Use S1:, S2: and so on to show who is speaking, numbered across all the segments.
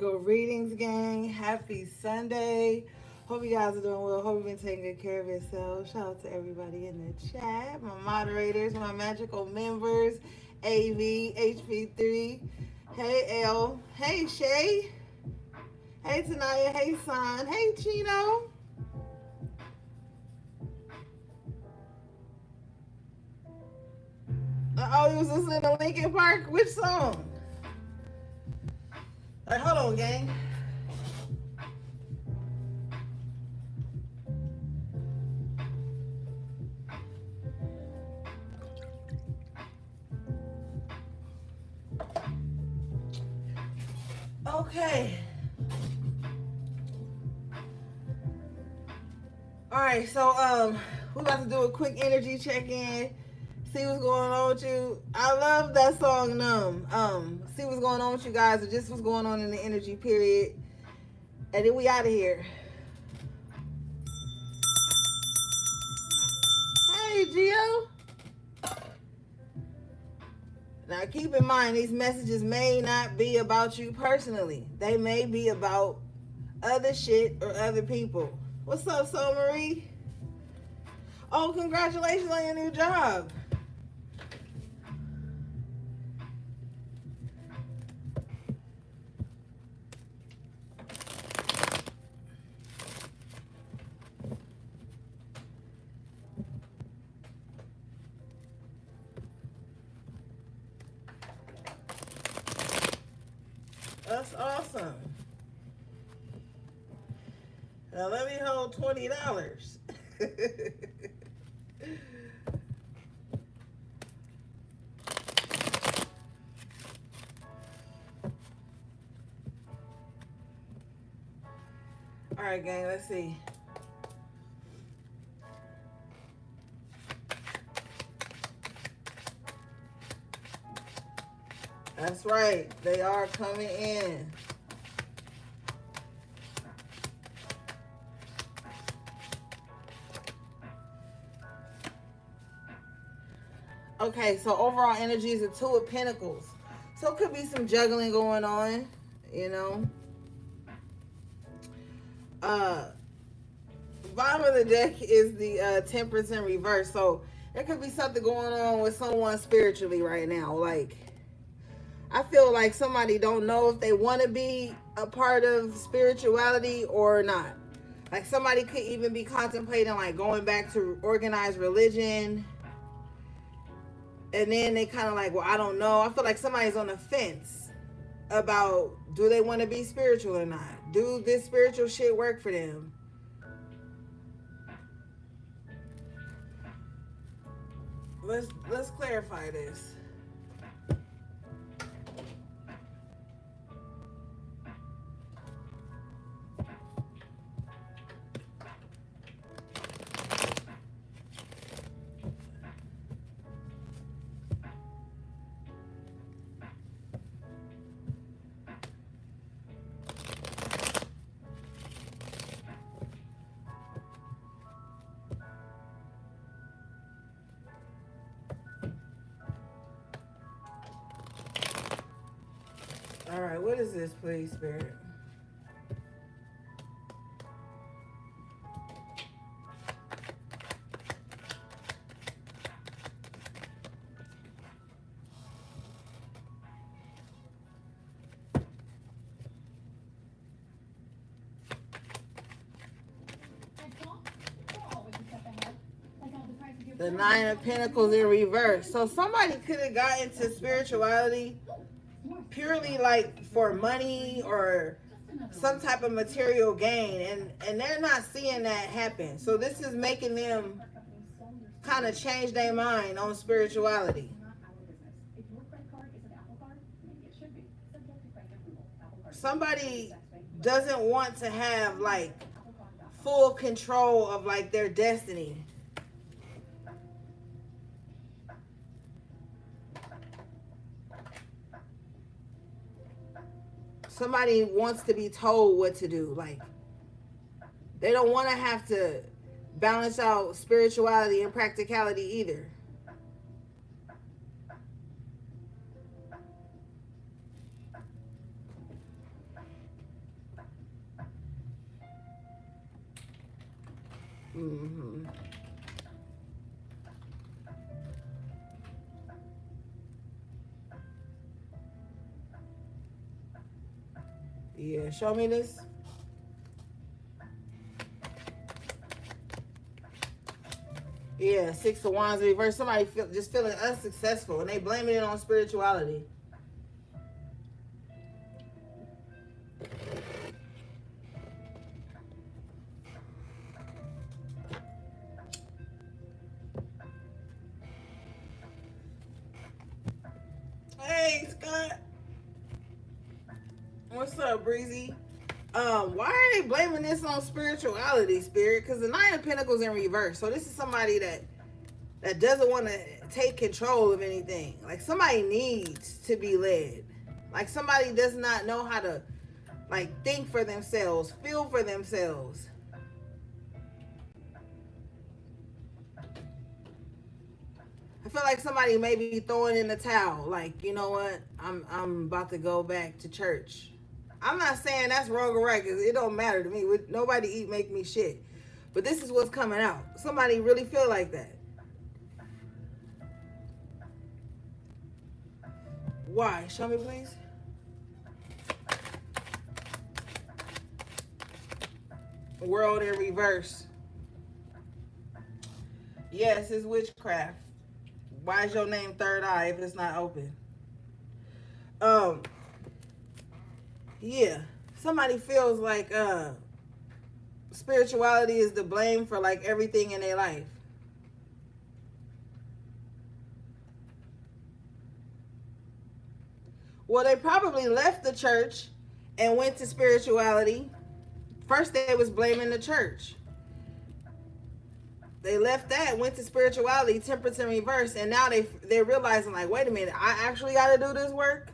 S1: Go readings, gang. Happy Sunday. Hope you guys are doing well. Hope you've been taking good care of yourselves. Shout out to everybody in the chat, my moderators, my magical members, AV, HP3. Hey, L. Hey, Shay. Hey, Tanaya. Hey, Son. Hey, Chino. Oh, you was listening to Linkin Park? Which song? All right, hold on, gang. Okay. All right, so we're about to do a quick energy check-in. See what's going on with you. I love that song, Numb. See what's going on with you guys, or just what's going on in the energy period. And then we out of here. Hey, Gio. Now keep in mind, these messages may not be about you personally. They may be about other shit or other people. What's up, Soul Marie? Oh, congratulations on your new job. That's awesome. Now let me hold $20. All right, gang, let's see. That's right. They are coming in. Okay, so overall energy is a Two of Pentacles. So it could be some juggling going on, you know. Bottom of the deck is the Temperance in reverse. So there could be something going on with someone spiritually right now. Like, I feel like somebody don't know if they want to be a part of spirituality or not. Like somebody could even be contemplating like going back to organized religion. And then they kind of like, well, I don't know. I feel like somebody's on the fence about do they want to be spiritual or not? Do this spiritual shit work for them? Let's clarify this. All right, what is this, please, Spirit? The Nine of Pentacles in reverse. So somebody could have got into spirituality purely like for money or some type of material gain, and they're not seeing that happen. So this is making them kind of change their mind on spirituality. Somebody doesn't want to have like full control of like their destiny. Somebody wants to be told what to do. Like, they don't want to have to balance out spirituality and practicality either. Mm-hmm. Yeah, show me this. Yeah, Six of Wands reverse. Somebody just feeling unsuccessful and they blaming it on spirituality. Hey, Scott. What's up, Breezy? Why are they blaming this on spirituality, Spirit? Because the Nine of Pentacles in reverse. So this is somebody that doesn't want to take control of anything. Like somebody needs to be led. Like somebody does not know how to like think for themselves, feel for themselves. I feel like somebody may be throwing in the towel. Like, you know what? I'm about to go back to church. I'm not saying that's wrong or right, because it don't matter to me. Nobody eat make me shit. But this is what's coming out. Somebody really feel like that. Why? Show me, please. World in reverse. Yes, it's witchcraft. Why is your name Third Eye if it's not open? Yeah. Somebody feels like spirituality is the blame for like everything in their life. Well, they probably left the church and went to spirituality. First, they was blaming the church. They left that, went to spirituality, temperance in reverse, and now they're realizing like, wait a minute, I actually got to do this work.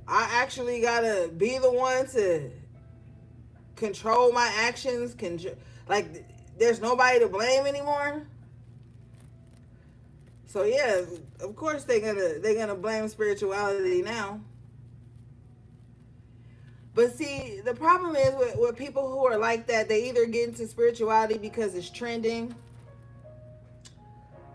S1: I actually got to be the one to control my actions. Like, there's nobody to blame anymore. So yeah, of course they're gonna blame spirituality now. But see, the problem is with people who are like that, they either get into spirituality because it's trending.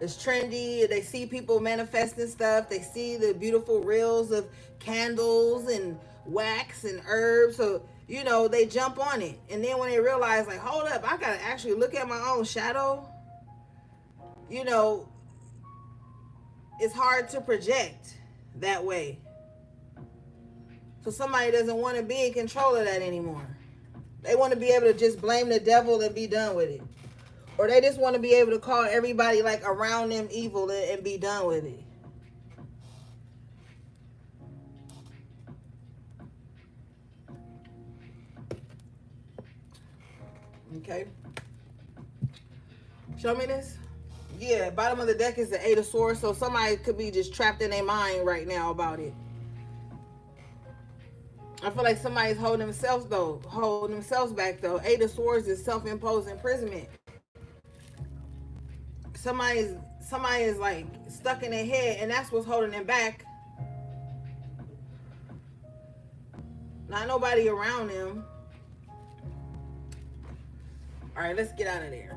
S1: It's trendy. They see people manifesting stuff. They see the beautiful reels of candles and wax and herbs. So, you know, they jump on it. And then when they realize, like, hold up, I got to actually look at my own shadow. You know, it's hard to project that way. So somebody doesn't want to be in control of that anymore. They want to be able to just blame the devil and be done with it. Or they just want to be able to call everybody like around them evil and be done with it. Okay. Show me this. Yeah, bottom of the deck is the Eight of Swords. So somebody could be just trapped in their mind right now about it. I feel like somebody's holding themselves back though. Eight of Swords is self-imposed imprisonment. Somebody is like stuck in their head, and that's what's holding them back. Not nobody around them. All right, let's get out of there.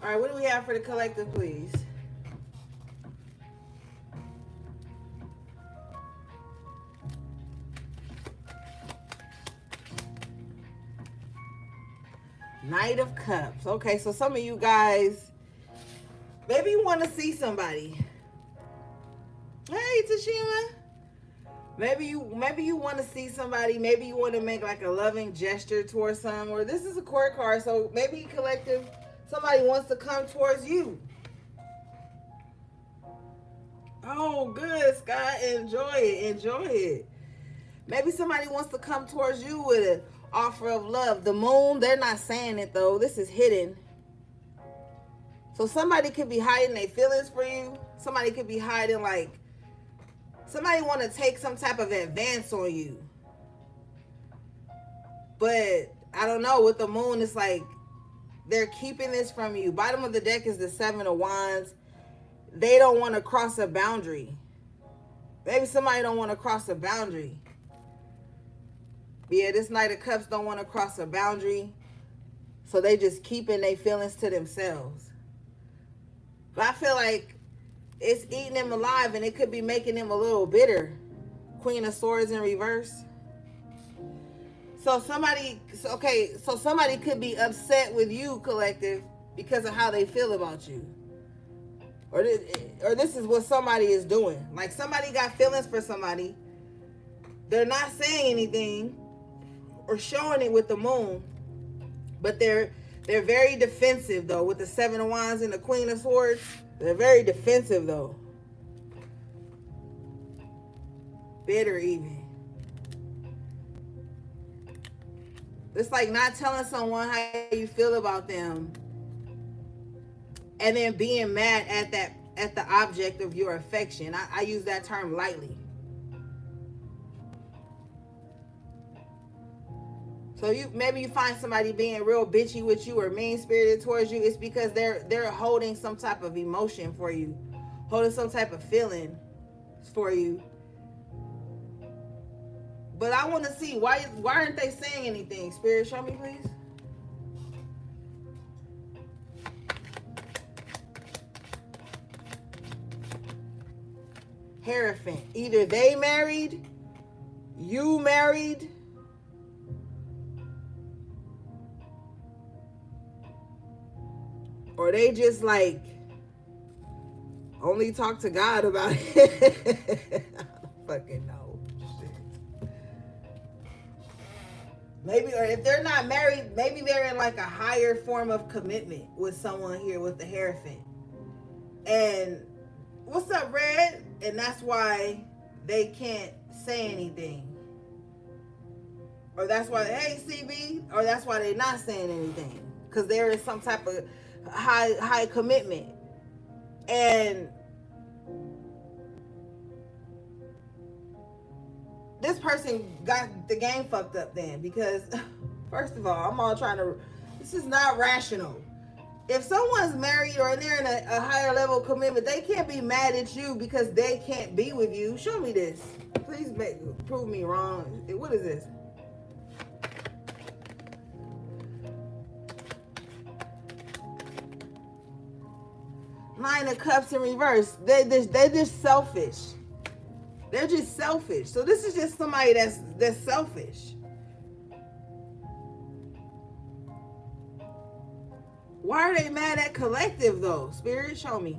S1: All right, what do we have for the collective, please? Knight of Cups. Okay, so some of you guys, maybe you want to see somebody. Hey, Tashima. Maybe you want to see somebody. Maybe you want to make like a loving gesture towards someone. Or this is a court card, so maybe collective, somebody wants to come towards you. Oh, good, Scott. Enjoy it. Maybe somebody wants to come towards you with an offer of love. The moon, they're not saying it though. This is hidden. So somebody could be hiding their feelings for you. Somebody could be hiding like Somebody want to take some type of advance on you. But I don't know, with the moon, it's like they're keeping this from you. Bottom of the deck is the 7 of Wands. They don't want to cross a boundary. Maybe somebody don't want to cross a boundary. Yeah, this Knight of Cups don't want to cross a boundary. So they just keeping their feelings to themselves. But I feel like it's eating them alive, and it could be making them a little bitter. Queen of Swords in reverse. So somebody could be upset with you, collective, because of how they feel about you. Or this is what somebody is doing. Like, somebody got feelings for somebody. They're not saying anything or showing it with the moon. But they're very defensive, though, with the 7 of Wands and the Queen of Swords. They're very defensive, though. Bitter, even. It's like not telling someone how you feel about them and then being mad at the object of your affection. I use that term lightly. So maybe you find somebody being real bitchy with you or mean-spirited towards you. It's because they're holding some type of emotion for you, holding some type of feeling for you. But I want to see, why aren't they saying anything? Spirit, show me, please. Hierophant. Either they married, you married, or they just like only talk to God about it. I don't fucking know. Maybe, or if they're not married, maybe they're in like a higher form of commitment with someone here with the Hierophant. And what's up, Red? And that's why they can't say anything. Or that's why, hey, CB, or that's why they're not saying anything. Because there is some type of high commitment. And this person got the game fucked up then, because first of all, this is not rational. If someone's married or they're in a higher level commitment, they can't be mad at you because they can't be with you. Show me this. Please prove me wrong. What is this? Nine of Cups in reverse. They're just selfish. They're just selfish. So this is just somebody that's selfish. Why are they mad at collective though? Spirit, show me.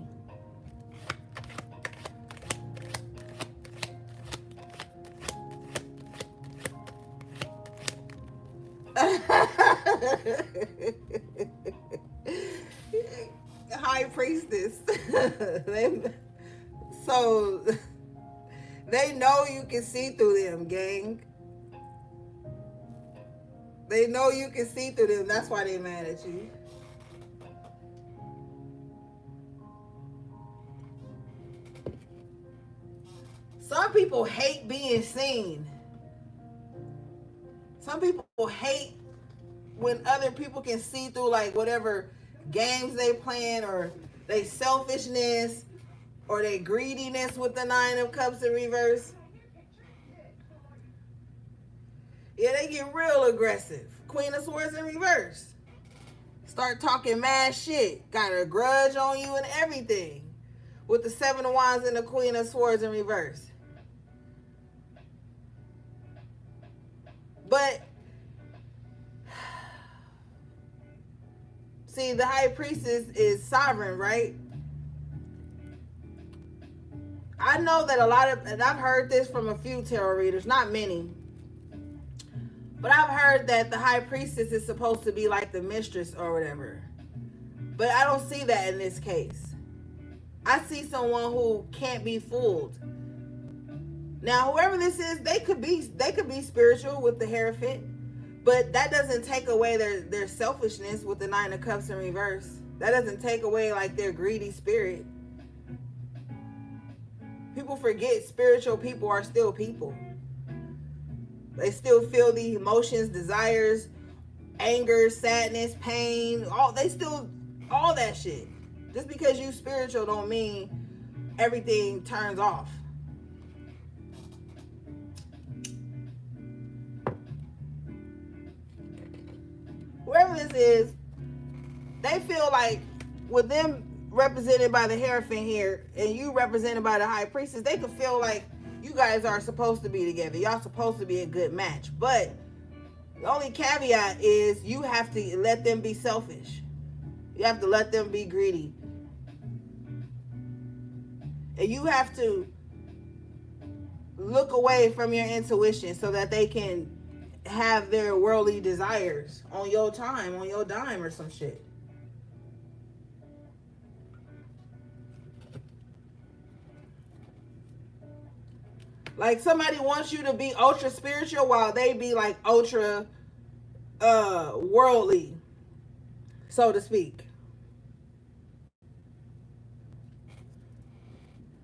S1: High Priestess. So they know you can see through them, gang. They know you can see through them. That's why they mad at you. Some people hate being seen. Some people hate when other people can see through like whatever games they playing, or they selfishness, or they greediness with the Nine of Cups in reverse. Yeah, they get real aggressive. Queen of Swords in reverse. Start talking mad shit. Got a grudge on you and everything. With the Seven of Wands and the Queen of Swords in reverse. But see, the High Priestess is sovereign, right? I know that and I've heard this from a few tarot readers, not many, but I've heard that the High Priestess is supposed to be like the mistress or whatever. But I don't see that in this case. I see someone who can't be fooled. Now, whoever this is, they could be spiritual with the Hierophant, but that doesn't take away their selfishness with the Nine of Cups in reverse. That doesn't take away like their greedy spirit. People forget spiritual people are still people. They still feel the emotions, desires, anger, sadness, pain, all that shit. Just because you spiritual don't mean everything turns off. Whoever this is, they feel like with them represented by the Hierophant here and you represented by the High Priestess, they could feel like you guys are supposed to be together. Y'all supposed to be a good match. But the only caveat is you have to let them be selfish. You have to let them be greedy. And you have to look away from your intuition so that they can have their worldly desires on your time, on your dime or some shit. Like somebody wants you to be ultra spiritual while they be like ultra worldly, so to speak.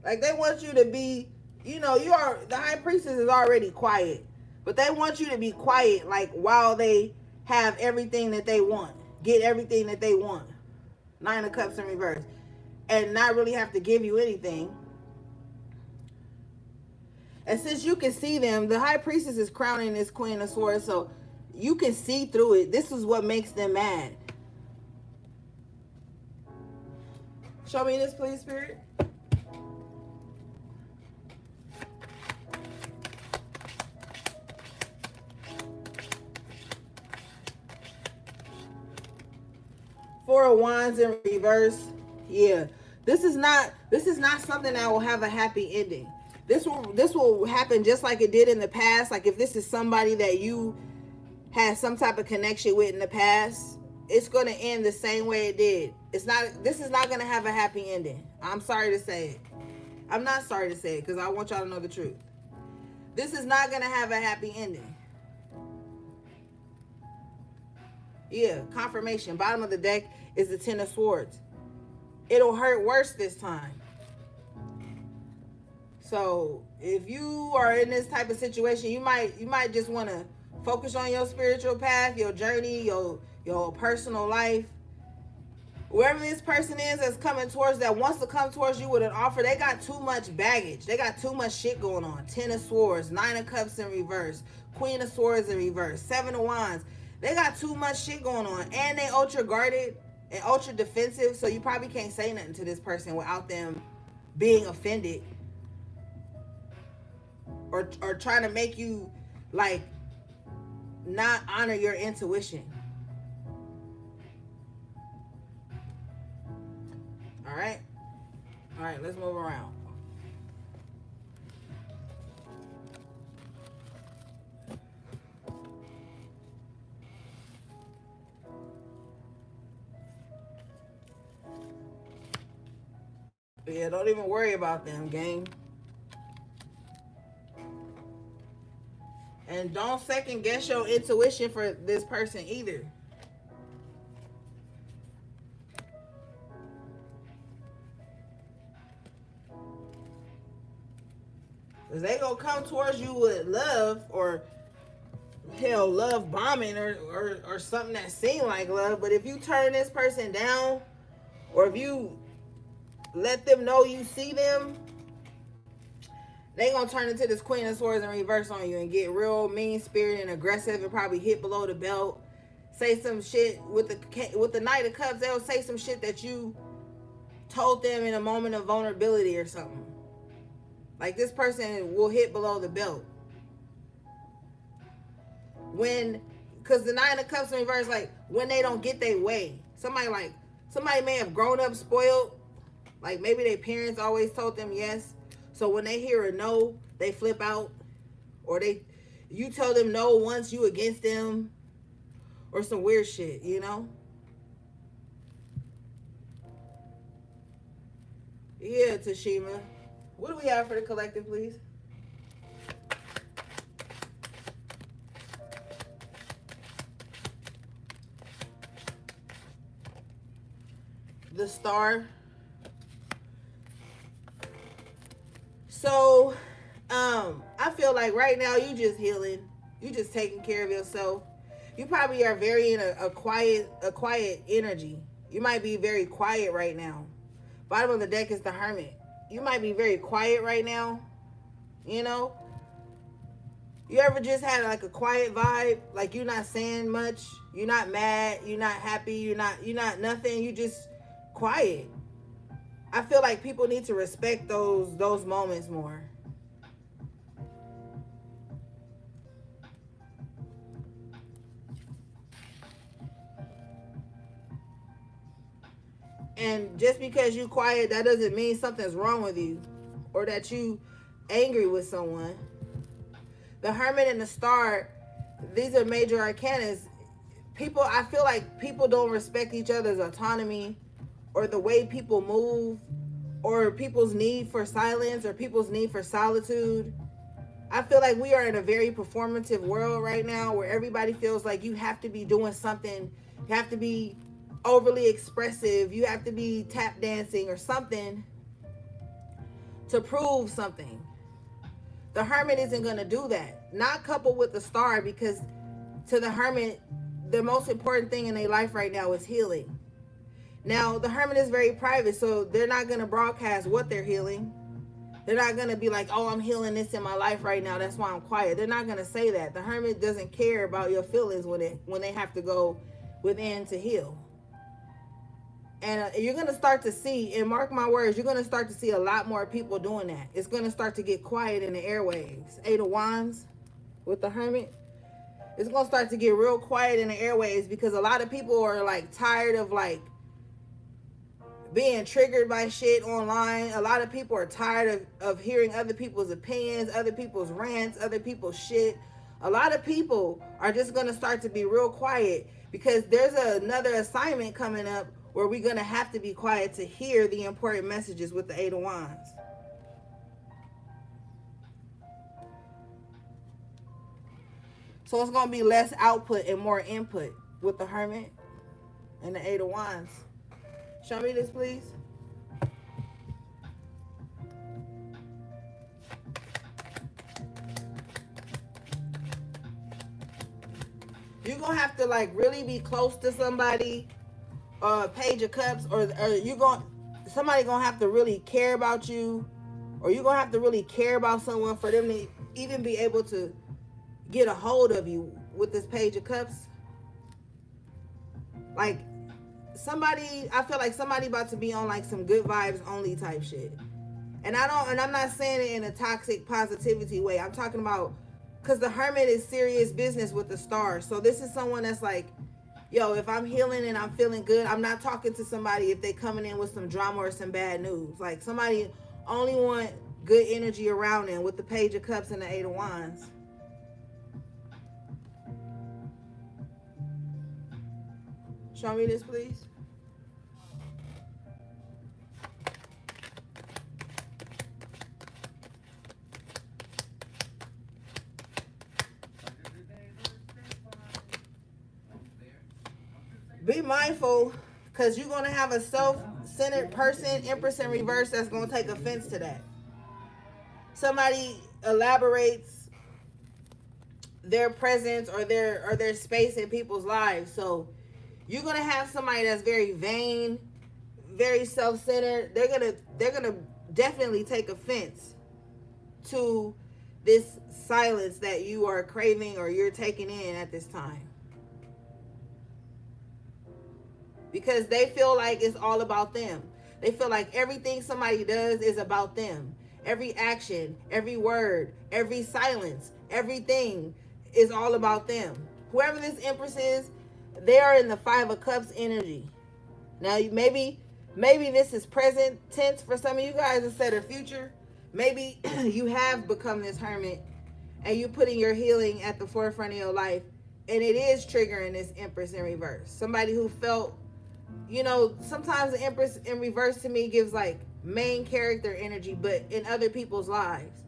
S1: Like they want you to be, you know, the High Priestess is already quiet, but they want you to be quiet like while they have everything that they want, get everything that they want. 9 of Cups in reverse, and not really have to give you anything. And since you can see them, the High Priestess is crowning this Queen of Swords, so you can see through it. This is what makes them mad. Show me this, please, Spirit. Four of Wands in reverse. Yeah. This is not something that will have a happy ending. This will happen just like it did in the past. Like if this is somebody that you had some type of connection with in the past, it's going to end the same way it did. This is not going to have a happy ending. I'm sorry to say it. I'm not sorry to say it because I want y'all to know the truth. This is not going to have a happy ending. Yeah, confirmation. Bottom of the deck is the 10 of Swords. It'll hurt worse this time. So if you are in this type of situation, you might just want to focus on your spiritual path, your journey, your personal life. Whoever this person is that's coming towards, that wants to come towards you with an offer, they got too much baggage. They got too much shit going on. 10 of Swords, 9 of Cups in reverse, Queen of Swords in reverse, 7 of Wands. They got too much shit going on. And they ultra guarded and ultra defensive, so you probably can't say nothing to this person without them being offended. Or trying to make you like not honor your intuition. All right, let's move around. Yeah, don't even worry about them, gang. And don't second guess your intuition for this person either. Because they gonna come towards you with love, or hell, love bombing, or something that seemed like love. But if you turn this person down, or if you let them know you see them, they gonna turn into this Queen of Swords in reverse on you and get real mean-spirited and aggressive and probably hit below the belt. Say some shit with the Knight of Cups. They'll say some shit that you told them in a moment of vulnerability or something. Like this person will hit below the belt. Because the 9 of Cups in reverse, like when they don't get their way. Somebody may have grown up spoiled. Like maybe their parents always told them yes. So when they hear a no, they flip out. Or you tell them no once, you against them. Or some weird shit, you know? Yeah, Tashima. What do we have for the collective, please? The Star. So, I feel like right now you just healing. You just taking care of yourself. You probably are very in a quiet energy. You might be very quiet right now. Bottom of the deck is the Hermit. You might be very quiet right now. You know, you ever just had like a quiet vibe, like you're not saying much, you're not mad, you're not happy, you're not nothing, you just quiet. I feel like people need to respect those moments more. And just because you quiet, that doesn't mean something's wrong with you or that you angry with someone. The Hermit and the Star, these are major arcanas. People, I feel like people don't respect each other's autonomy or the way people move or people's need for silence or people's need for solitude. I feel like we are in a very performative world right now where everybody feels like you have to be doing something. You have to be overly expressive. You have to be tap dancing or something to prove something. The Hermit isn't going to do that. Not coupled with the Star, because to the Hermit, the most important thing in their life right now is healing. Now, the Hermit is very private, so they're not going to broadcast what they're healing. They're not going to be like, oh, I'm healing this in my life right now, that's why I'm quiet. They're not going to say that. The Hermit doesn't care about your feelings when they have to go within to heal. And you're going to start to see, and mark my words, you're going to start to see a lot more people doing that. It's going to start to get quiet in the airwaves. Eight of Wands with the Hermit. It's going to start to get real quiet in the airwaves because a lot of people are like tired of like being triggered by shit online. A lot of people are tired of hearing other people's opinions, other people's rants, other people's shit. A lot of people are just going to start to be real quiet because there's another assignment coming up where we're going to have to be quiet to hear the important messages with the Eight of Wands. So it's going to be less output and more input with the Hermit and the Eight of Wands. Show me this, please. You're going to have to like really be close to somebody, Page of Cups, or somebody going to have to really care about you, or you're going to have to really care about someone for them to even be able to get a hold of you with this Page of Cups. Like, I feel like somebody about to be on like some good vibes only type shit. And I'm not saying it in a toxic positivity way. I'm talking about, because the Hermit is serious business with the Star. So this is someone that's like, yo, if I'm healing and I'm feeling good, I'm not talking to somebody if they coming in with some drama or some bad news. Like, somebody only want good energy around them with the Page of Cups and the Eight of Wands. Show me this, please. Be mindful, because you're going to have a self-centered person, Empress in reverse, that's going to take offense to that. Somebody elaborates their presence or their space in people's lives. So you're going to have somebody that's very vain, very self-centered. They're going to definitely take offense to this silence that you are craving or you're taking in at this time. Because they feel like it's all about them. They feel like everything somebody does is about them. Every action, every word, every silence, everything is all about them. Whoever this Empress is, they are in the Five of Cups energy. Now, maybe this is present tense for some of you guys instead of future. Maybe you have become this Hermit and you're putting your healing at the forefront of your life. And it is triggering this Empress in reverse. Somebody who felt, sometimes the Empress in reverse to me gives like main character energy, but in other people's lives.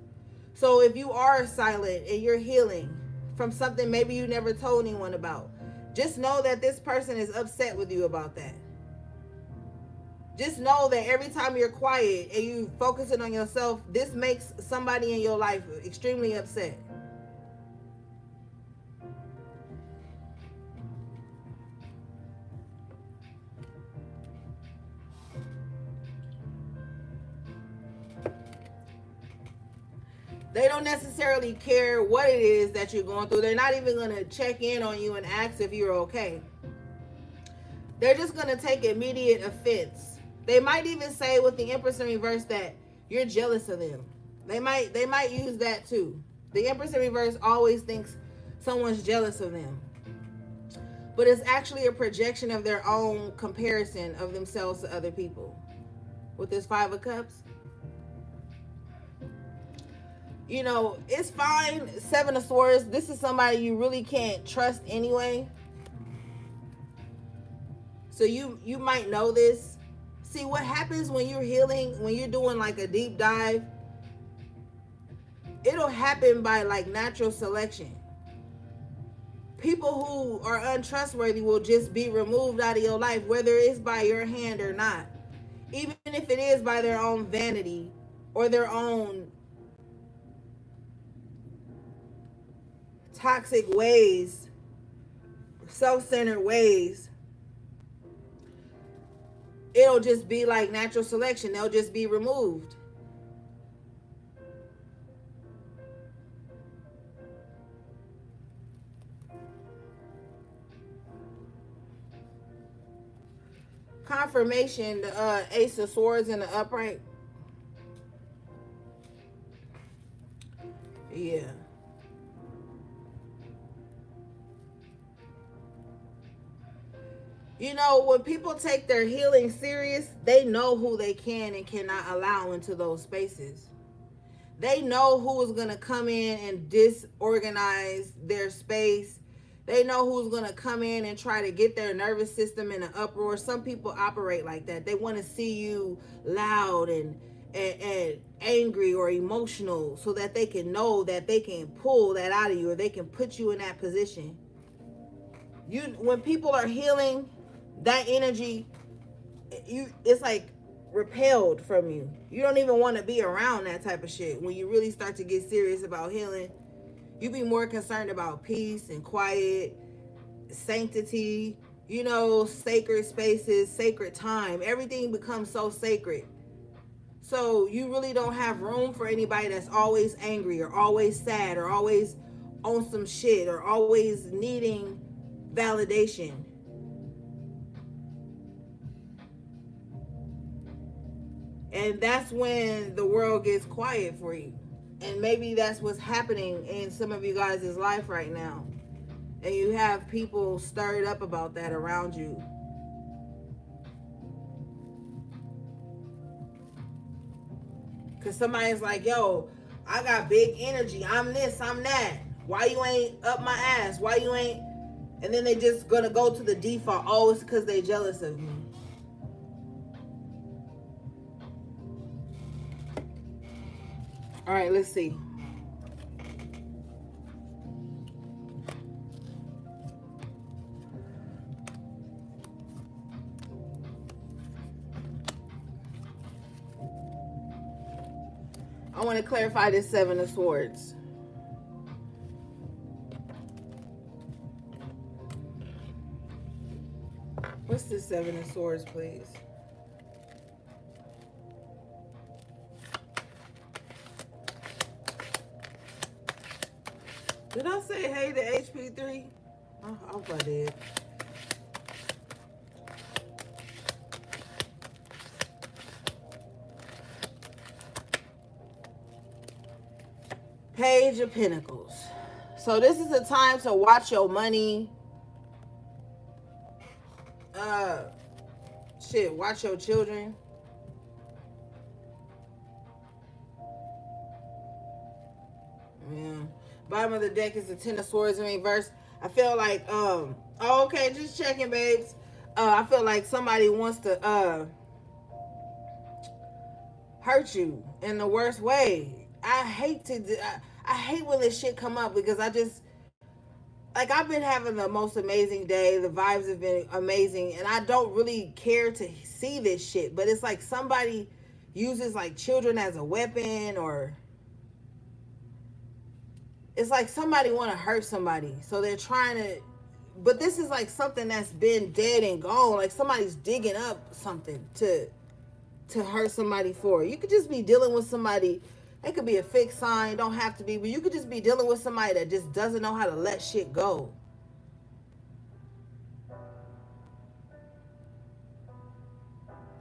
S1: So if you are silent and you're healing from something maybe you never told anyone about, just know that this person is upset with you about that. Just know that every time you're quiet and you focusing on yourself, this makes somebody in your life extremely upset. They don't necessarily care what it is that you're going through. They're not even going to check in on you and ask if you're okay. They're just going to take immediate offense. They might even say with the Empress in reverse that you're jealous of them. They might use that too. The Empress in reverse always thinks someone's jealous of them. But it's actually a projection of their own comparison of themselves to other people. With this Five of Cups, you know, it's fine. Seven of Swords, this is somebody you really can't trust anyway. So you might know this. See, what happens when you're healing, when you're doing like a deep dive, it'll happen by like natural selection. People who are untrustworthy will just be removed out of your life, whether it's by your hand or not. Even if it is by their own vanity or their own toxic ways, self-centered ways, it'll just be like natural selection. They'll just be removed. Confirmation, the Ace of Swords in the upright. Yeah. You know, when people take their healing serious, they know who they can and cannot allow into those spaces. They know who is going to come in and disorganize their space. They know who's going to come in and try to get their nervous system in an uproar. Some people operate like that. They want to see you loud and angry or emotional so that they can know that they can pull that out of you or they can put you in that position. When people are healing, that energy, it's like repelled from you. You don't even want to be around that type of shit. When you really start to get serious about healing, you be more concerned about peace and quiet, sanctity, you know, sacred spaces, sacred time. Everything becomes so sacred. So you really don't have room for anybody that's always angry or always sad or always on some shit or always needing validation. And that's when the world gets quiet for you. And maybe that's what's happening in some of you guys' life right now. And you have people stirred up about that around you. Because somebody's like, yo, I got big energy. I'm this, I'm that. Why you ain't up my ass? Why you ain't? And then they just gonna go to the default. Oh, it's because they jealous of me. All right, let's see. I want to clarify this Seven of Swords. What's this Seven of Swords, please? Did I say hey to HP3? Oh, I hope I did. Page of Pentacles. So this is a time to watch your money. Watch your children. Yeah. Bottom of the deck is the Ten of Swords in reverse. I feel like, okay, just checking, babes. I feel like somebody wants to hurt you in the worst way. I hate when this shit come up because like, I've been having the most amazing day. The vibes have been amazing, and I don't really care to see this shit. But it's like somebody uses like children as a weapon, or it's like somebody want to hurt somebody, so they're trying to. But this is like something that's been dead and gone. Like somebody's digging up something to hurt somebody for. You could just be dealing with somebody. It could be a fixed sign, don't have to be, but you could just be dealing with somebody that just doesn't know how to let shit go.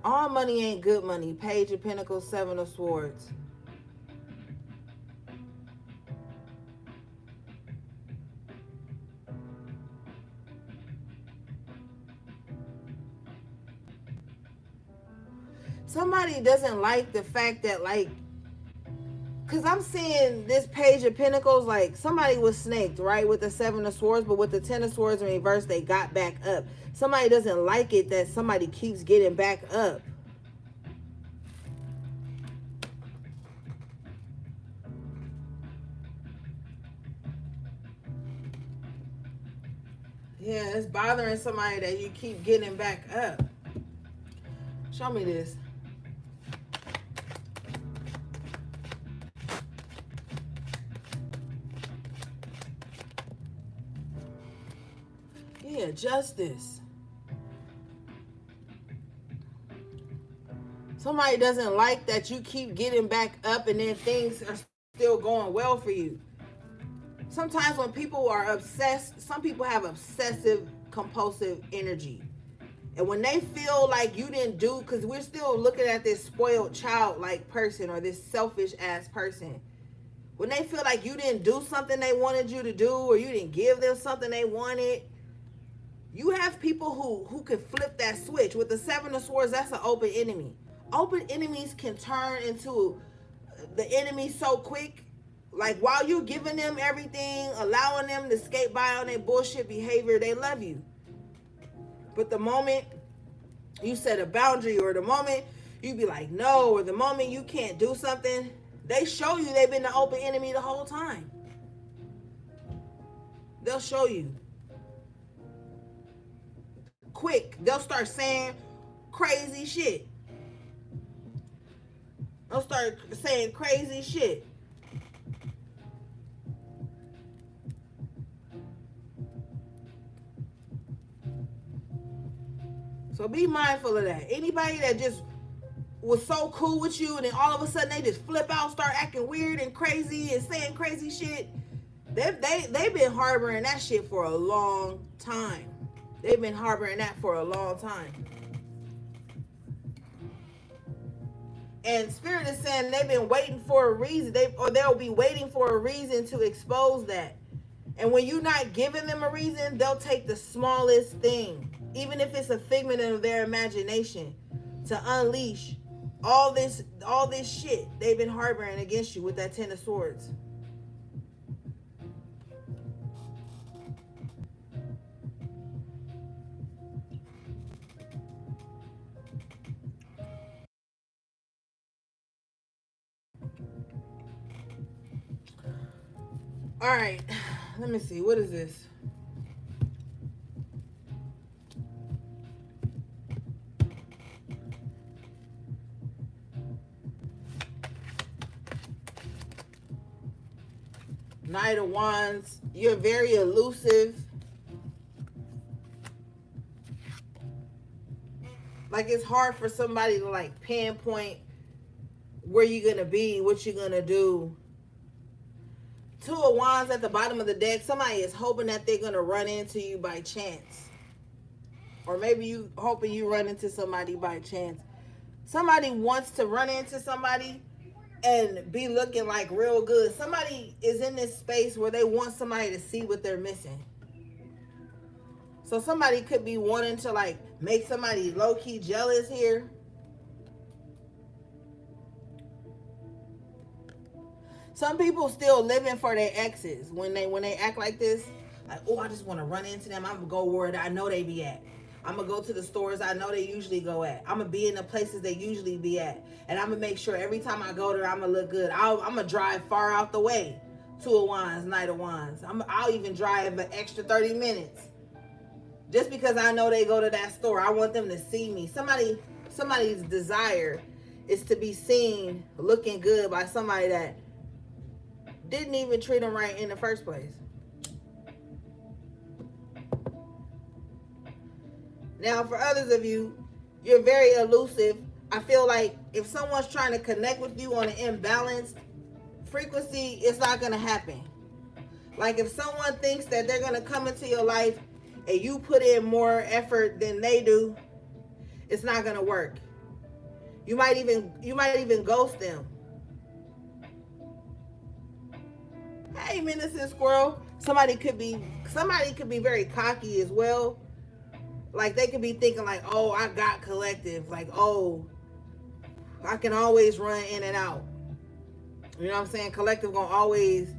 S1: All money ain't good money. Page of Pentacles, Seven of Swords. Somebody doesn't like the fact that, like, because I'm seeing this Page of Pentacles, like somebody was snaked, right, with the Seven of Swords, but with the Ten of Swords in reverse, they got back up. Somebody doesn't like it that somebody keeps getting back up. Yeah, it's bothering somebody that you keep getting back up. Show me this. Yeah, justice. Somebody doesn't like that you keep getting back up and then things are still going well for you. Sometimes when people are obsessed, some people have obsessive compulsive energy. And when they feel like you didn't do, because we're still looking at this spoiled child-like person or this selfish ass person. When they feel like you didn't do something they wanted you to do, or you didn't give them something they wanted, you have people who can flip that switch. With the Seven of Swords, that's an open enemy. Open enemies can turn into the enemy so quick. Like, while you're giving them everything, allowing them to skate by on their bullshit behavior, they love you. But the moment you set a boundary, or the moment you be like, no, or the moment you can't do something, they show you they've been the open enemy the whole time. They'll show you. Quick. They'll start saying crazy shit. They'll start saying crazy shit. So be mindful of that. Anybody that just was so cool with you and then all of a sudden they just flip out, start acting weird and crazy and saying crazy shit, they've been harboring that shit for a long time. They've been harboring that for a long time. And Spirit is saying they've been waiting for a reason. They'll be waiting for a reason to expose that. And when you're not giving them a reason, they'll take the smallest thing, even if it's a figment of their imagination, to unleash all this shit they've been harboring against you with that Ten of Swords. All right, let me see. What is this? Knight of Wands. You're very elusive. Like, it's hard for somebody to like pinpoint where you're gonna be, what you're gonna do. Two of Wands at the bottom of the deck. Somebody is hoping that they're gonna run into you by chance, or maybe you hoping you run into somebody by chance. Somebody wants to run into somebody and be looking like real good. Somebody is in this space where they want somebody to see what they're missing. So somebody could be wanting to like make somebody low-key jealous here. Some people still living for their exes when they act like this. Like, oh, I just want to run into them. I'm going to go where I know they be at. I'm going to go to the stores I know they usually go at. I'm going to be in the places they usually be at. And I'm going to make sure every time I go there, I'm going to look good. I'm going to drive far out the way. Two of Wands, Knight of Wands. I'll even drive an extra 30 minutes. Just because I know they go to that store. I want them to see me. Somebody's desire is to be seen looking good by somebody that didn't even treat them right in the first place. Now, for others of you, you're very elusive. I feel like if someone's trying to connect with you on an imbalanced frequency, it's not going to happen. Like if someone thinks that they're going to come into your life and you put in more effort than they do, it's not going to work. You might even ghost them. Hey, Menacing Squirrel. Somebody could be very cocky as well. Like they could be thinking like, oh, I got collective. Like, oh, I can always run in and out. You know what I'm saying? Collective gonna always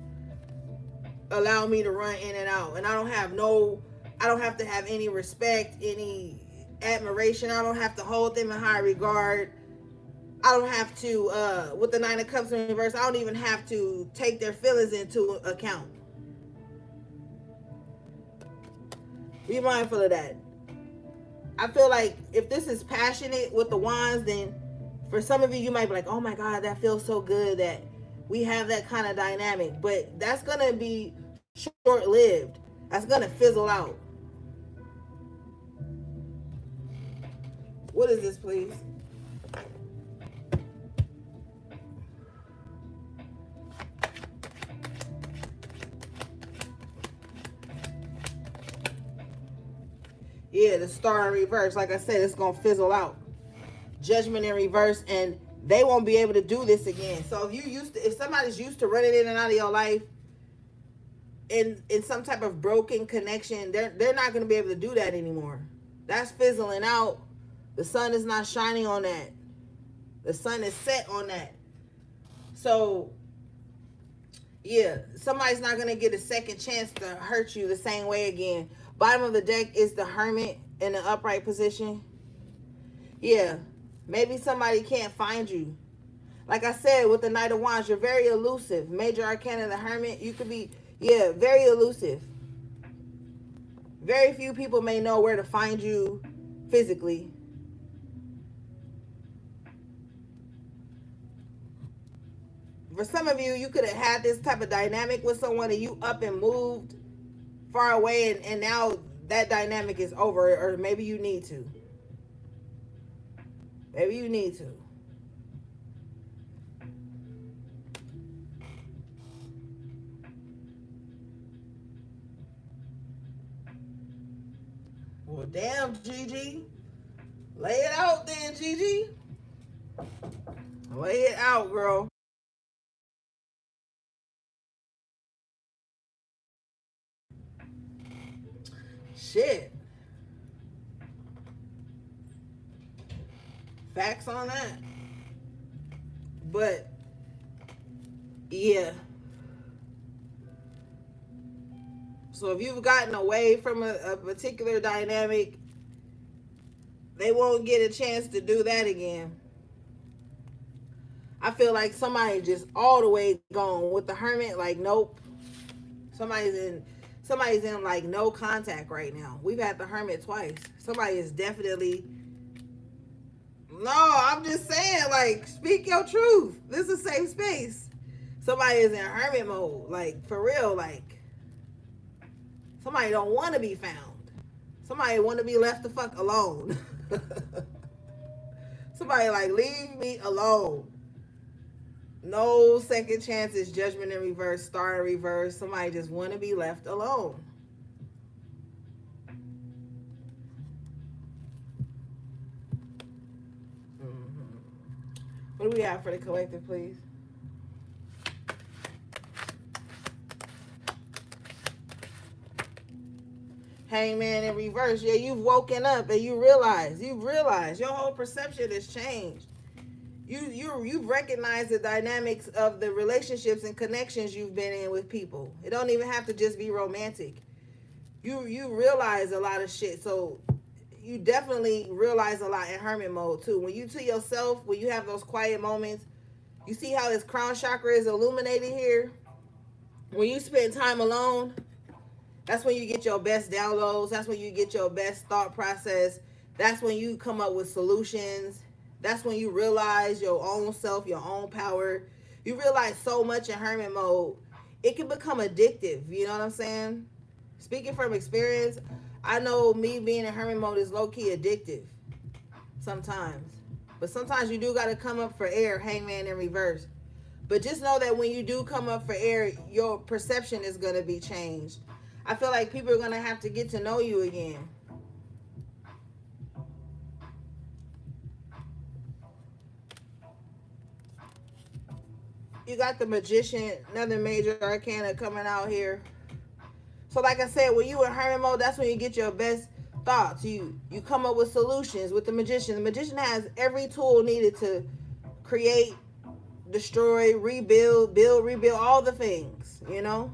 S1: allow me to run in and out. And I don't have to have any respect, any admiration. I don't have to hold them in high regard. I don't have to, with the Nine of Cups in reverse, I don't even have to take their feelings into account. Be mindful of that. I feel like if this is passionate with the Wands, then for some of you, you might be like, oh my God, that feels so good that we have that kind of dynamic. But that's going to be short-lived. That's going to fizzle out. What is this, please? Yeah, the Star in reverse. Like I said, it's going to fizzle out. Judgment in reverse, and they won't be able to do this again. So if somebody's used to running in and out of your life in some type of broken connection, they're not going to be able to do that anymore. That's fizzling out. The sun is not shining on that. The sun is set on that. So, yeah, somebody's not going to get a second chance to hurt you the same way again. Bottom of the deck is the Hermit in the upright position. Yeah, maybe somebody can't find you. Like I said, with the Knight of Wands, you're very elusive. Major Arcana, the Hermit, you could be, yeah, very elusive. Very few people may know where to find you physically. For some of you, you could have had this type of dynamic with someone and you up and moved far away, and now that dynamic is over, or maybe you need to. Maybe you need to. Well, damn, Gigi. Lay it out then, Gigi. Lay it out, girl. Shit. Facts on that. But, yeah. So if you've gotten away from a particular dynamic, they won't get a chance to do that again. I feel like somebody just all the way gone with the Hermit. Like, nope. Somebody's in like no contact right now. We've had the Hermit twice. Somebody is definitely. No, I'm just saying, like, speak your truth. This is a safe space. Somebody is in hermit mode. Like, for real, like, somebody don't want to be found. Somebody want to be left the fuck alone. Somebody like, leave me alone. No second chances, Judgment in reverse, Star in reverse. Somebody just want to be left alone. What do we have for the collective, please? Hangman in reverse. Yeah, you've woken up and you've realized your whole perception has changed. You've recognized the dynamics of the relationships and connections you've been in with people. It don't even have to just be romantic. You realize a lot of shit. So you definitely realize a lot in hermit mode too. When you to yourself, when you have those quiet moments, you see how this crown chakra is illuminated here. When you spend time alone, that's when you get your best downloads. That's when you get your best thought process. That's when you come up with solutions. That's when you realize your own self, your own power. You realize so much in hermit mode. It can become addictive. You know what I'm saying? Speaking from experience, I know me being in hermit mode is low-key addictive sometimes. But sometimes you do got to come up for air, hangman in reverse. But just know that when you do come up for air, your perception is going to be changed. I feel like people are going to have to get to know you again. You got the Magician, another major arcana coming out here. So like I said, when you in hermit mode, that's when you get your best thoughts. You come up with solutions with the Magician. The Magician has every tool needed to create, destroy, rebuild, build, rebuild, all the things, you know?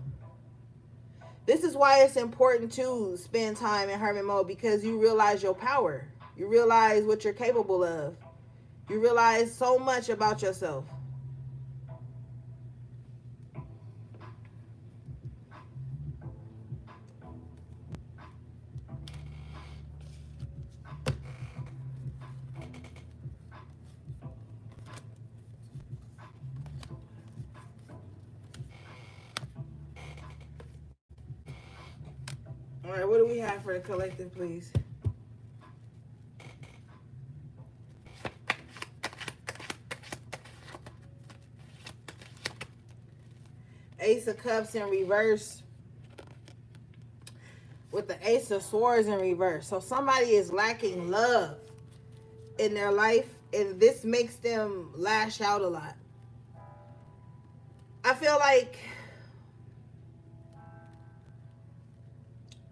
S1: This is why it's important to spend time in hermit mode, because you realize your power. You realize what you're capable of. You realize so much about yourself. All right, what do we have for the collective, please? Ace of Cups in reverse with the Ace of Swords in reverse. So somebody is lacking love in their life, and this makes them lash out a lot. I feel like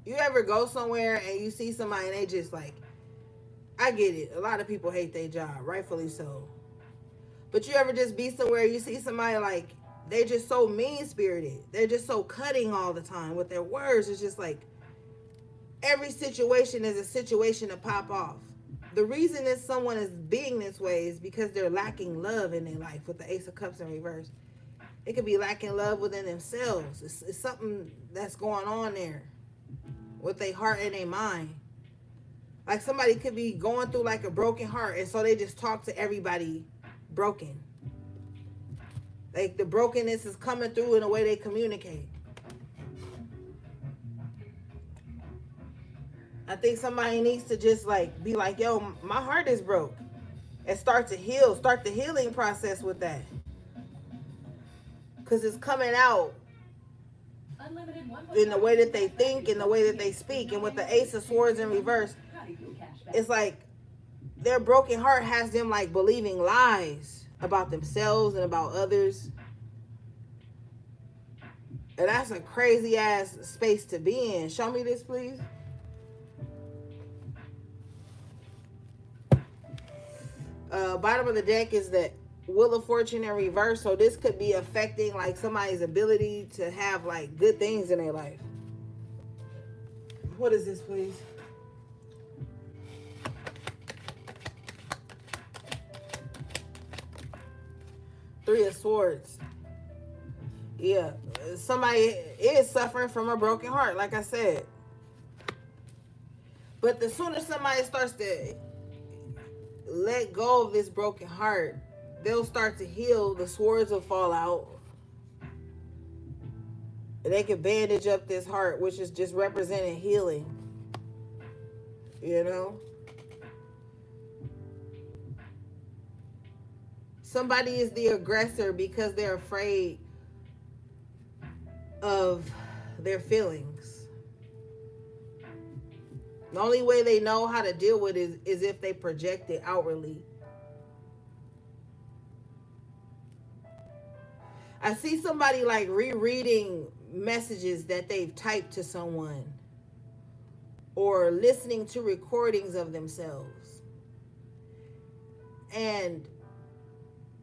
S1: you ever go somewhere and you see somebody and they just like, I get it. A lot of people hate their job, rightfully so. But you ever just be somewhere, you see somebody like, they're just so mean-spirited. They're just so cutting all the time with their words. It's just like, every situation is a situation to pop off. The reason that someone is being this way is because they're lacking love in their life with the Ace of Cups in reverse. It could be lacking love within themselves. It's something that's going on there with their heart and their mind. Like somebody could be going through like a broken heart, and so they just talk to everybody broken. Like the brokenness is coming through in the way they communicate. I think somebody needs to just like be like, yo, my heart is broke. And start to heal. Start the healing process with that. Because it's coming out in the way that they think, in the way that they speak. And with the Ace of Swords in reverse, it's like their broken heart has them like believing lies about themselves and about others. And that's a crazy ass space to be in. Show me this, please. Bottom of the deck is the Wheel of Fortune in reverse. So this could be affecting like somebody's ability to have like good things in their life. What is this, please? Three of Swords. Yeah, somebody is suffering from a broken heart, like I said. But the sooner somebody starts to let go of this broken heart, they'll start to heal. The swords will fall out. And they can bandage up this heart, which is just representing healing. You know? Somebody is the aggressor because they're afraid of their feelings. The only way they know how to deal with it is if they project it outwardly. I see somebody like rereading messages that they've typed to someone or listening to recordings of themselves. And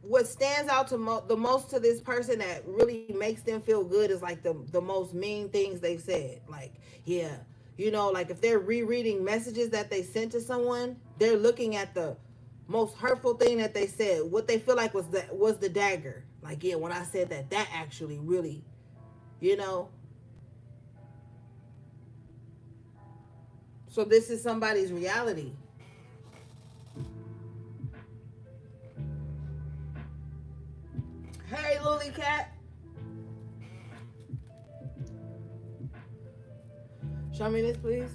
S1: what stands out to the most to this person that really makes them feel good is like the most mean things they've said. Like, yeah, you know, like if they're rereading messages that they sent to someone, they're looking at the most hurtful thing that they said, what they feel like was the dagger. Like, yeah, when I said that actually really you know? So this is somebody's reality. Hey, Lily Cat. Show me this, please.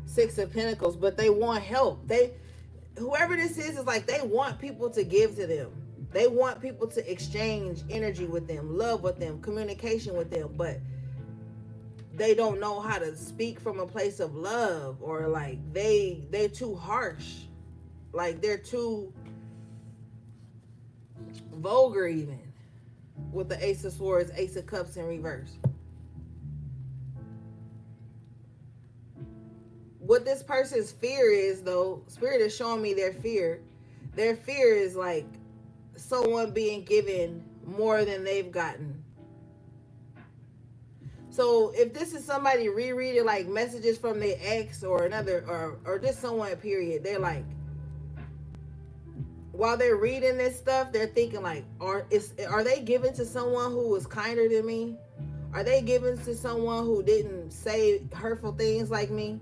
S1: Six of Pentacles, but they want help. Whoever this is like they want people to give to them. They want people to exchange energy with them, love with them, communication with them, but they don't know how to speak from a place of love, or like they're too harsh. Like they're too vulgar even, with the Ace of Swords, Ace of Cups in reverse. What this person's fear is, though, Spirit is showing me their fear. Their fear is like someone being given more than they've gotten. So if this is somebody rereading like messages from their ex or another, or just someone, period, they're like, while they're reading this stuff, they're thinking like, are they given to someone who was kinder than me? Are they given to someone who didn't say hurtful things like me?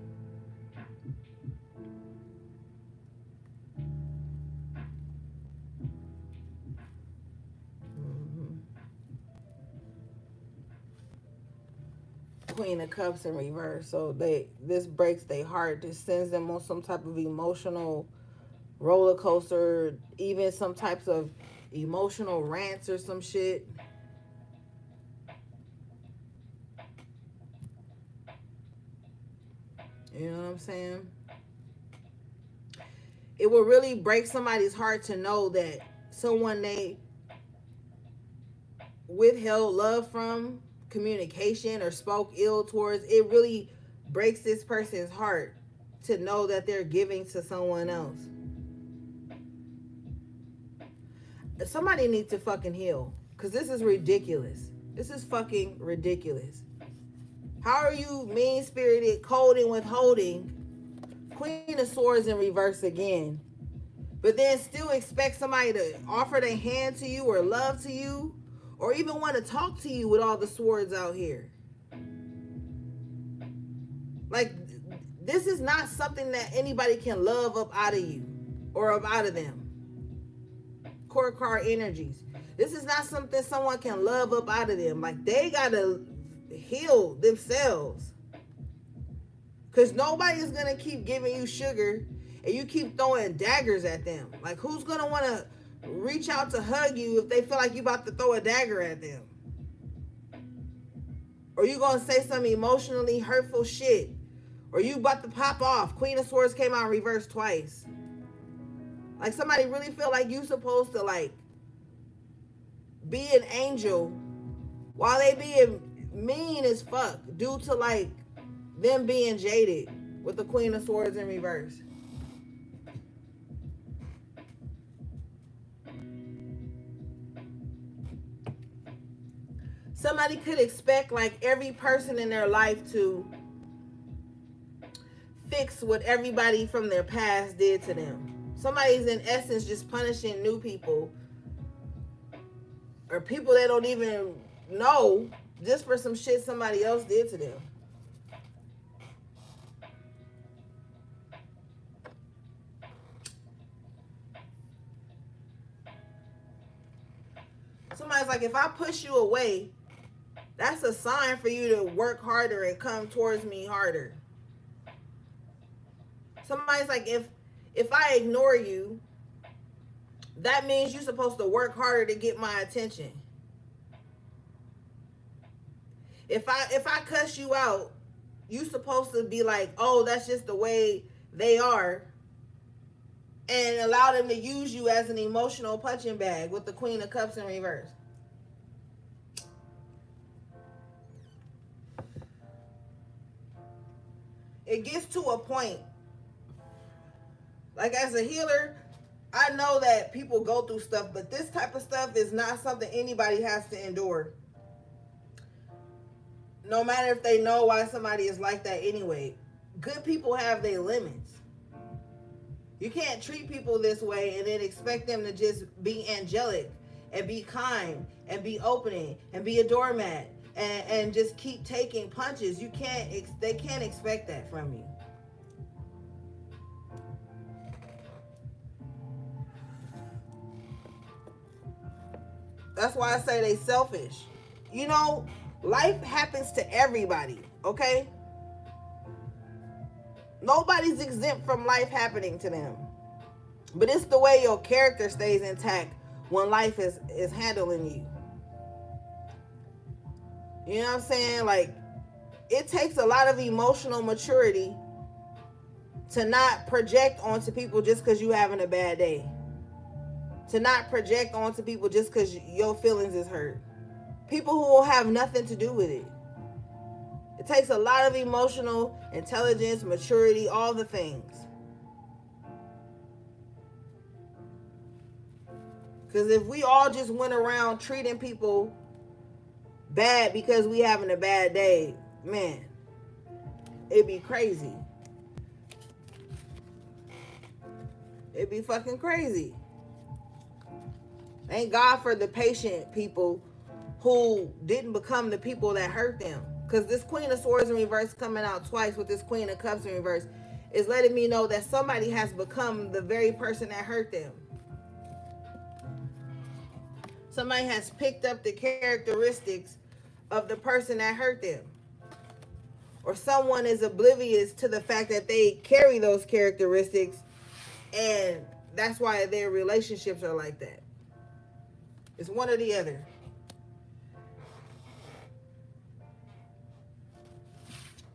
S1: Queen of Cups in reverse. So this breaks their heart. This sends them on some type of emotional roller coaster, even some types of emotional rants or some shit. You know what I'm saying? It will really break somebody's heart to know that someone they withheld love from, communication, or spoke ill towards, it really breaks this person's heart to know that they're giving to someone else. Somebody needs to fucking heal, because this is ridiculous. This is fucking ridiculous. How are you mean-spirited, cold, and withholding, Queen of Swords in reverse again, but then still expect somebody to offer their hand to you or love to you or even want to talk to you with all the swords out here? Like, this is not something that anybody can love up out of you or up out of them. Court card energies. This is not something someone can love up out of them. Like, they gotta heal themselves, because nobody is gonna keep giving you sugar and you keep throwing daggers at them. Like, who's gonna want to reach out to hug you if they feel like you about to throw a dagger at them? Or you gonna say some emotionally hurtful shit, or you about to pop off. Queen of Swords came out in reverse twice. Like, somebody really feel like you supposed to like be an angel while they being mean as fuck due to like them being jaded, with the Queen of Swords in reverse. Somebody could expect like every person in their life to fix what everybody from their past did to them. Somebody's in essence just punishing new people, or people they don't even know, just for some shit somebody else did to them. Somebody's like, if I push you away, that's a sign for you to work harder and come towards me harder. Somebody's like, if I ignore you, that means you're supposed to work harder to get my attention. If I cuss you out, you supposed to be like, oh, that's just the way they are, and allow them to use you as an emotional punching bag, with the Queen of Cups in reverse. It gets to a point, like, as a healer, I know that people go through stuff, but this type of stuff is not something anybody has to endure. No matter if they know why somebody is like that anyway. Good people have their limits. You can't treat people this way and then expect them to just be angelic and be kind and be opening and be a doormat and just keep taking punches. You can't, they can't expect that from you. That's why I say they selfish. You know, life happens to everybody, okay? Nobody's exempt from life happening to them. But it's the way your character stays intact when life is handling you. You know what I'm saying? Like, it takes a lot of emotional maturity to not project onto people just because you're having a bad day. To not project onto people just because your feelings is hurt. People who will have nothing to do with it. It takes a lot of emotional intelligence, maturity, all the things. Because if we all just went around treating people bad because we having a bad day, man, it'd be crazy. It'd be fucking crazy. Thank God for the patient people who didn't become the people that hurt them. Because this Queen of Swords in reverse coming out twice with this Queen of Cups in reverse is letting me know that somebody has become the very person that hurt them. Somebody has picked up the characteristics of the person that hurt them. Or someone is oblivious to the fact that they carry those characteristics, and that's why their relationships are like that. It's one or the other.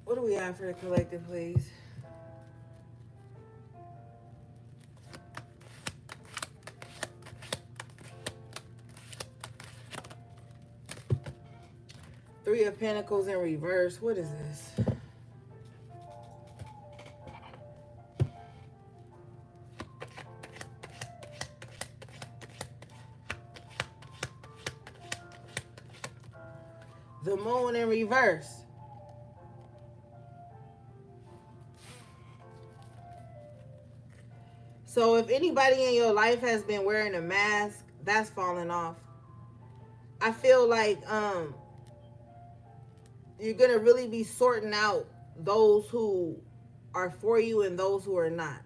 S1: What do we have for the collective, please? Three of Pentacles in reverse. What is this? The Moon in reverse. So if anybody in your life has been wearing a mask, that's falling off. I feel like you're going to really be sorting out those who are for you and those who are not.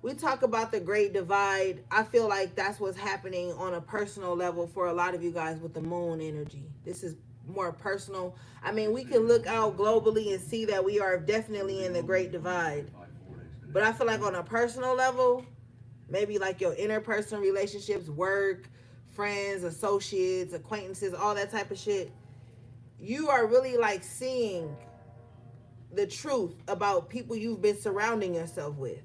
S1: We talk about the Great Divide. I feel like that's what's happening on a personal level for a lot of you guys with the Moon energy. This is more personal. I mean, we can look out globally and see that we are definitely in the Great Divide. But I feel like on a personal level, maybe like your interpersonal relationships, work, friends, associates, acquaintances, all that type of shit, you are really like seeing the truth about people you've been surrounding yourself with.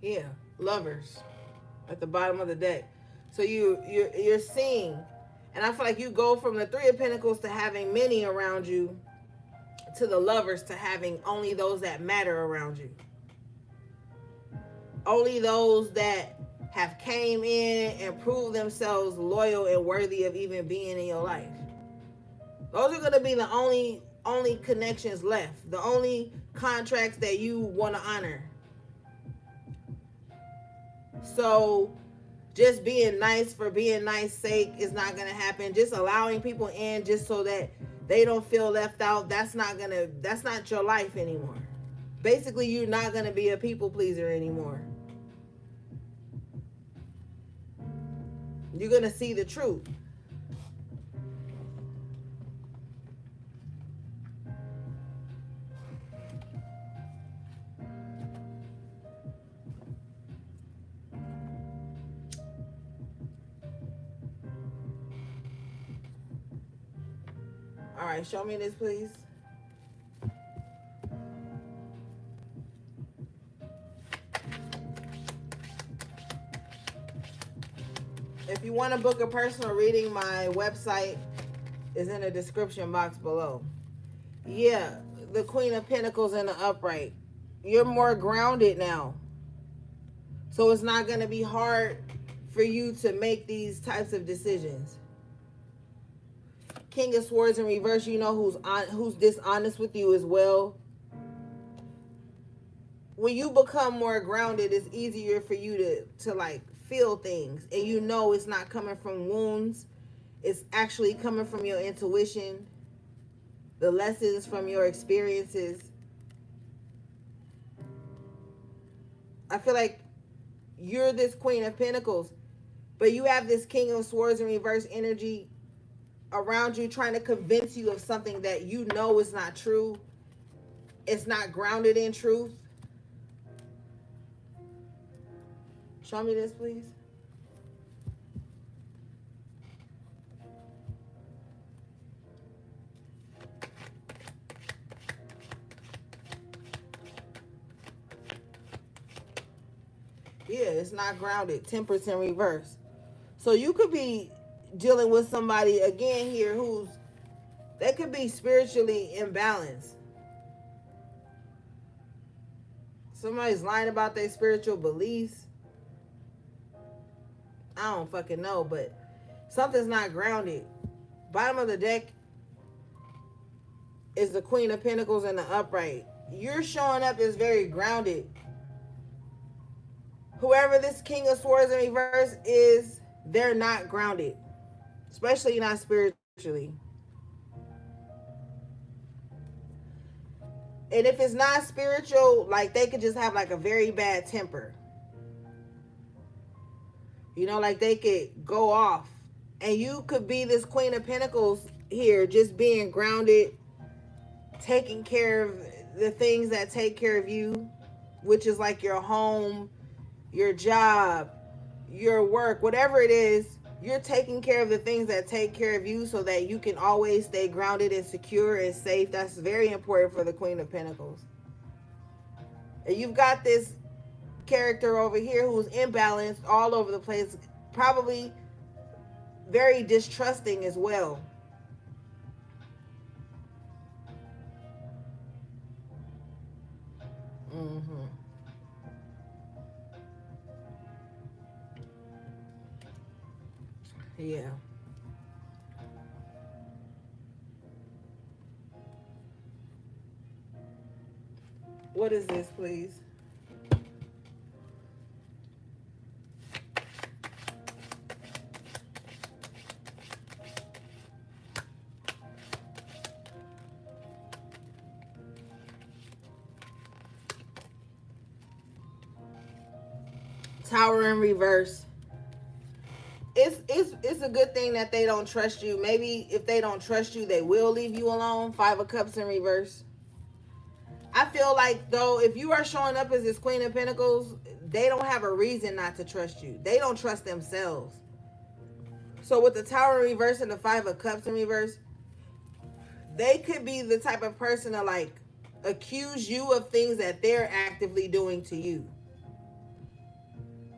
S1: Yeah, Lovers at the bottom of the deck. So you're seeing, and I feel like you go from the Three of Pentacles to having many around you to the Lovers to having only those that matter around you. Only those that have came in and proved themselves loyal and worthy of even being in your life. Those are going to be the only connections left. The only contracts that you want to honor. So just being nice for being nice sake is not going to happen. Just allowing people in just so that they don't feel left out, that's not your life anymore. Basically, you're not going to be a people pleaser anymore. You're going to see the truth. All right, show me this, please. If you want to book a personal reading, my website is in the description box below. Yeah, the Queen of Pentacles in the upright. You're more grounded now. So it's not going to be hard for you to make these types of decisions. King of Swords in reverse, you know who's dishonest with you as well. When you become more grounded, it's easier for you to like feel things, and you know it's not coming from wounds. It's actually coming from your intuition, the lessons from your experiences. I feel like you're this Queen of Pentacles, but you have this King of Swords in reverse energy around you trying to convince you of something that you know is not true. It's not grounded in truth. Show me this, please. Yeah, it's not grounded. Temperance in reverse. So you could be dealing with somebody again here they could be spiritually imbalanced. Somebody's lying about their spiritual beliefs. I don't fucking know, but something's not grounded. Bottom of the deck is the Queen of Pentacles in the upright. You're showing up as very grounded. Whoever this King of Swords in reverse is, they're not grounded, especially not spiritually. And if it's not spiritual, like they could just have like a very bad temper. You know, like they could go off. And you could be this Queen of Pentacles here, just being grounded, taking care of the things that take care of you, which is like your home, your job, your work, whatever it is. You're taking care of the things that take care of you so that you can always stay grounded and secure and safe. That's very important for the Queen of Pentacles. And you've got this character over here who's imbalanced all over the place, probably very distrusting as well. Yeah. What is this, please? Tower in reverse. It's a good thing that they don't trust you. Maybe if they don't trust you, they will leave you alone. 5 of Cups in reverse. I feel like, though, if you are showing up as this Queen of Pentacles, they don't have a reason not to trust you. They don't trust themselves. So with the Tower in reverse and the 5 of Cups in reverse, they could be the type of person to like accuse you of things that they're actively doing to you.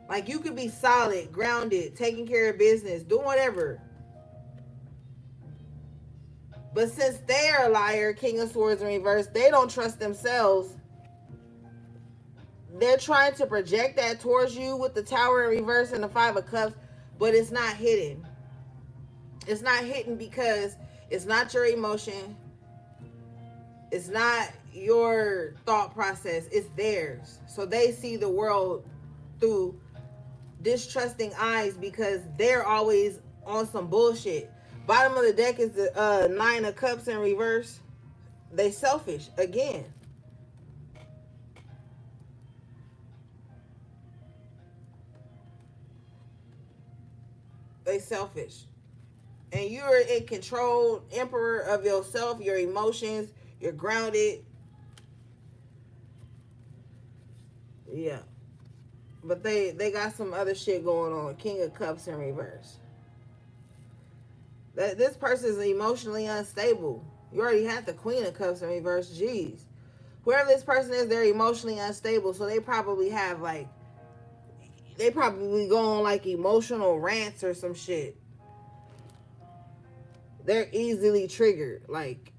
S1: Like you could be solid, grounded, taking care of business, doing whatever. But since they're a liar, King of Swords in reverse, they don't trust themselves. They're trying to project that towards you with the Tower in reverse and the 5 of Cups, but it's not hidden. It's not hidden because it's not your emotion. It's not your thought process. It's theirs. So they see the world through distrusting eyes because they're always on some bullshit. Bottom of the deck is the 9 of Cups in reverse. They selfish again. They selfish. And you're in control, emperor of yourself, your emotions. You're grounded. Yeah. But they got some other shit going on. King of Cups in reverse. This person is emotionally unstable. You already had the Queen of Cups in reverse. Jeez. Whoever this person is, they're emotionally unstable. So they probably have like, they probably go on like emotional rants or some shit. They're easily triggered. Like,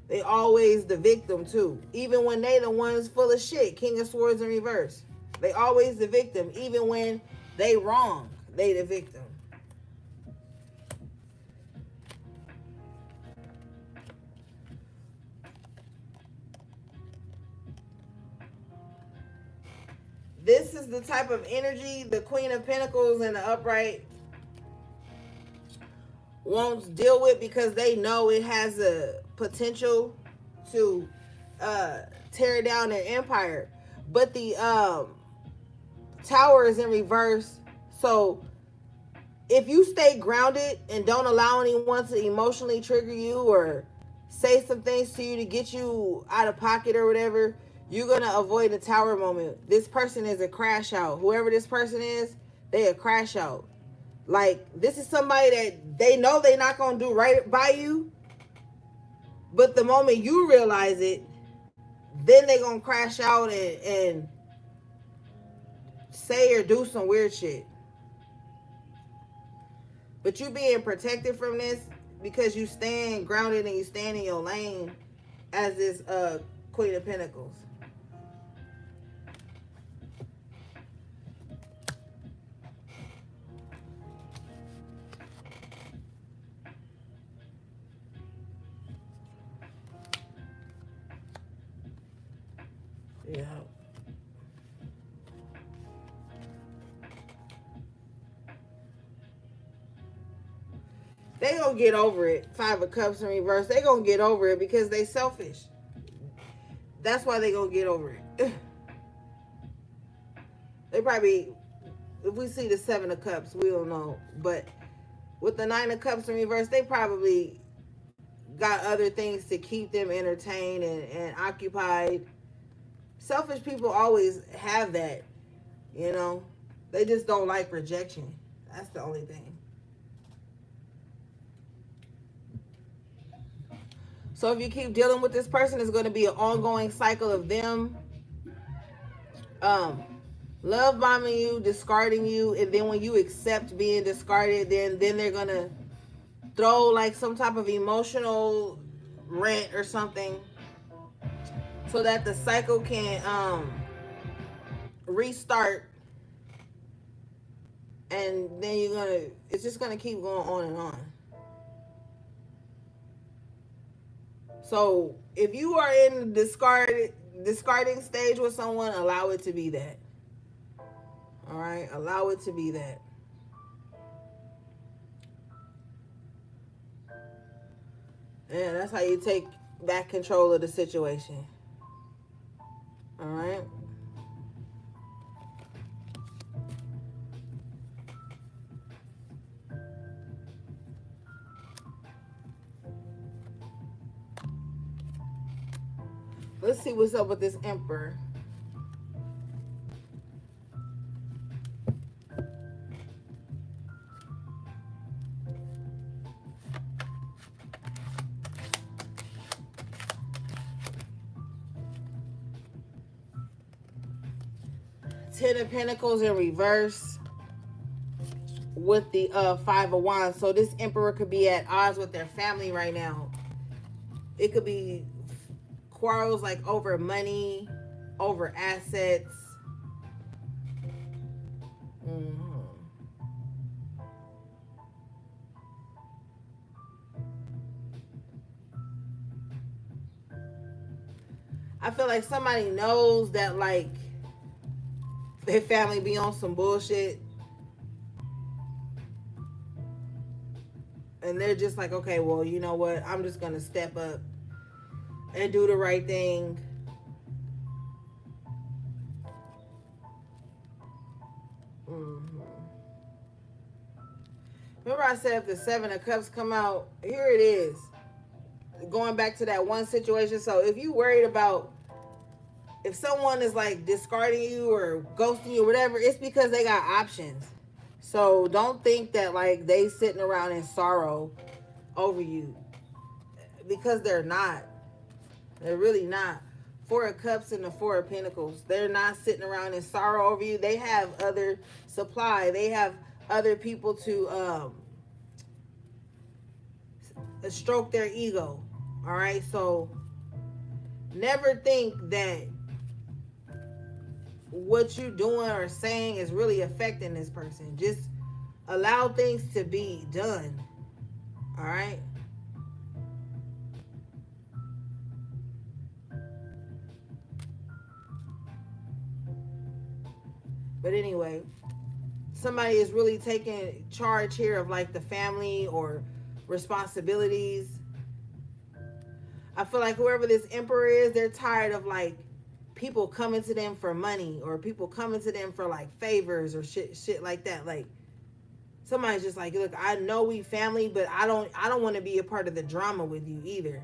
S1: They always the victim too. Even when they the ones full of shit. King of Swords in reverse. They always the victim. Even when they wrong, they the victim. This is the type of energy the Queen of Pentacles and the upright won't deal with, because they know it has a potential to tear down their empire. But the Tower is in reverse. So if you stay grounded and don't allow anyone to emotionally trigger you or say some things to you to get you out of pocket or whatever, you're going to avoid the Tower moment. This person is a crash out. Whoever this person is, they a crash out. Like, this is somebody that they know they're not going to do right by you. But the moment you realize it, then they're going to crash out and say or do some weird shit. But you being protected from this because you stand grounded and you stand in your lane as this Queen of Pentacles. Yeah. They gonna get over it. Five of Cups in reverse. They gonna get over it because they selfish. That's why they gonna get over it. They probably, if we see the Seven of Cups, we don't know. But with the Nine of Cups in reverse, they probably got other things to keep them entertained and occupied. Selfish people always have that, you know. They just don't like rejection. That's the only thing. So if you keep dealing with this person, it's going to be an ongoing cycle of them love bombing you, discarding you, and then when you accept being discarded, then they're going to throw like some type of emotional rent or something so that the cycle can restart, and then it's just going to keep going on and on. So if you are in the discarding stage with someone, allow it to be that. All right? Allow it to be that. Yeah, that's how you take back control of the situation. All right? Let's see what's up with this Emperor. Ten of Pentacles in reverse with the Five of Wands. So this Emperor could be at odds with their family right now. It could be quarrels like over money, over assets. I feel like somebody knows that like their family be on some bullshit, and they're just like, okay, well, you know what? I'm just gonna step up and do the right thing. Remember I said if the Seven of Cups come out, here it is. Going back to that one situation. So if you worried about if someone is like discarding you or ghosting you or whatever, it's because they got options. So don't think that like they sitting around in sorrow over you, because they're not. They're really not. Four of Cups and the Four of Pentacles. They're not sitting around in sorrow over you. They have other supply. They have other people to stroke their ego. All right, so never think that what you're doing or saying is really affecting this person. Just allow things to be done. All right. But anyway, somebody is really taking charge here of like the family or responsibilities. I feel like whoever this emperor is, they're tired of like people coming to them for money or people coming to them for like favors or shit like that. Like somebody's just like, look, I know we family, but I don't want to be a part of the drama with you either.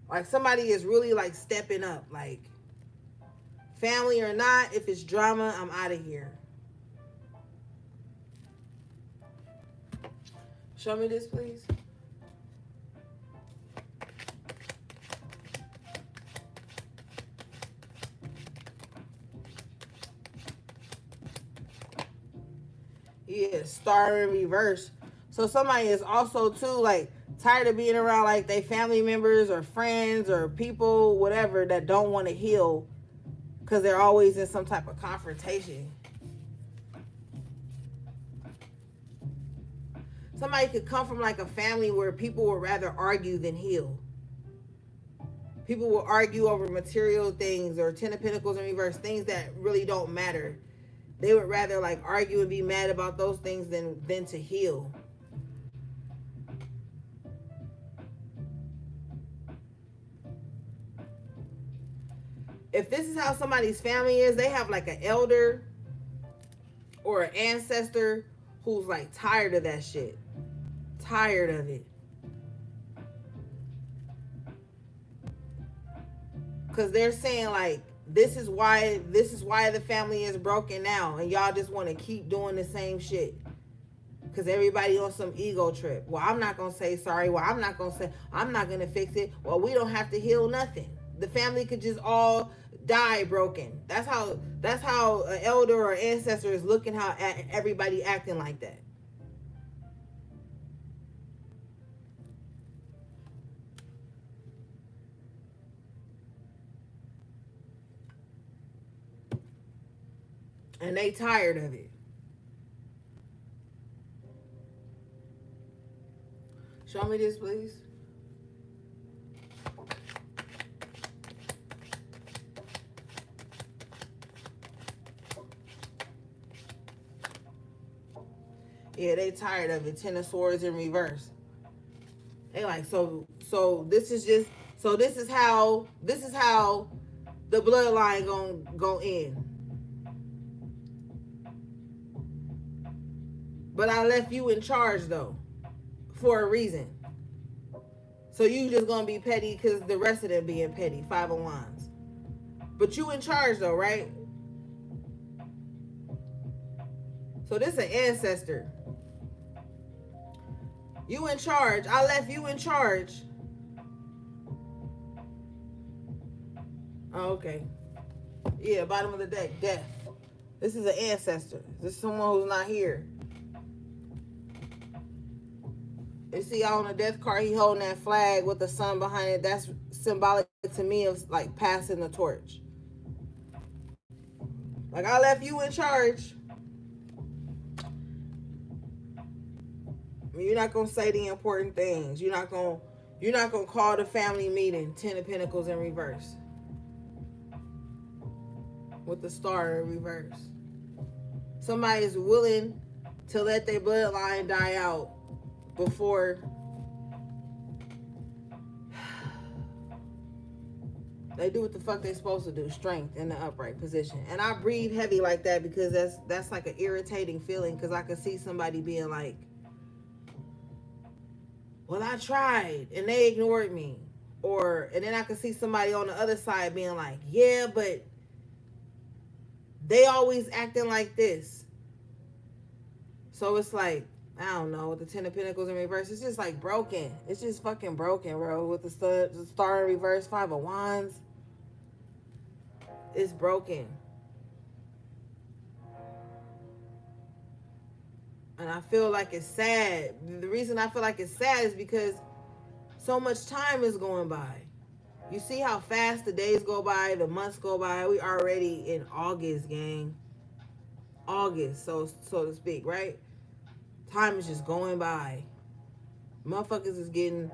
S1: Like somebody is really like stepping up, like family or not, if it's drama, I'm out of here. Show me this, please. Yeah, star in reverse. So somebody is also too like tired of being around like they family members or friends or people, whatever, that don't want to heal because they're always in some type of confrontation. Somebody could come from like a family where people would rather argue than heal. People will argue over material things or Ten of Pentacles in reverse, things that really don't matter. They would rather like argue and be mad about those things than to heal. If this is how somebody's family is, they have like an elder or an ancestor who's like tired of that shit. Tired of it. Because they're saying like, this is why the family is broken now, and y'all just want to keep doing the same shit because everybody on some ego trip. Well, I'm not gonna say sorry. Well, I'm not gonna fix it. Well, we don't have to heal nothing. The family could just all die broken. That's how an elder or ancestor is looking at everybody acting like that. And they tired of it. Show me this, please. Yeah, they tired of it. Ten of Swords in reverse. They like, so this is how the bloodline gonna end. But I left you in charge though, for a reason. So you just gonna be petty because the rest of them being petty. Five of Wands. But you in charge though, right? So this an ancestor. You in charge. I left you in charge. Oh, okay. Yeah, bottom of the deck, death. This is an ancestor. This is someone who's not here. You see on the death card, he holding that flag with the sun behind it. That's symbolic to me of like passing the torch. Like I left you in charge. You're not gonna say the important things. You're not gonna call the family meeting. Ten of Pentacles in reverse. With the star in reverse. Somebody is willing to let their bloodline die out before they do what the fuck they supposed to do. Strength in the upright position. And I breathe heavy like that because that's like an irritating feeling, because I could see somebody being like, well, I tried and they ignored me. And then I could see somebody on the other side being like, yeah, but they always acting like this. So it's like, I don't know, with the Ten of Pentacles in reverse, it's just like broken. It's just fucking broken, bro. With the star in reverse, Five of Wands, it's broken. And I feel like it's sad. The reason I feel like it's sad is because so much time is going by. You see how fast the days go by, the months go by. We already in August, gang. August, so to speak, right? Time is just going by. Motherfuckers is getting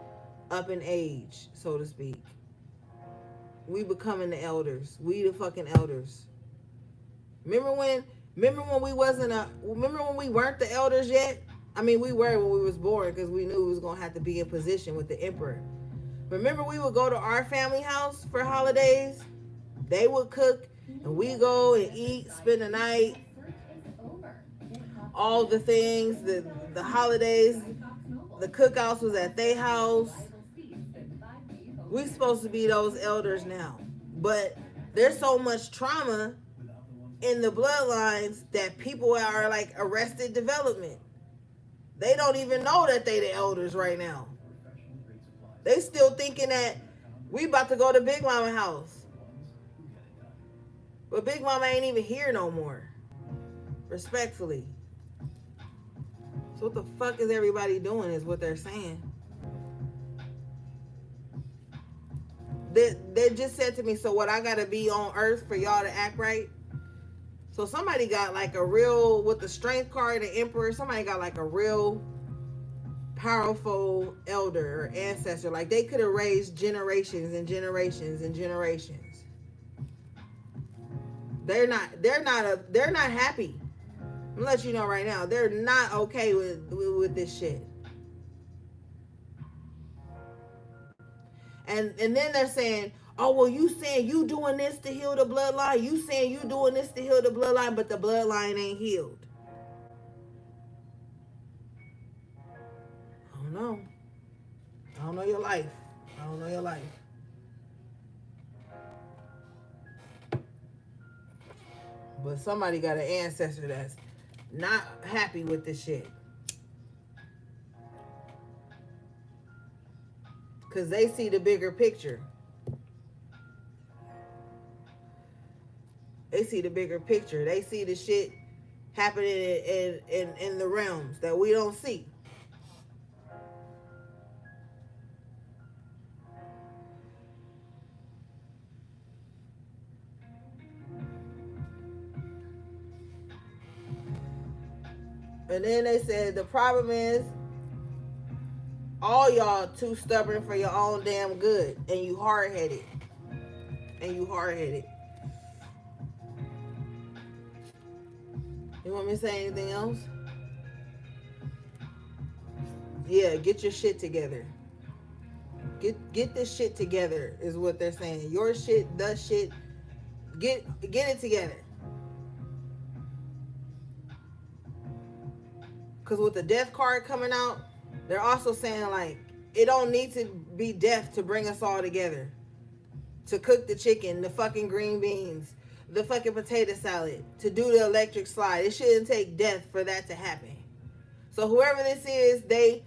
S1: up in age, so to speak. We becoming the elders. We the fucking elders. Remember when we weren't the elders yet? I mean, we were when we was born because we knew we was gonna have to be in position with the emperor. Remember we would go to our family house for holidays? They would cook and we go and eat, spend the night. All the things, the holidays, the cookouts was at their house. We supposed to be those elders now. But there's so much trauma in the bloodlines that people are like arrested development. They don't even know that they the elders right now. They still thinking that we about to go to Big Mama house. But Big Mama ain't even here no more. Respectfully. So what the fuck is everybody doing is what they're saying. They just said to me, so what, I gotta be on earth for y'all to act right? So somebody got like a real, with the strength card, the emperor, somebody got like a real powerful elder or ancestor. Like they could have raised generations and generations and generations. They're not happy. I'm gonna let you know right now, they're not okay with this shit. And then they're saying, oh, well, you saying you doing this to heal the bloodline. You saying you doing this to heal the bloodline, but the bloodline ain't healed. I don't know. I don't know your life. I don't know your life. But somebody got an ancestor that's not happy with this shit. Because they see the bigger picture. They see the bigger picture. They see the shit happening in the realms that we don't see. And then they said the problem is all y'all too stubborn for your own damn good, and you hard-headed. You want me to say anything else? Yeah, get your shit together. Get this shit together is what they're saying. Your shit, the shit. Get it together. Because with the death card coming out, they're also saying like, it don't need to be death to bring us all together. To cook the chicken, the fucking green beans, the fucking potato salad, to do the electric slide. It shouldn't take death for that to happen. So whoever this is, they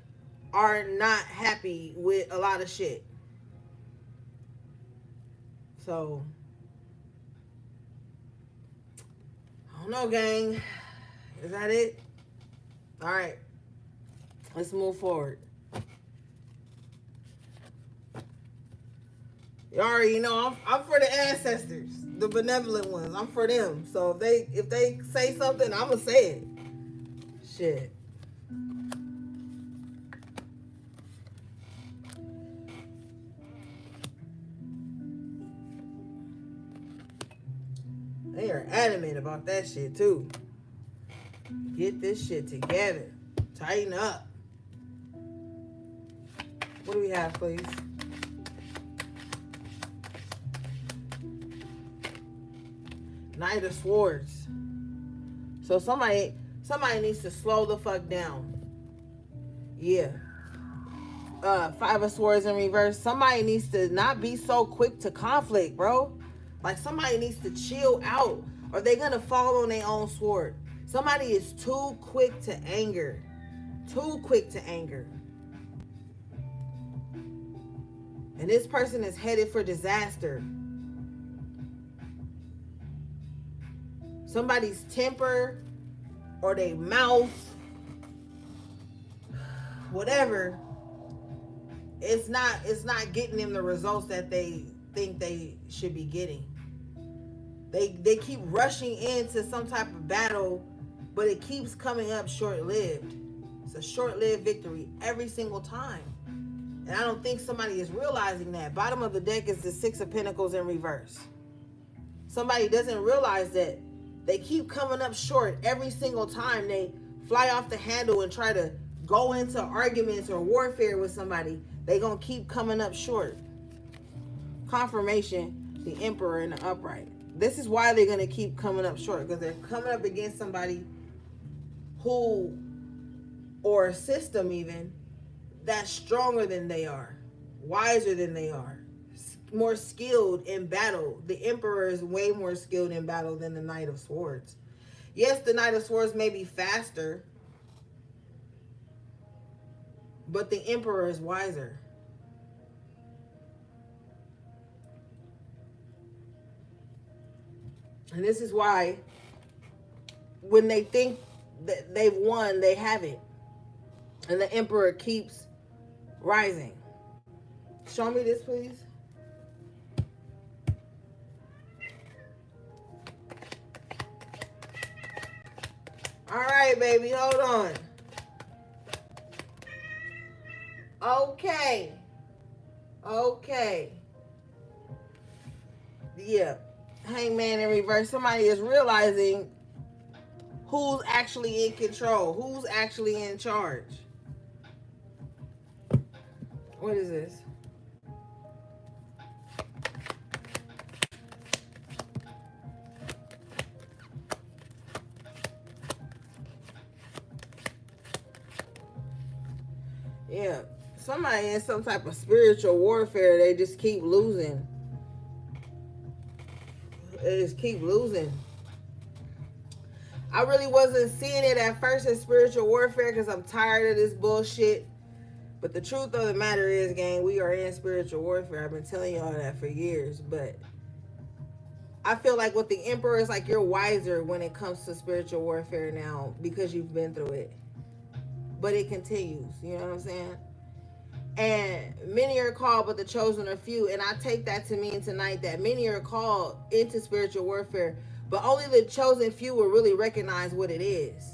S1: are not happy with a lot of shit. So, I don't know, gang. Is that it? All right. Let's move forward. You already know I'm for the ancestors, the benevolent ones. I'm for them. So if they say something, I'ma say it. Shit. They are adamant about that shit too. Get this shit together. Tighten up. What do we have, please? Knight of Swords. So somebody needs to slow the fuck down. Yeah. Five of Swords in reverse. Somebody needs to not be so quick to conflict, bro. Like somebody needs to chill out, or they're gonna fall on their own sword. Somebody is too quick to anger. Too quick to anger. And this person is headed for disaster. Somebody's temper or their mouth, whatever, it's not getting them the results that they think they should be getting. They keep rushing into some type of battle, but it keeps coming up short-lived. It's a short-lived victory every single time. And I don't think somebody is realizing that. Bottom of the deck is the Six of Pentacles in reverse. Somebody doesn't realize that they keep coming up short every single time they fly off the handle and try to go into arguments or warfare with somebody. They're going to keep coming up short. Confirmation, the Emperor in the upright. This is why they're going to keep coming up short, because they're coming up against somebody who, or a system even, that's stronger than they are, wiser than they are, more skilled in battle. The Emperor is way more skilled in battle than the Knight of Swords. Yes, the Knight of Swords may be faster, but the Emperor is wiser. And this is why when they think that they've won, they haven't. And the Emperor keeps rising. Show me this, please. All right, baby, hold on. Okay. Yeah. Hangman in reverse. Somebody is realizing who's actually in control, who's actually in charge. What is this? Yeah. Somebody in some type of spiritual warfare, they just keep losing. They just keep losing. I really wasn't seeing it at first as spiritual warfare because I'm tired of this bullshit. But the truth of the matter is, gang, we are in spiritual warfare. I've been telling y'all that for years. But I feel like with the Emperor, it's like you're wiser when it comes to spiritual warfare now because you've been through it. But it continues. You know what I'm saying? And many are called, but the chosen are few. And I take that to mean tonight that many are called into spiritual warfare, but only the chosen few will really recognize what it is.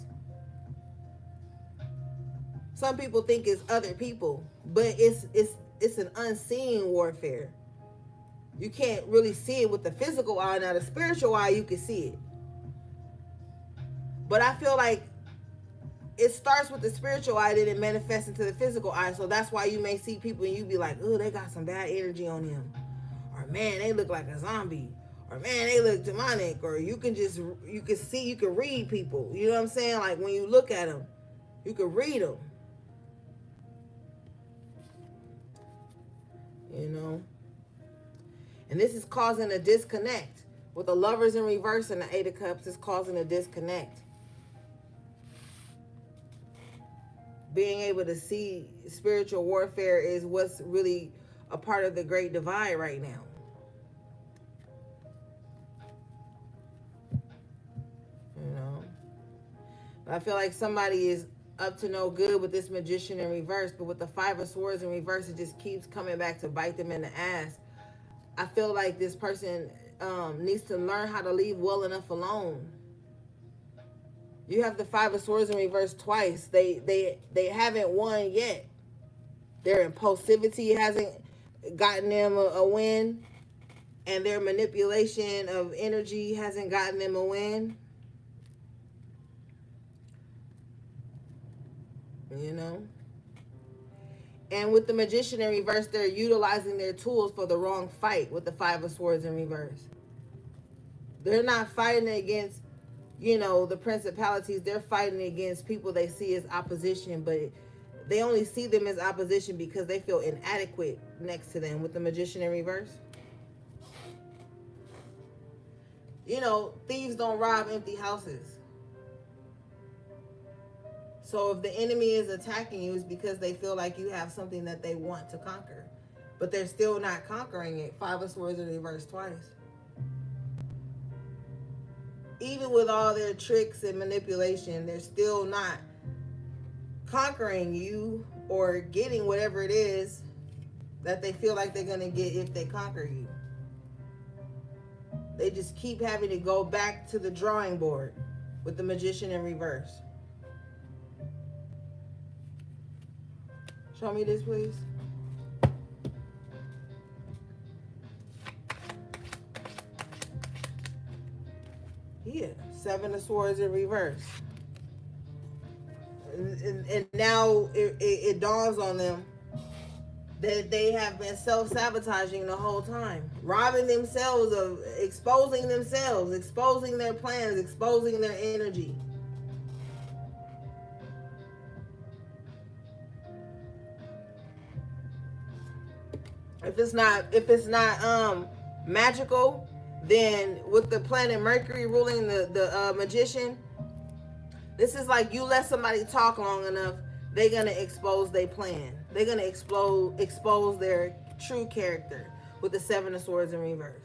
S1: Some people think it's other people, but it's an unseen warfare. You can't really see it with the physical eye. Now, the spiritual eye, you can see it. But I feel like it starts with the spiritual eye, then it manifests into the physical eye. So that's why you may see people and you be like, oh, they got some bad energy on them. Or, man, they look like a zombie. Or, man, they look demonic. Or you can read people. You know what I'm saying? Like, when you look at them, you can read them. You know? And this is causing a disconnect. With the Lovers in reverse and the Eight of Cups, it's causing a disconnect. Being able to see spiritual warfare is what's really a part of the great divide right now. You know? But I feel like somebody is up to no good with this Magician in reverse, but with the Five of Swords in reverse, it just keeps coming back to bite them in the ass. I feel like this person needs to learn how to leave well enough alone. You have the Five of Swords in reverse twice. They haven't won yet. Their impulsivity hasn't gotten them a win. And their manipulation of energy hasn't gotten them a win. You know? And with the Magician in reverse, they're utilizing their tools for the wrong fight with the Five of Swords in reverse. They're not fighting against, you know, the principalities. They're fighting against people they see as opposition, but they only see them as opposition because they feel inadequate next to them with the Magician in reverse. You know, thieves don't rob empty houses. So if the enemy is attacking you, it's because they feel like you have something that they want to conquer. But they're still not conquering it. Five of Swords in reverse twice. Even with all their tricks and manipulation, they're still not conquering you or getting whatever it is that they feel like they're going to get if they conquer you. They just keep having to go back to the drawing board with the Magician in reverse. Show me this, please. Yeah, Seven of Swords in reverse. And now it dawns on them that they have been self-sabotaging the whole time, robbing themselves of exposing themselves, exposing their plans, exposing their energy. If it's not magical, then with the planet Mercury ruling the Magician, this is like you let somebody talk long enough, they're gonna expose their plan. They're gonna expose their true character with the Seven of Swords in reverse.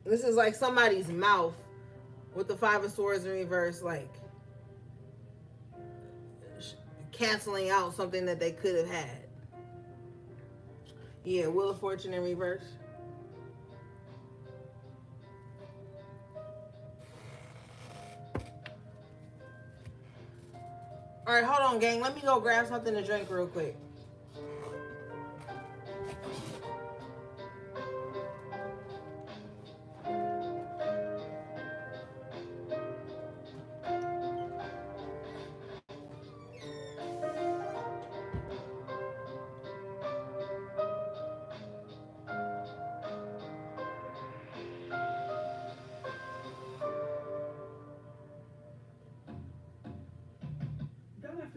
S1: This is like somebody's mouth with the Five of Swords in reverse, like canceling out something that they could have had. Yeah, Wheel of Fortune in reverse. All right, hold on, gang. Let me go grab something to drink real quick.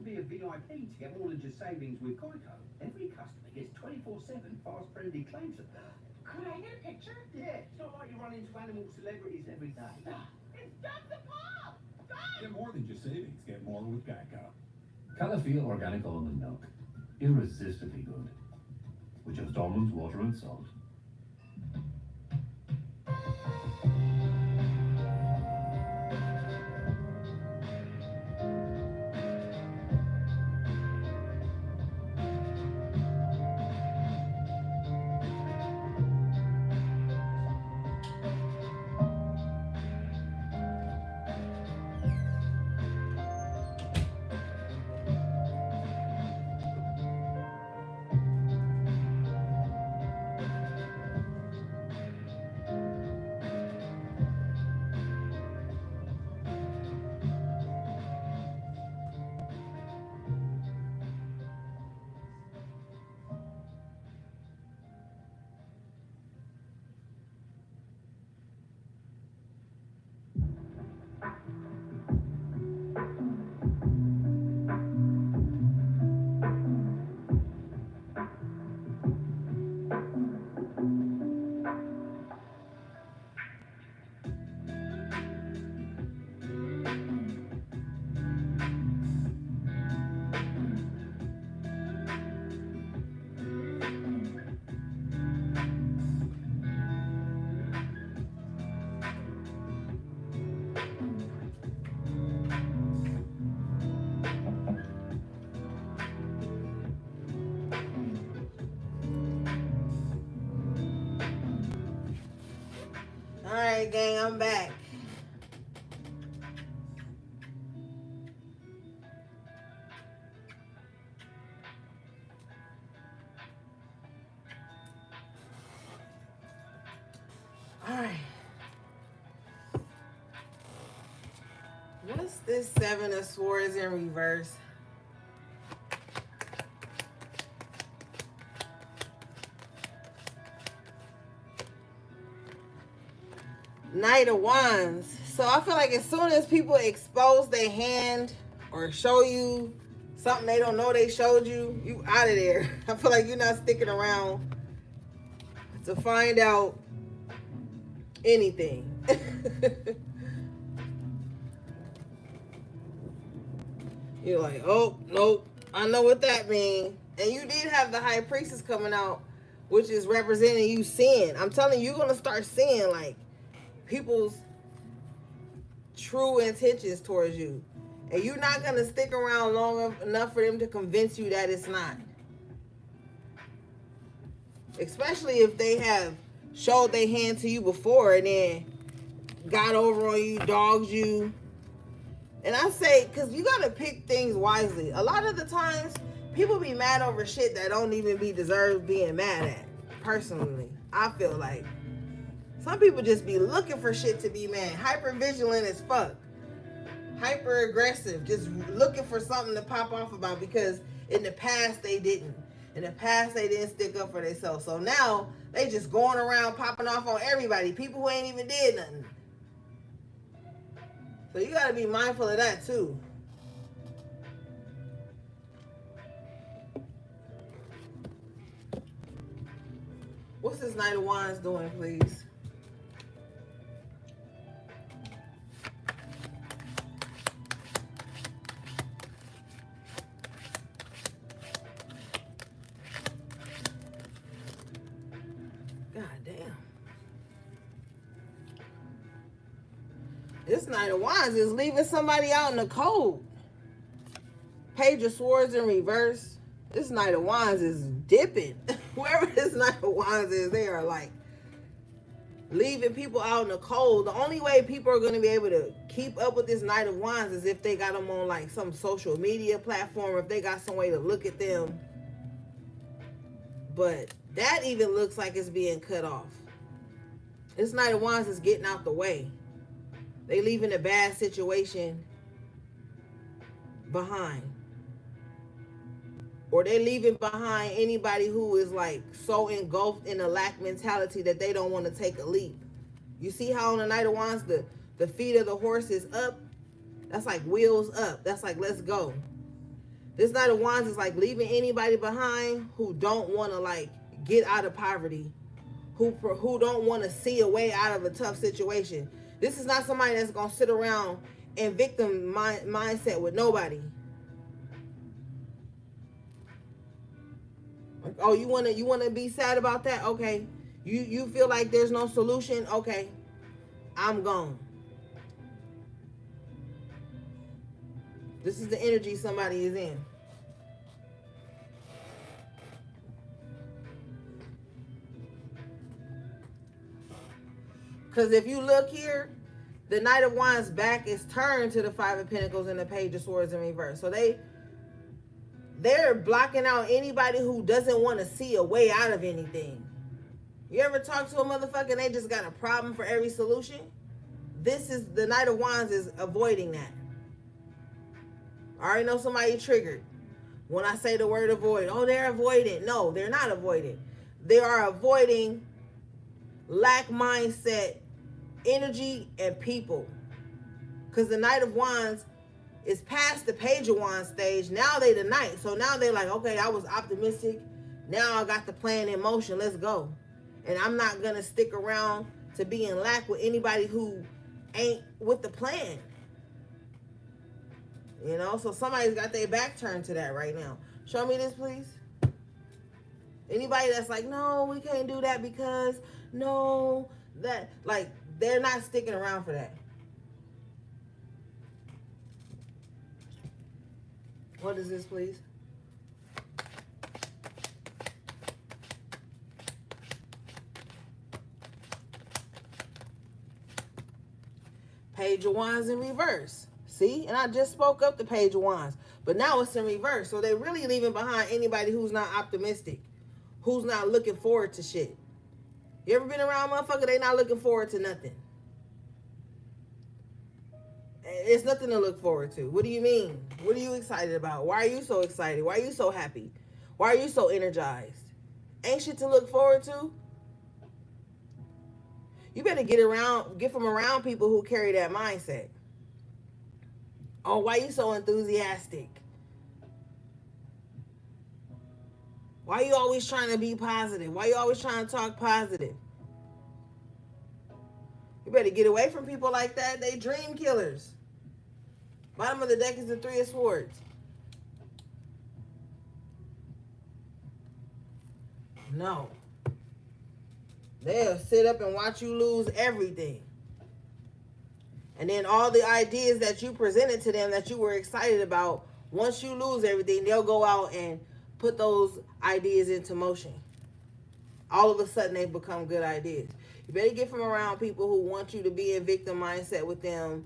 S2: A VIP to get all of your savings with Geico. Every customer gets 24/7 fast-friendly claim support.
S3: Could I get a picture?
S2: Yeah, it's not like you run into animal celebrities every day.
S3: It's just a pop!
S4: Get more than just savings. Get more with Geico.
S5: Calafia organic almond milk. Irresistibly good. With just almonds, water and salt.
S1: All right, gang, I'm back. All right. What's this Seven of Swords in reverse? Knight of Wands. So I feel like as soon as people expose their hand or show you something they don't know they showed you, you out of there. I feel like you're not sticking around to find out anything. You're like, oh, nope, I know what that means. And you did have the High Priestess coming out, which is representing you seeing. I'm telling you, you're going to start seeing, like, people's true intentions towards you. And you're not going to stick around long enough for them to convince you that it's not. Especially if they have showed their hand to you before and then got over on you, dogged you. And I say, because you got to pick things wisely. A lot of the times, people be mad over shit that don't even be deserved being mad at. Personally, I feel like some people just be looking for shit to be mad. Hyper vigilant as fuck. Hyper aggressive. Just looking for something to pop off about because in the past they didn't. In the past they didn't stick up for themselves. So now they just going around popping off on everybody. People who ain't even did nothing. So you got to be mindful of that too. What's this Knight of Wands doing, please? God damn. This Knight of Wands is leaving somebody out in the cold. Page of Swords in reverse. This Knight of Wands is dipping. Whoever this Knight of Wands is, they are like leaving people out in the cold. The only way people are going to be able to keep up with this Knight of Wands is if they got them on like some social media platform, if they got some way to look at them. But that even looks like it's being cut off. This Knight of Wands is getting out the way. They leaving a bad situation behind. Or they're leaving behind anybody who is like so engulfed in a lack mentality that they don't want to take a leap. You see how on the Knight of Wands, the feet of the horse is up? That's like wheels up. That's like, let's go. This Knight of Wands is like leaving anybody behind who don't want to like get out of poverty, who don't want to see a way out of a tough situation. This is not somebody that's going to sit around in victim mindset with nobody. Oh, you wanna be sad about that? Okay. You feel like there's no solution? Okay. I'm gone. This is the energy somebody is in. Because if you look here, the Knight of Wands back is turned to the Five of Pentacles and the Page of Swords in reverse. So they're blocking out anybody who doesn't want to see a way out of anything. You ever talk to a motherfucker and they just got a problem for every solution? This is, the Knight of Wands is avoiding that. I already know somebody triggered when I say the word avoid. Oh, they're avoiding. No, they're not avoiding. They are avoiding lack mindset, energy, and people. Because the Knight of Wands is past the Page of Wands stage. Now they the Knight. So now they're like, okay, I was optimistic. Now I got the plan in motion. Let's go. And I'm not going to stick around to be in lack with anybody who ain't with the plan. You know, so somebody's got their back turned to that right now. Show me this, please. Anybody that's like, no, we can't do that because, no, that, like, they're not sticking around for that. What is this, please? Page of Wands in reverse. See? And I just spoke up the Page of Wands. But now it's in reverse. So they're really leaving behind anybody who's not optimistic. Who's not looking forward to shit. You ever been around a motherfucker? They not looking forward to nothing. It's nothing to look forward to. What do you mean? What are you excited about? Why are you so excited? Why are you so happy? Why are you so energized? Ain't shit to look forward to? You better get from around people who carry that mindset. Oh, why you so enthusiastic? Why you always trying to be positive? Why you always trying to talk positive? You better get away from people like that. They dream killers. Bottom of the deck is the Three of Swords. No. They'll sit up and watch you lose everything. And then all the ideas that you presented to them that you were excited about, once you lose everything, they'll go out and put those ideas into motion. All of a sudden, they become good ideas. You better get from around people who want you to be in victim mindset with them,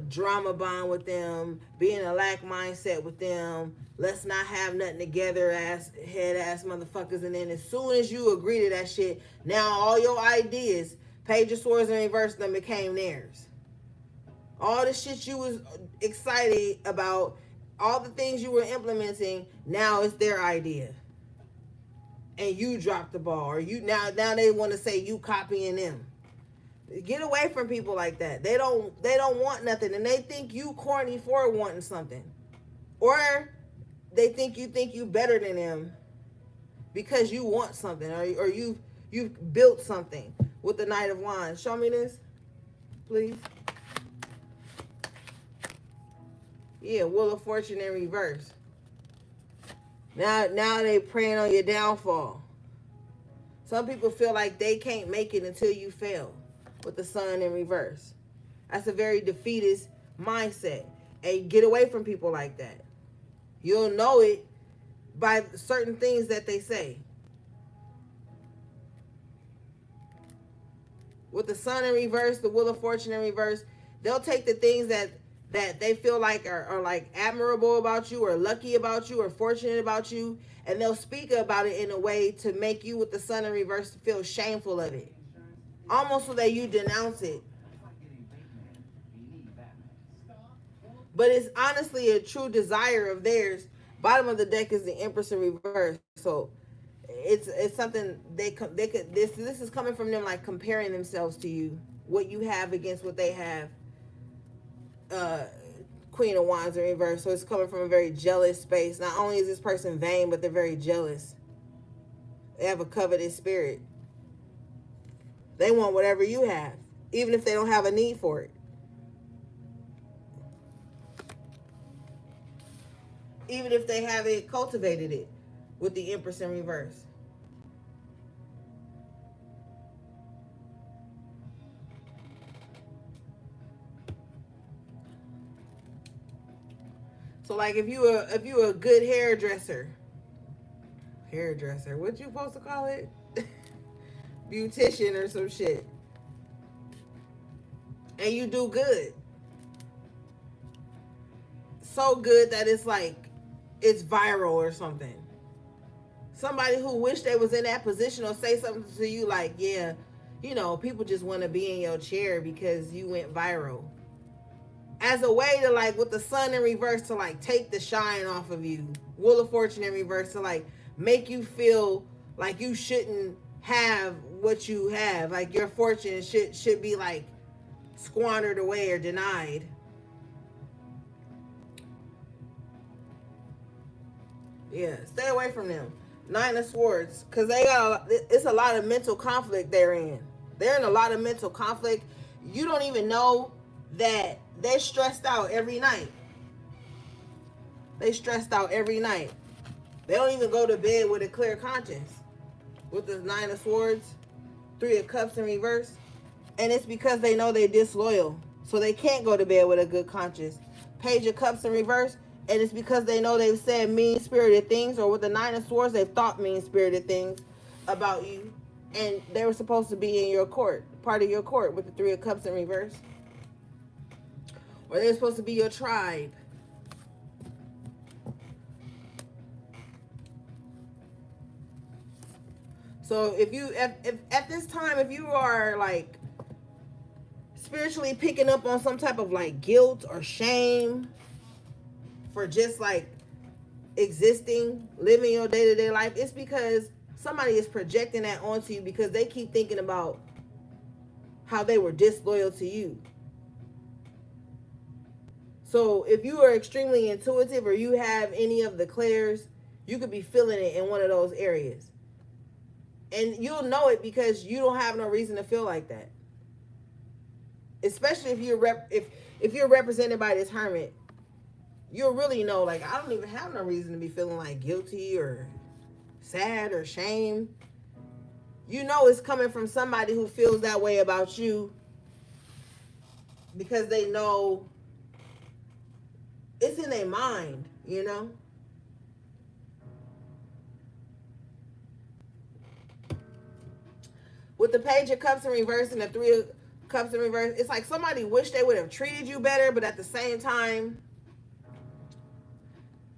S1: drama bond with them, be in a lack mindset with them. Let's not have nothing together, head ass motherfuckers. And then as soon as you agree to that shit, now all your ideas, Page of Swords in reverse, them became theirs. All the shit you was excited about, all the things you were implementing, now it's their idea. And you dropped the ball, or you now they want to say you copying them. Get away from people like that. They don't want nothing, and they think you corny for wanting something, or they think you better than them because you want something, or you've built something with the Knight of Wands. Show me this, please. Yeah, Wheel of Fortune in reverse. Now they preying on your downfall. Some people feel like they can't make it until you fail with the Sun in reverse. That's a very defeatist mindset. And get away from people like that. You'll know it by certain things that they say. With the Sun in reverse, the Wheel of Fortune in reverse, they'll take the things that they feel like are like admirable about you, or lucky about you, or fortunate about you, and they'll speak about it in a way to make you, with the Sun in reverse, feel shameful of it, almost so that you denounce it. But it's honestly a true desire of theirs. Bottom of the deck is the Empress in reverse, so it's something they could. This is coming from them, like comparing themselves to you, what you have against what they have. Queen of Wands in reverse, so it's coming from a very jealous space. Not only is this person vain, but they're very jealous. They have a covetous spirit. They want whatever you have, even if they don't have a need for it. Even if they haven't cultivated it, with the Empress in reverse. So like if you a good hairdresser, what you supposed to call it? Beautician or some shit. And you do good. So good that it's like it's viral or something. Somebody who wish they was in that position will say something to you like, yeah, you know, people just want to be in your chair because you went viral. As a way to, like, with the Sun in reverse, to like take the shine off of you. Wheel of Fortune in reverse, to like make you feel like you shouldn't have what you have. Like your fortune should be like squandered away or denied. Yeah, stay away from them. Nine of Swords, because it's a lot of mental conflict they're in. They're in a lot of mental conflict. You don't even know that they're stressed out every night. They stressed out every night. They don't even go to bed with a clear conscience. With the Nine of Swords, Three of Cups in reverse. And it's because they know they're disloyal. So they can't go to bed with a good conscience. Page of Cups in reverse. And it's because they know they've said mean-spirited things, or with the Nine of Swords, they've thought mean-spirited things about you. And they were supposed to be in your court, part of your court, with the Three of Cups in reverse. Or they're supposed to be your tribe. So if at this time, if you are like spiritually picking up on some type of like guilt or shame for just like existing, living your day-to-day life, it's because somebody is projecting that onto you because they keep thinking about how they were disloyal to you. So if you are extremely intuitive or you have any of the clairs, you could be feeling it in one of those areas. And you'll know it because you don't have no reason to feel like that. Especially if you're represented by this Hermit, you'll really know, like, I don't even have no reason to be feeling like guilty or sad or shame. You know it's coming from somebody who feels that way about you because they know it's in their mind, With the Page of Cups in reverse and the Three of Cups in reverse, it's like somebody wished they would have treated you better, but at the same time,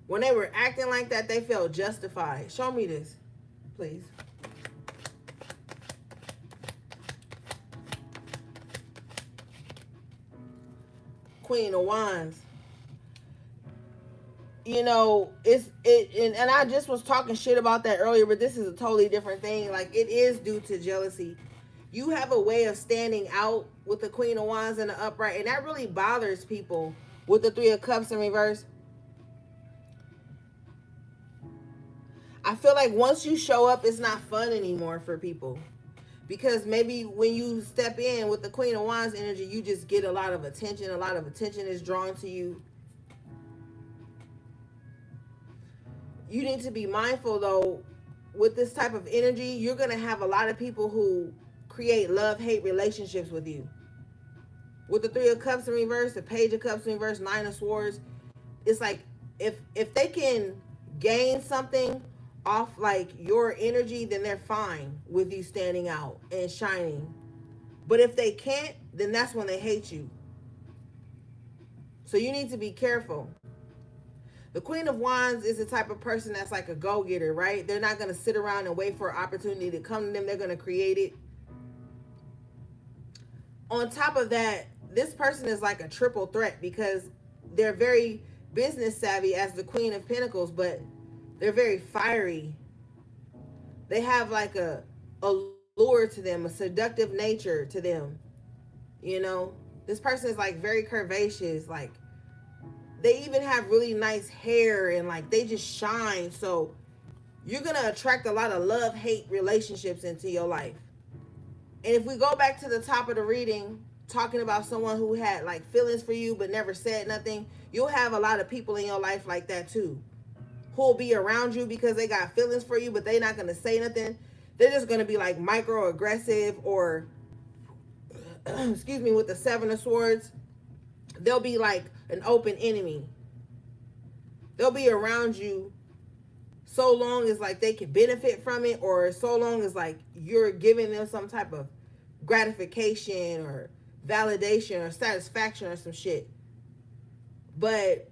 S1: when they were acting like that, they felt justified. Show me this, please. Queen of Wands. And I just was talking shit about that earlier, but this is a totally different thing. Like, it is due to jealousy. You have a way of standing out with the Queen of Wands in the upright, and that really bothers people with the Three of Cups in reverse. I feel like once you show up, it's not fun anymore for people. Because maybe when you step in with the Queen of Wands energy, you just get a lot of attention. A lot of attention is drawn to you. You need to be mindful, though, with this type of energy, you're going to have a lot of people who create love-hate relationships with you. With the Three of Cups in reverse, the Page of Cups in reverse, Nine of Swords, it's like if they can gain something off like your energy, then they're fine with you standing out and shining. But if they can't, then that's when they hate you. So you need to be careful. The Queen of Wands is the type of person that's like a go-getter, right? They're not going to sit around and wait for an opportunity to come to them. They're going to create it. On top of that, this person is like a triple threat because they're very business savvy as the Queen of Pentacles, but they're very fiery. They have like a lure to them, a seductive nature to them. This person is like very curvaceous, like they even have really nice hair and like they just shine. So you're going to attract a lot of love-hate relationships into your life. And if we go back to the top of the reading, talking about someone who had like feelings for you but never said nothing, you'll have a lot of people in your life like that too, who'll be around you because they got feelings for you, but they're not going to say nothing. They're just going to be like microaggressive or, excuse me, with the Seven of Swords, they'll be like an open enemy. They'll be around you so long as like they can benefit from it, or so long as like you're giving them some type of gratification or validation or satisfaction or some shit. But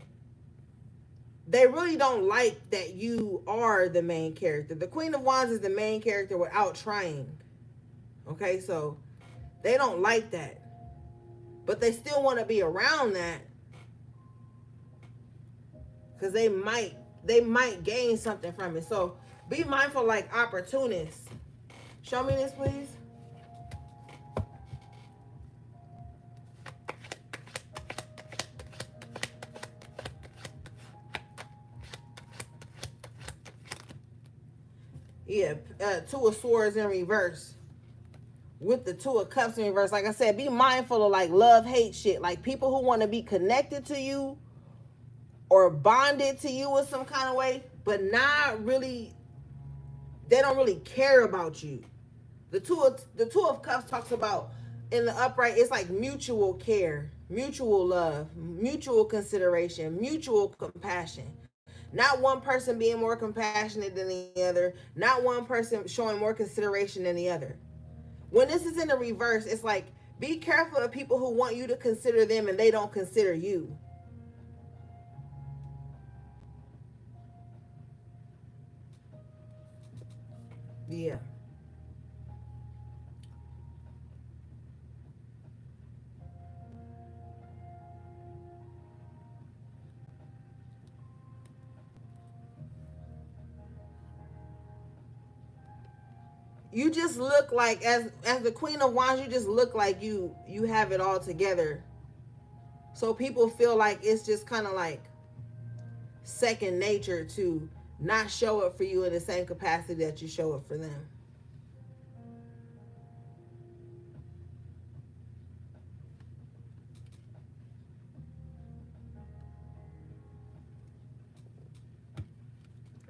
S1: they really don't like that you are the main character. The Queen of Wands is the main character without trying. Okay, so they don't like that. But they still want to be around that because they might gain something from it. So be mindful, like opportunists. Show me this, please. Yeah, Two of Swords in reverse. With the Two of Cups in reverse. Like I said, be mindful of like love-hate shit. Like people who want to be connected to you or bonded to you in some kind of way, but not really, they don't really care about you. The Two of Cups talks about in the upright, it's like mutual care, mutual love, mutual consideration, mutual compassion. Not one person being more compassionate than the other. Not one person showing more consideration than the other. When this is in the reverse, it's like, be careful of people who want you to consider them and they don't consider you. Yeah. You just look like, as the Queen of Wands, you just look like you have it all together. So people feel like it's just kind of like second nature to not show up for you in the same capacity that you show up for them.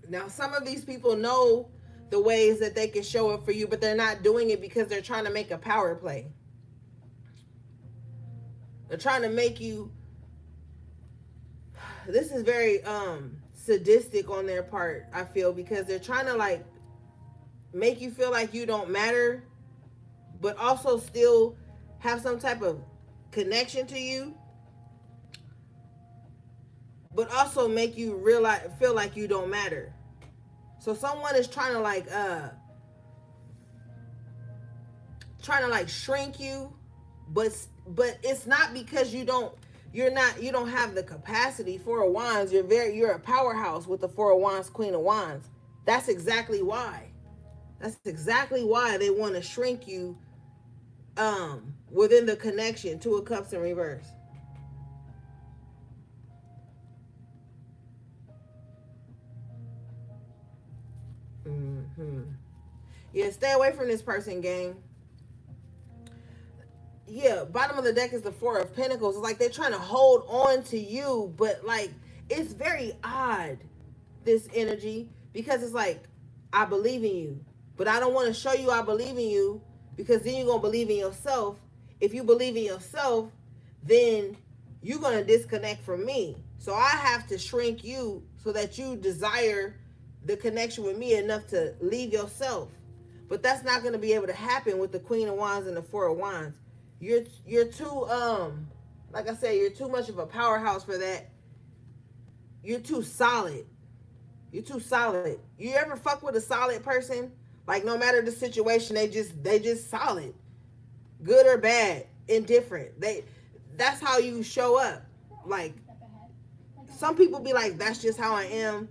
S1: Now, some of these people know the ways that they can show up for you, but they're not doing it because they're trying to make a power play. They're trying to make you, this is very sadistic on their part, I feel, because they're trying to like make you feel like you don't matter, but also still have some type of connection to you, but also make you feel like you don't matter. So someone is trying to shrink you, but it's not because you don't have the capacity. Four of Wands, you're a powerhouse with the Four of Wands, Queen of Wands. That's exactly why. That's exactly why they want to shrink you within the connection. Two of Cups in reverse. Yeah, stay away from this person, gang. Yeah, bottom of the deck is the Four of Pentacles. It's like they're trying to hold on to you, but like it's very odd, this energy, because it's like, I believe in you, but I don't want to show you I believe in you, because then you're going to believe in yourself. If you believe in yourself, then you're going to disconnect from me. So I have to shrink you so that you desire the connection with me enough to leave yourself. But that's not going to be able to happen with the Queen of Wands and the Four of Wands. You're too like I said, you're too much of a powerhouse for that. You're too solid. You're too solid. You ever fuck with a solid person? Like no matter the situation, they just solid. Good or bad, indifferent. That's how you show up. Like some people be like, that's just how I am.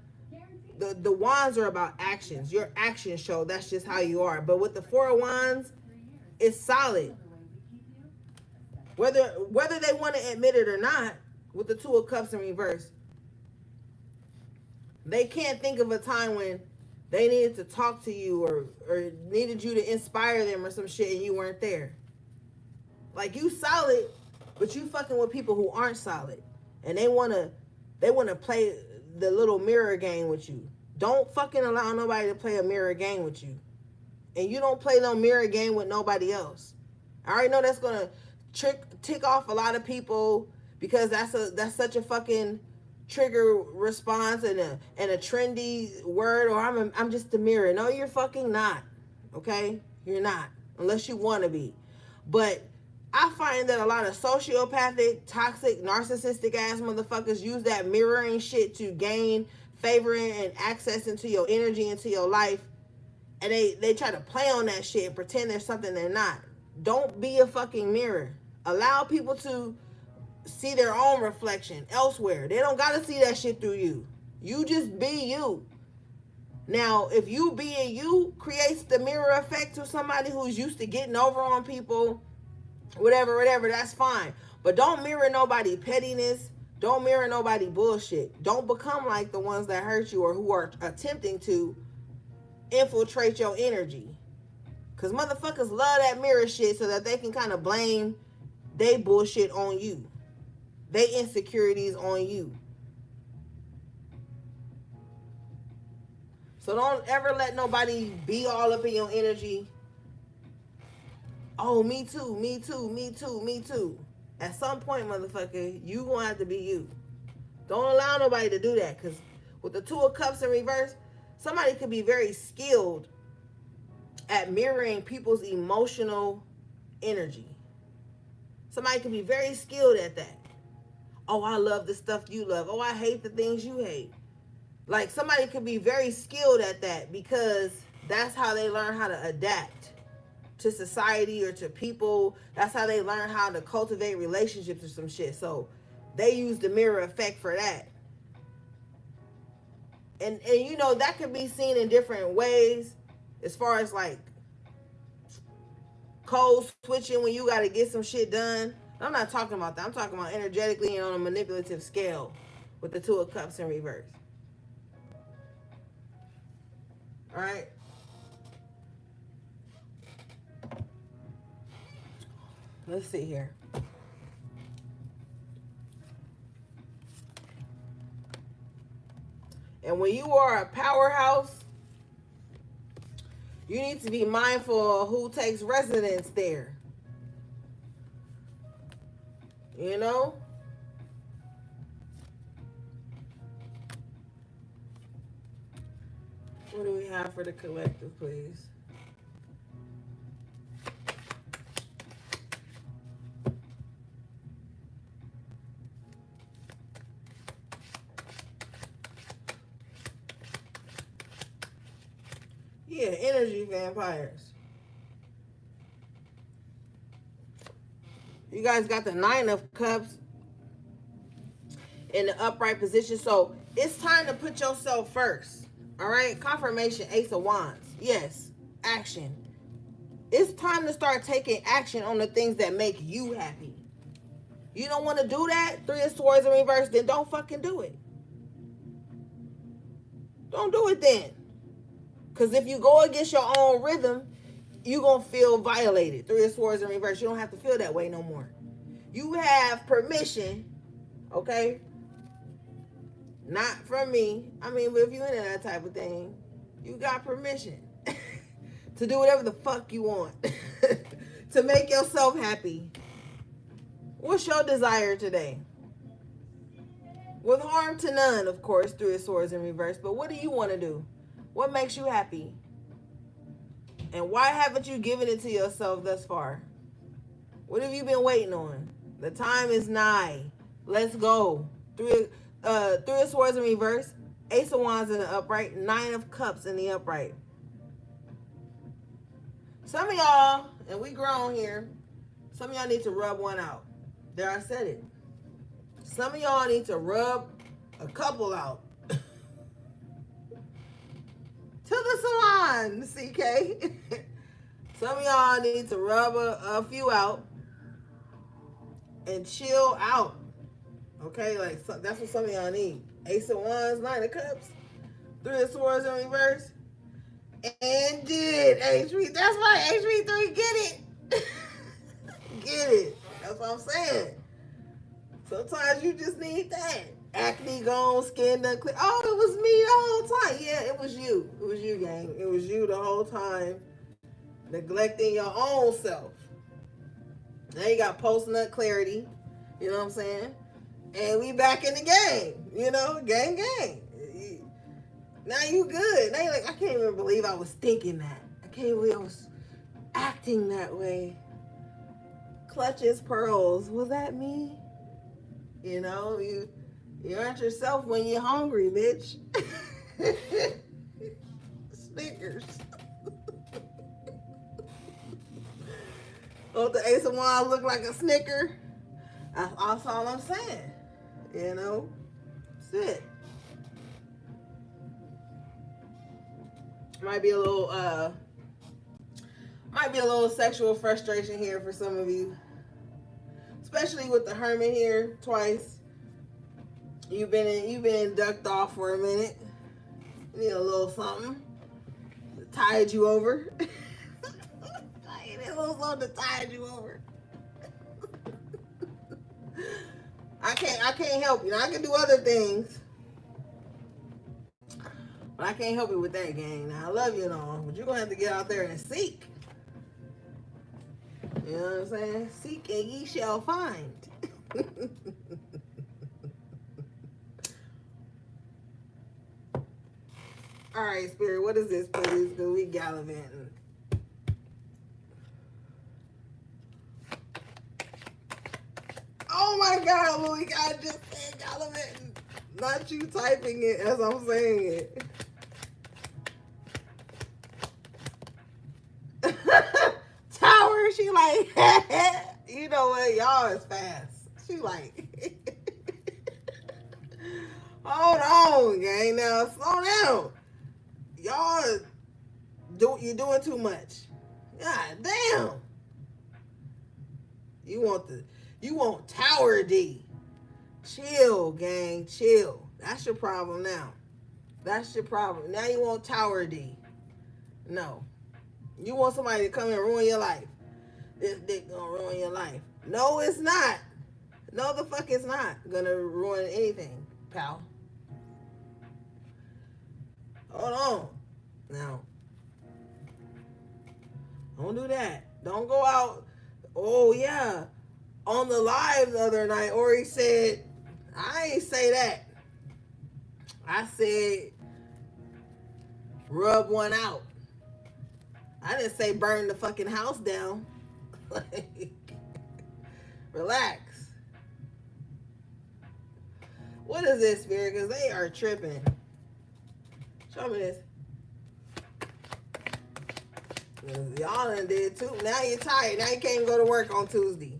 S1: The wands are about actions. Your actions show that's just how you are. But with the Four of Wands, it's solid. Whether they want to admit it or not, with the Two of Cups in reverse, they can't think of a time when they needed to talk to you or needed you to inspire them or some shit and you weren't there. Like you solid, but you fucking with people who aren't solid. And they wanna play the little mirror game with you. Don't fucking allow nobody to play a mirror game with you. And you don't play no mirror game with nobody else. I already know that's gonna tick off a lot of people, because that's such a fucking trigger response and a trendy word, or I'm just a mirror. No, you're fucking not. Okay? You're not. Unless you want to be. But I find that a lot of sociopathic, toxic, narcissistic ass motherfuckers use that mirroring shit to gain favor and access into your energy, into your life. And they try to play on that shit and pretend there's something they're not. Don't be a fucking mirror. Allow people to see their own reflection elsewhere. They don't gotta see that shit through you. You just be you. Now, if you being you creates the mirror effect to somebody who's used to getting over on people, whatever, that's fine. But don't mirror nobody pettiness. Don't mirror nobody bullshit. Don't become like the ones that hurt you or who are attempting to infiltrate your energy. Because motherfuckers love that mirror shit so that they can kind of blame they bullshit on you. They insecurities on you. So don't ever let nobody be all up in your energy. Oh, me too, me too, me too, me too. At some point, motherfucker, you gonna have to be you. Don't allow nobody to do that, because with the Two of Cups in reverse, somebody could be very skilled at mirroring people's emotional energy. Somebody could be very skilled at that. Oh, I love the stuff you love. Oh, I hate the things you hate. Like somebody could be very skilled at that because that's how they learn how to adapt to society or to people. That's how they learn how to cultivate relationships or some shit. So they use the mirror effect for that. And you know, that could be seen in different ways as far as like code switching when you got to get some shit done. I'm not talking about that. I'm talking about energetically and on a manipulative scale with the Two of Cups in reverse. All right. Let's see here. And when you are a powerhouse, you need to be mindful of who takes residence there. You know? What do we have for the collective, please? Yeah, energy vampires. You guys got the 9 of Cups in the upright position. So it's time to put yourself first. All right? Confirmation, Ace of Wands. Yes, action. It's time to start taking action on the things that make you happy. You don't want to do that? 3 of Swords in reverse, then don't fucking do it. Don't do it then. Because if you go against your own rhythm, you're going to feel violated. 3 of Swords in reverse. You don't have to feel that way no more. You have permission, okay? Not from me. I mean, but if you're into that type of thing, you got permission to do whatever the fuck you want to make yourself happy. What's your desire today? With harm to none, of course, 3 of Swords in reverse. But what do you want to do? What makes you happy? And why haven't you given it to yourself thus far? What have you been waiting on? The time is nigh. Let's go. 3 of Swords in reverse. Ace of Wands in the upright. 9 of Cups in the upright. Some of y'all, and we grown here, some of y'all need to rub one out. There, I said it. Some of y'all need to rub a couple out. To the salon, CK. Some of y'all need to rub a few out and chill out. Okay, like that's what some of y'all need. Ace of Wands, 9 of Cups, 3 of Swords in reverse. And did HV. That's why HV3 get it. Get it. That's what I'm saying. Sometimes you just need that. Acne gone, skin done clear. Oh, it was me the whole time. Yeah, it was you. It was you, gang. It was you the whole time. Neglecting your own self. Now you got post-nut clarity. You know what I'm saying? And we back in the game. You know, gang. Now you good. Now you're like, I can't even believe I was thinking that. I can't believe I was acting that way. Clutches, pearls. Was that me? You know, you aren't yourself when you're hungry, bitch. Snickers. Don't the Ace of Wands look like a Snicker? That's all I'm saying. You know? That's it. Might be a little sexual frustration here for some of you. Especially with the Hermit here twice. You've been ducked off for a minute. You need a little something to tide you over. You need a little something to tide you over. I can't help you. Now, I can do other things. But I can't help you with that, gang. Now, I love you and all, but you're going to have to get out there and seek. You know what I'm saying? Seek and ye shall find. All right, Spirit, what is this, please? Because we gallivanting. Oh my God, Louis, I just said gallivanting. Not you typing it as I'm saying it. Tower, she like, you know what, y'all is fast. She like, hold on, gang, now slow down. Y'all, you're doing too much. God damn. You want Tower D. Chill, gang, chill. That's your problem now. That's your problem. Now you want Tower D. No. You want somebody to come and ruin your life. This dick gonna ruin your life. No, it's not. No, the fuck it's not gonna ruin anything, pal. Hold on. Now, don't do that. Don't go out. Oh, yeah. on the live the other night, Ori said, I ain't say that. I said, rub one out. I didn't say burn the fucking house down. Like, relax. What is this, Spirit? Because they are tripping. Show me this. Y'all done did too. Now you're tired. Now you can't even go to work on Tuesday.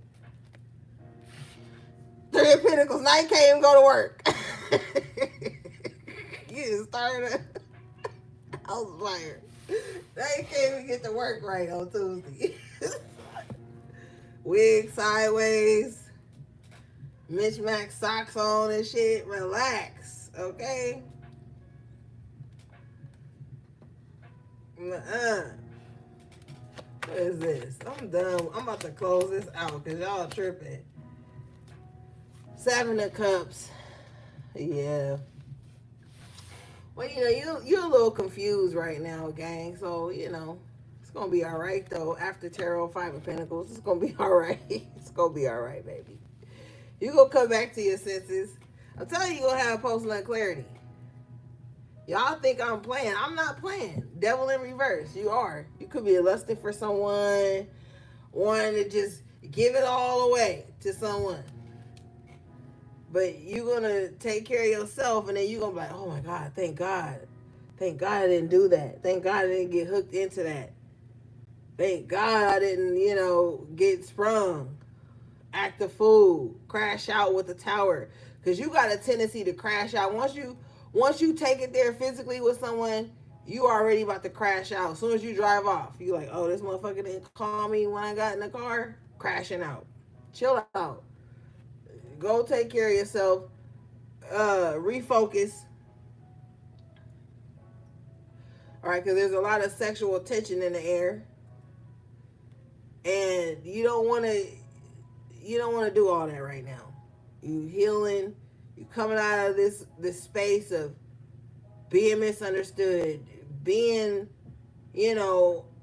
S1: Three of Pentacles. Now you can't even go to work. You just started a house fire. Now you can't even get to work right on Tuesday. Wig sideways. Mismatched socks on and shit. Relax. Okay? What is this? I'm done. I'm about to close this out because y'all tripping. Seven of Cups. Yeah. Well, you're a little confused right now, gang. So, it's going to be all right, though. After Tarot, Five of Pentacles, it's going to be all right. It's going to be all right, baby. You're going to come back to your senses. I'm telling you, you're going to have post-nut clarity. Y'all think I'm playing. I'm not playing. Devil in reverse. You are. You could be lusting for someone, wanting to just give it all away to someone. But you're going to take care of yourself, and then you're going to be like, oh, my God, thank God. Thank God I didn't do that. Thank God I didn't get hooked into that. Thank God I didn't, get sprung, act a fool, crash out with the tower. Because you got a tendency to crash out. Once you take it there physically with someone, you already about to crash out. As soon as you drive off, you like, oh, this motherfucker didn't call me when I got in the car. Crashing out. Chill out. Go take care of yourself. Refocus. All right, because there's a lot of sexual tension in the air. And you don't want to do all that right now. You healing. You coming out of this space of being misunderstood, being,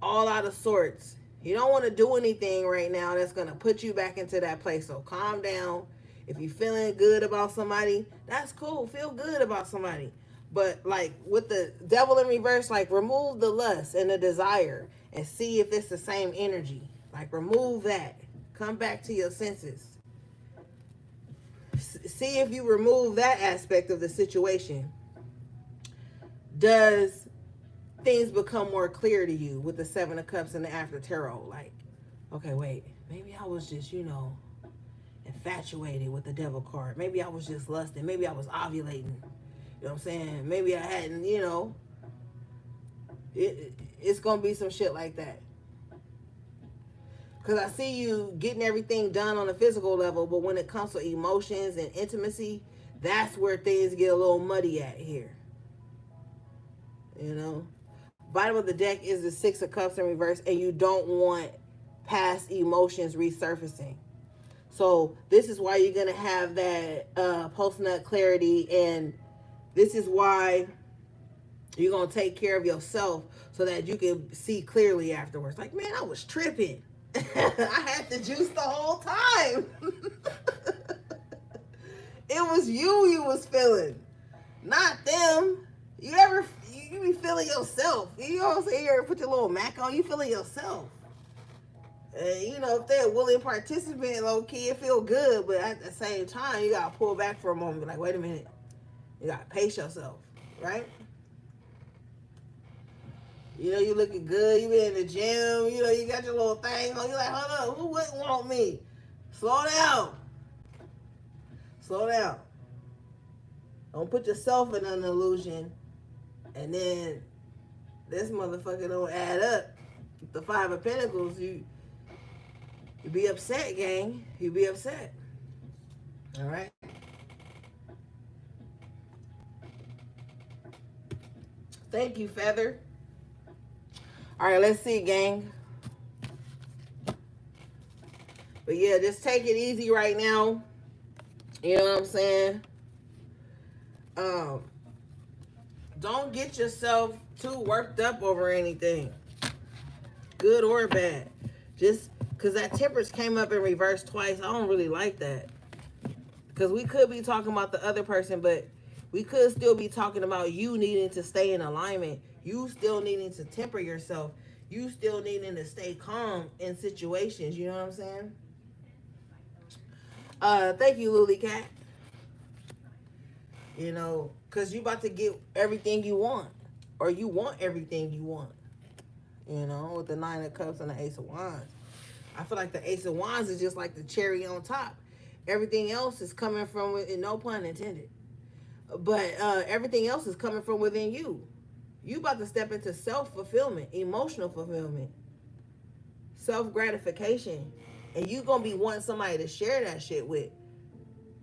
S1: all out of sorts. You don't want to do anything right now that's going to put you back into that place. So calm down. If you're feeling good about somebody, that's cool. Feel good about somebody. But like with the Devil in reverse, like remove the lust and the desire and see if it's the same energy. Like remove that. Come back to your senses. See if you remove that aspect of the situation. Does things become more clear to you with the Seven of Cups and the After Tarot? Like, okay, wait, maybe I was just, infatuated with the Devil card. Maybe I was just lusting. Maybe I was ovulating. You know what I'm saying? Maybe I hadn't, it's going to be some shit like that. Because I see you getting everything done on a physical level, but when it comes to emotions and intimacy, that's where things get a little muddy at here. Bottom of the deck is the Six of Cups in reverse, and you don't want past emotions resurfacing. So this is why you're going to have that post-nut clarity, and this is why you're going to take care of yourself so that you can see clearly afterwards. Like, man, I was tripping. I had the juice the whole time. It was you was feeling, not them. You be feeling yourself. You know what I'm saying? You ever put your little Mac on, you feeling yourself. And if they're a willing participant, low key, it feel good. But at the same time, you gotta pull back for a moment. Be like, wait a minute. You gotta pace yourself, right? You looking good. You been in the gym. You got your little thing on. You like, hold up, who wouldn't want me? Slow down. Slow down. Don't put yourself in an illusion, and then this motherfucker don't add up. The Five of Pentacles, you be upset, gang. You be upset. All right. Thank you, Feather. All right, let's see, gang. But yeah, just take it easy right now. You know what I'm saying? Don't get yourself too worked up over anything, good or bad. Just Because that temperance came up in reverse twice. I don't really like that. Because we could be talking about the other person, but we could still be talking about you needing to stay in alignment. You still needing to temper yourself. You still needing to stay calm in situations. You know what I'm saying? Thank you, Lily Cat. You know, because you about to get everything you want. Or you want everything you want. You know, with the 9 of Cups and the Ace of Wands. I feel like the Ace of Wands is just like the cherry on top. Everything else is coming from, no pun intended, but everything else is coming from within you. You about to step into self-fulfillment, emotional fulfillment, self-gratification, and you gonna be wanting somebody to share that shit with.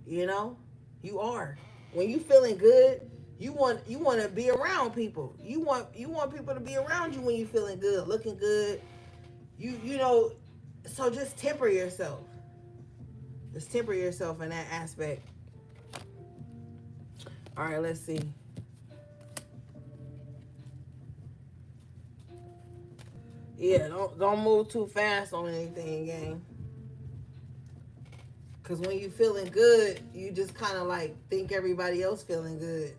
S1: You know, you are. When you feeling good, you want to be around people. You want people to be around you when you feeling good, looking good. You know, so just temper yourself. Just temper yourself in that aspect. All right, let's see. Yeah, don't move too fast on anything, gang. Cause when you feeling good, you just kind of like think everybody else feeling good.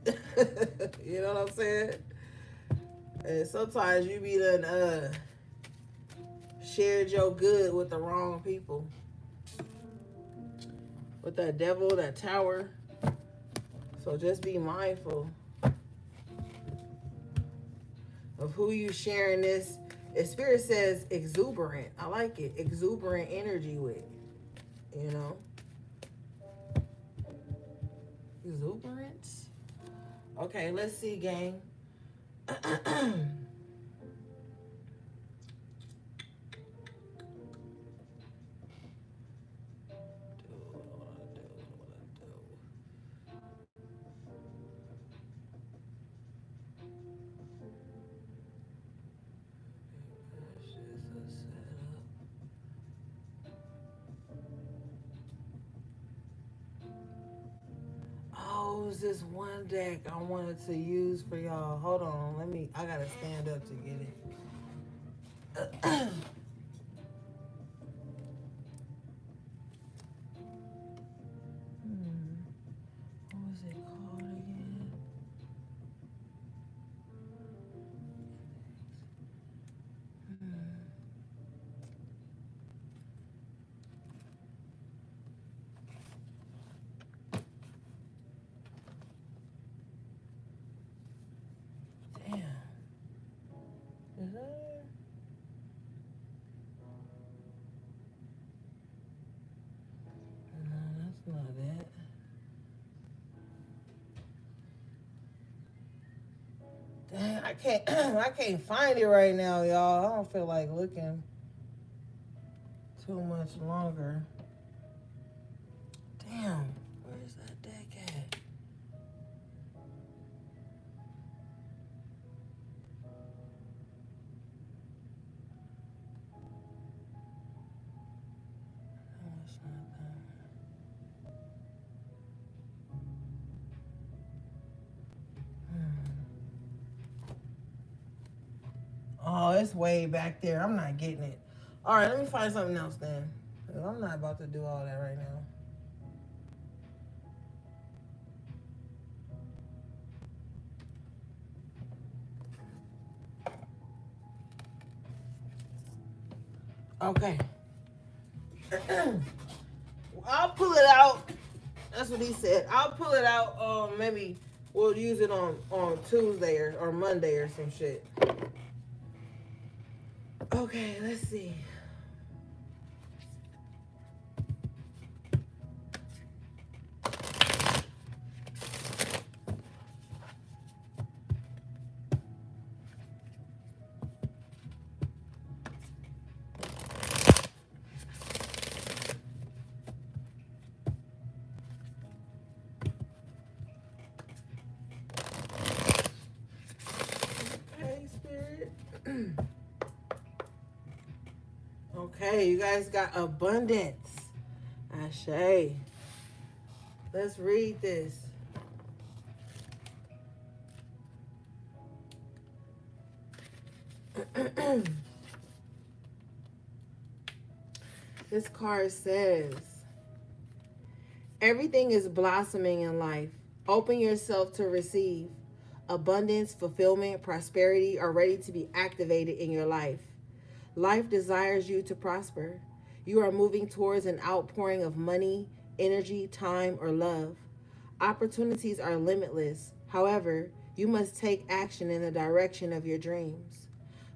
S1: You know what I'm saying? And sometimes you be done shared your good with the wrong people. With that devil, that tower. So just be mindful of who you sharing this. Spirit says exuberant. I like it. Exuberant energy with. You know? Exuberance. Okay, let's see, gang. Oh, is this one deck I wanted to use for y'all? Hold on, I gotta stand up to get it. What was it called again? Damn. Is that it? No, that's not it. Dang, I can't find it right now, y'all. I don't feel like looking too much longer. Damn, where's that deck at? No, it's not that. Oh, it's way back there. I'm not getting it. All right, let me find something else then. I'm not about to do all that right now. Okay. I'll pull it out. That's what he said. I'll pull it out. Maybe we'll use it on Tuesday or Monday or some shit. Okay, let's see. Okay, Spirit. Okay, you guys got abundance. Ashe. Let's read this. This card says, everything is blossoming in life. Open yourself to receive. Abundance, fulfillment, prosperity are ready to be activated in your life. Life desires you to prosper. You are moving towards an outpouring of money, energy, time, or love. Opportunities are limitless. However, you must take action in the direction of your dreams.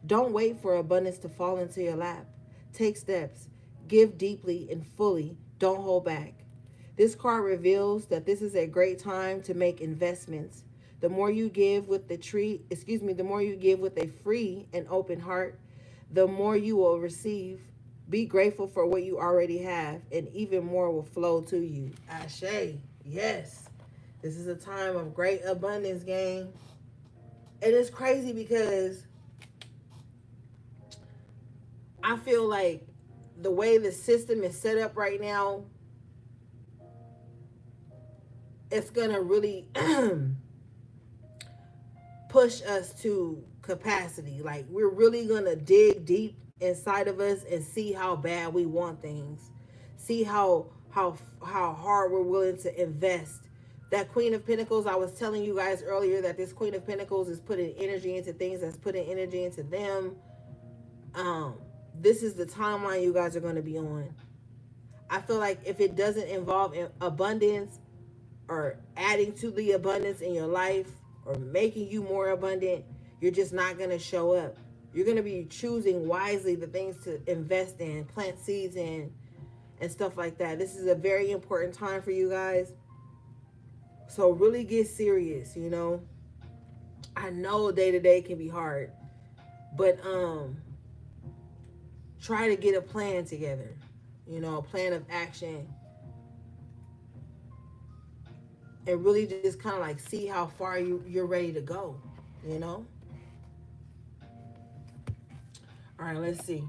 S1: Don't wait for abundance to fall into your lap. Take steps. Give deeply and fully. Don't hold back. This card reveals that this is a great time to make investments. The more you give with the more you give with a free and open heart, the more you will receive. Be grateful for what you already have, and even more will flow to you. Ashe, yes. This is a time of great abundance, gang. And it's crazy because I feel like the way the system is set up right now, it's going to really push us to capacity. Like, we're really going to dig deep inside of us and see how bad we want things. See how hard we're willing to invest. That Queen of Pentacles, I was telling you guys earlier that this Queen of Pentacles is putting energy into things that's putting energy into them. This is the timeline you guys are going to be on. I feel like if it doesn't involve abundance or adding to the abundance in your life or making you more abundant, you're just not going to show up. You're going to be choosing wisely the things to invest in, plant seeds in, and stuff like that. This is a very important time for you guys. So really get serious, you know. I know day to day can be hard, but try to get a plan together, you know, a plan of action, and really just kind of like see how far you're ready to go, you know. All right, let's see.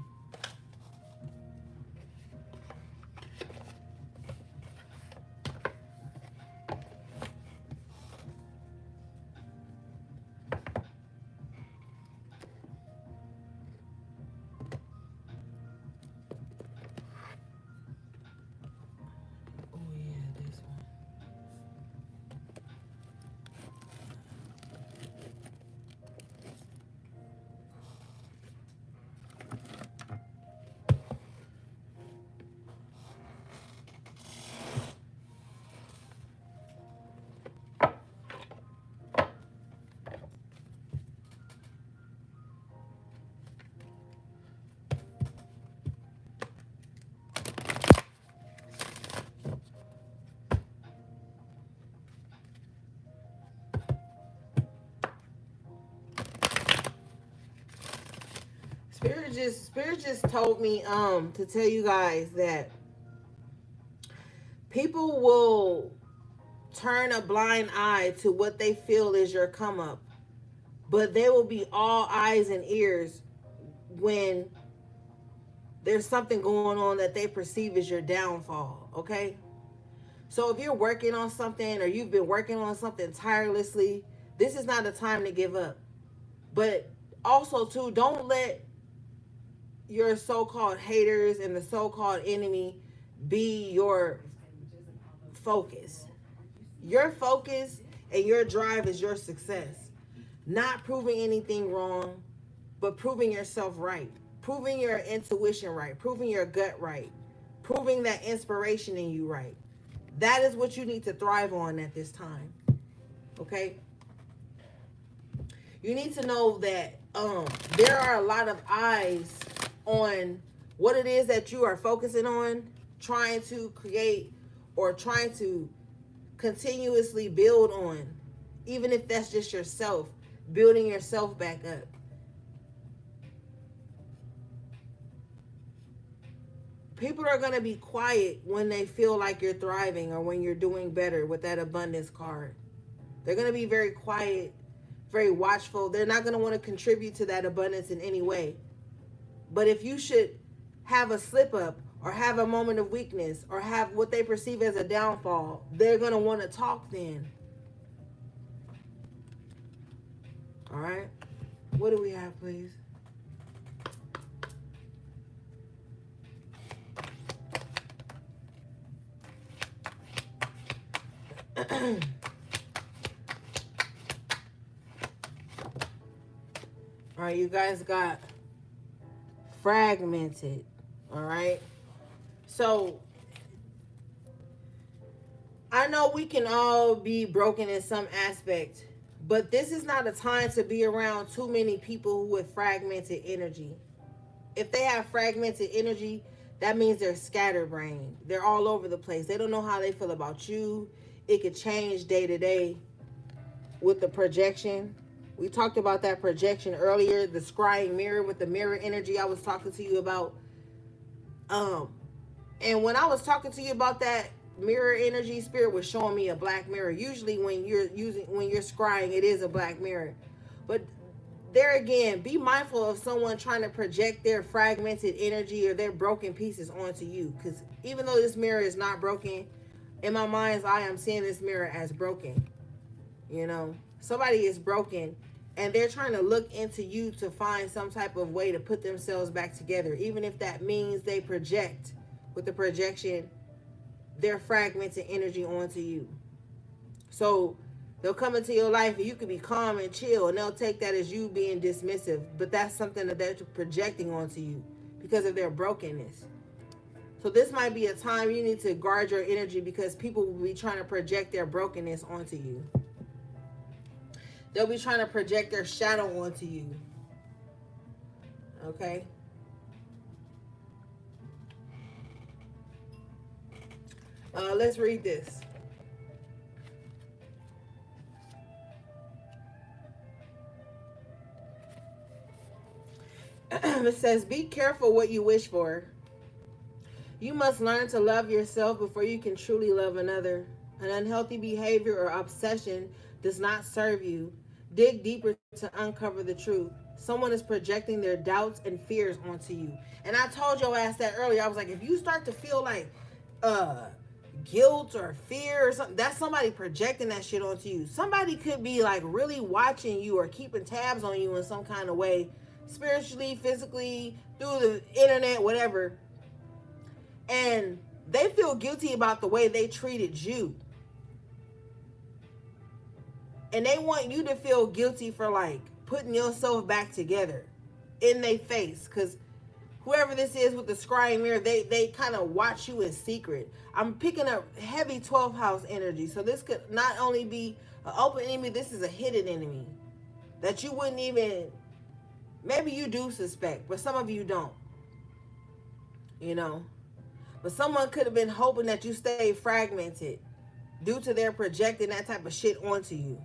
S1: Spirit just told me to tell you guys that people will turn a blind eye to what they feel is your come up, but they will be all eyes and ears when there's something going on that they perceive as your downfall. Okay, so if you're working on something or you've been working on something tirelessly, this is not a time to give up. But also too, don't let your so-called haters and the so-called enemy be your focus. Your focus and your drive is your success. Not proving anything wrong, but proving yourself right. Proving your intuition right. Proving your gut right. Proving that inspiration in you right. That is what you need to thrive on at this time. Okay? You need to know that there are a lot of eyes on what it is that you are focusing on, trying to create or trying to continuously build on, even if that's just yourself, building yourself back up. People are going to be quiet when they feel like you're thriving or when you're doing better with that abundance card. They're going to be very quiet, very watchful. They're not going to want to contribute to that abundance in any way. But if you should have a slip up or have a moment of weakness or have what they perceive as a downfall, they're going to want to talk then. All right. What do we have, please? All right, you guys got fragmented. All right. So I know we can all be broken in some aspect, but this is not a time to be around too many people with fragmented energy. If they have fragmented energy, that means they're scatterbrained. They're all over the place. They don't know how they feel about you. It could change day to day with the projection. We talked about that projection earlier, the scrying mirror with the mirror energy I was talking to you about. And when I was talking to you about that mirror energy, spirit was showing me a black mirror. Usually when you're scrying, it is a black mirror. But there again, be mindful of someone trying to project their fragmented energy or their broken pieces onto you. Because even though this mirror is not broken, in my mind's eye, I'm seeing this mirror as broken. You know, somebody is broken and they're trying to look into you to find some type of way to put themselves back together, even if that means they project with the projection their fragmented energy onto you. So they'll come into your life and you can be calm and chill, and they'll take that as you being dismissive, but that's something that they're projecting onto you because of their brokenness. So this might be a time you need to guard your energy, because people will be trying to project their brokenness onto you. They'll be trying to project their shadow onto you. Okay? Let's read this. It says, be careful what you wish for. You must learn to love yourself before you can truly love another. An unhealthy behavior or obsession does not serve you. Dig deeper to uncover the truth. Someone is projecting their doubts and fears onto you. And I told your ass that earlier. I was like, if you start to feel like guilt or fear or something, that's somebody projecting that shit onto you. Somebody could be like really watching you or keeping tabs on you in some kind of way, spiritually, physically, through the internet, whatever. And they feel guilty about the way they treated you. And they want you to feel guilty for like putting yourself back together in their face. Because whoever this is with the scrying mirror, they kind of watch you in secret. I'm picking up heavy 12th house energy. So this could not only be an open enemy, this is a hidden enemy that you wouldn't even, maybe you do suspect, but some of you don't. You know? But someone could have been hoping that you stay fragmented due to their projecting that type of shit onto you.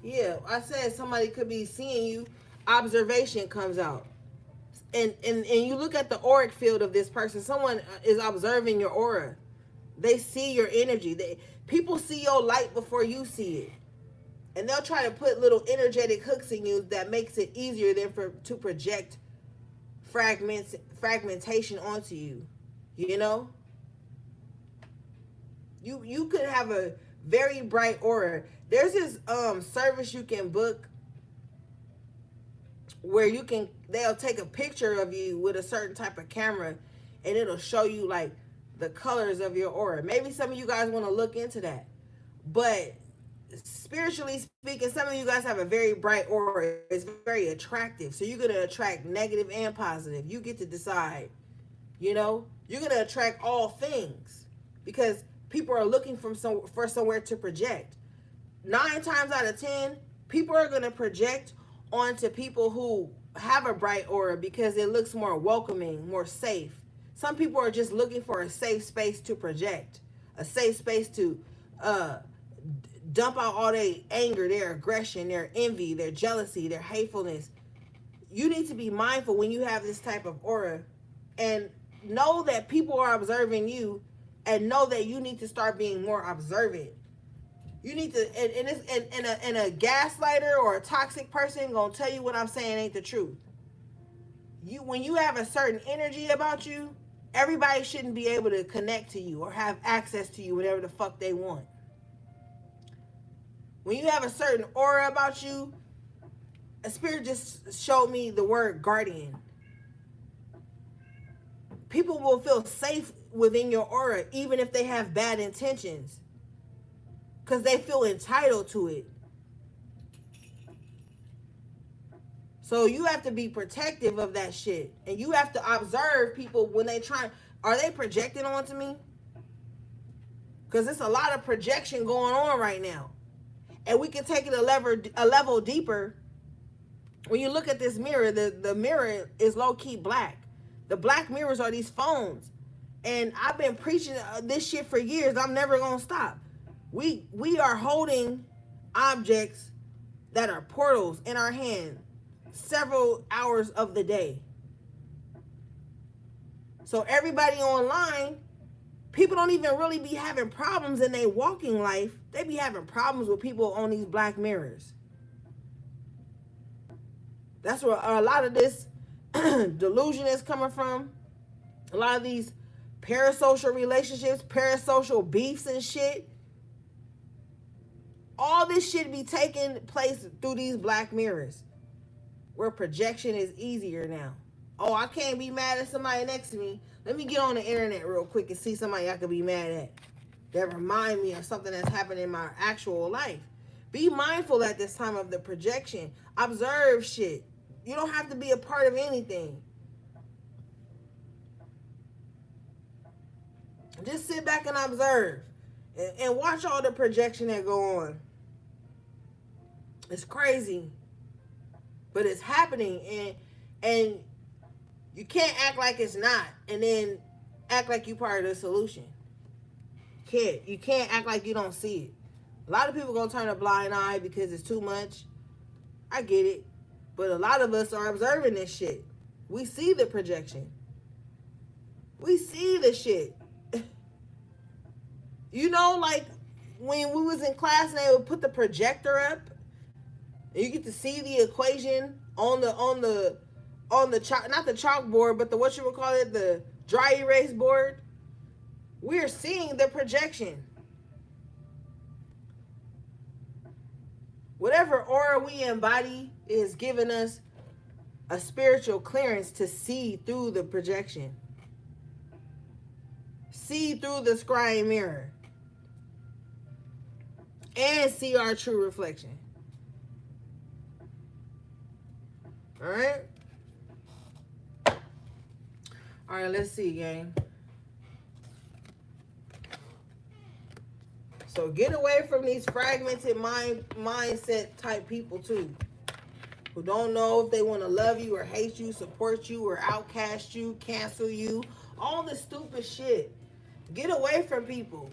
S1: Yeah, I said somebody could be seeing you. Observation comes out. And you look at the auric field of this person. Someone is observing your aura. They see your energy. People see your light before you see it. And they'll try to put little energetic hooks in you that makes it easier to project fragmentation onto you. You know? You could have a very bright aura. There's this service you can book where they'll take a picture of you with a certain type of camera, and it'll show you like the colors of your aura. Maybe some of you guys want to look into that. But spiritually speaking, some of you guys have a very bright aura. It's very attractive. So you're going to attract negative and positive. You get to decide. You know, you're going to attract all things because people are looking for somewhere to project. 9 times out of 10, people are going to project onto people who have a bright aura because it looks more welcoming, more safe. Some people are just looking for a safe space to project, a safe space to dump out all their anger, their aggression, their envy, their jealousy, their hatefulness. You need to be mindful when you have this type of aura and know that people are observing you, and know that you need to start being more observant. You need to, and a gaslighter or a toxic person gonna tell you what I'm saying ain't the truth. When you have a certain energy about you, everybody shouldn't be able to connect to you or have access to you whatever the fuck they want. When you have a certain aura about you, a spirit just showed me the word guardian. People will feel safe within your aura, even if they have bad intentions, because they feel entitled to it. So you have to be protective of that shit. And you have to observe people when they try. Are they projecting onto me? Because there's a lot of projection going on right now. And we can take it a level deeper. When you look at this mirror, the mirror is low-key black. The black mirrors are these phones. And I've been preaching this shit for years. I'm never going to stop. We are holding objects that are portals in our hand several hours of the day. So everybody online, people don't even really be having problems in their walking life. They be having problems with people on these black mirrors. That's where a lot of this delusion is coming from. A lot of these parasocial relationships, parasocial beefs and shit. All this shit be taking place through these black mirrors, where projection is easier now. Oh, I can't be mad at somebody next to me. Let me get on the internet real quick and see somebody I could be mad at that remind me of something that's happened in my actual life. Be mindful at this time of the projection. Observe shit. You don't have to be a part of anything. Just sit back and observe and watch all the projection that go on. It's crazy, but it's happening, and you can't act like it's not and then act like you're part of the solution. You can't act like you don't see it. A lot of people gonna turn a blind eye because it's too much. I get it, but a lot of us are observing this shit. We see the projection. We see the shit. You know, like when we was in class and they would put the projector up, and you get to see the equation on the chalk, not the chalkboard, but the, what you would call it, the dry erase board. We're seeing the projection. Whatever aura we embody is giving us a spiritual clearance to see through the projection. See through the scrying mirror. And see our true reflection. Alright? Alright, let's see, gang. So get away from these fragmented mindset type people too. Who don't know if they want to love you or hate you, support you or outcast you, cancel you. All this stupid shit. Get away from people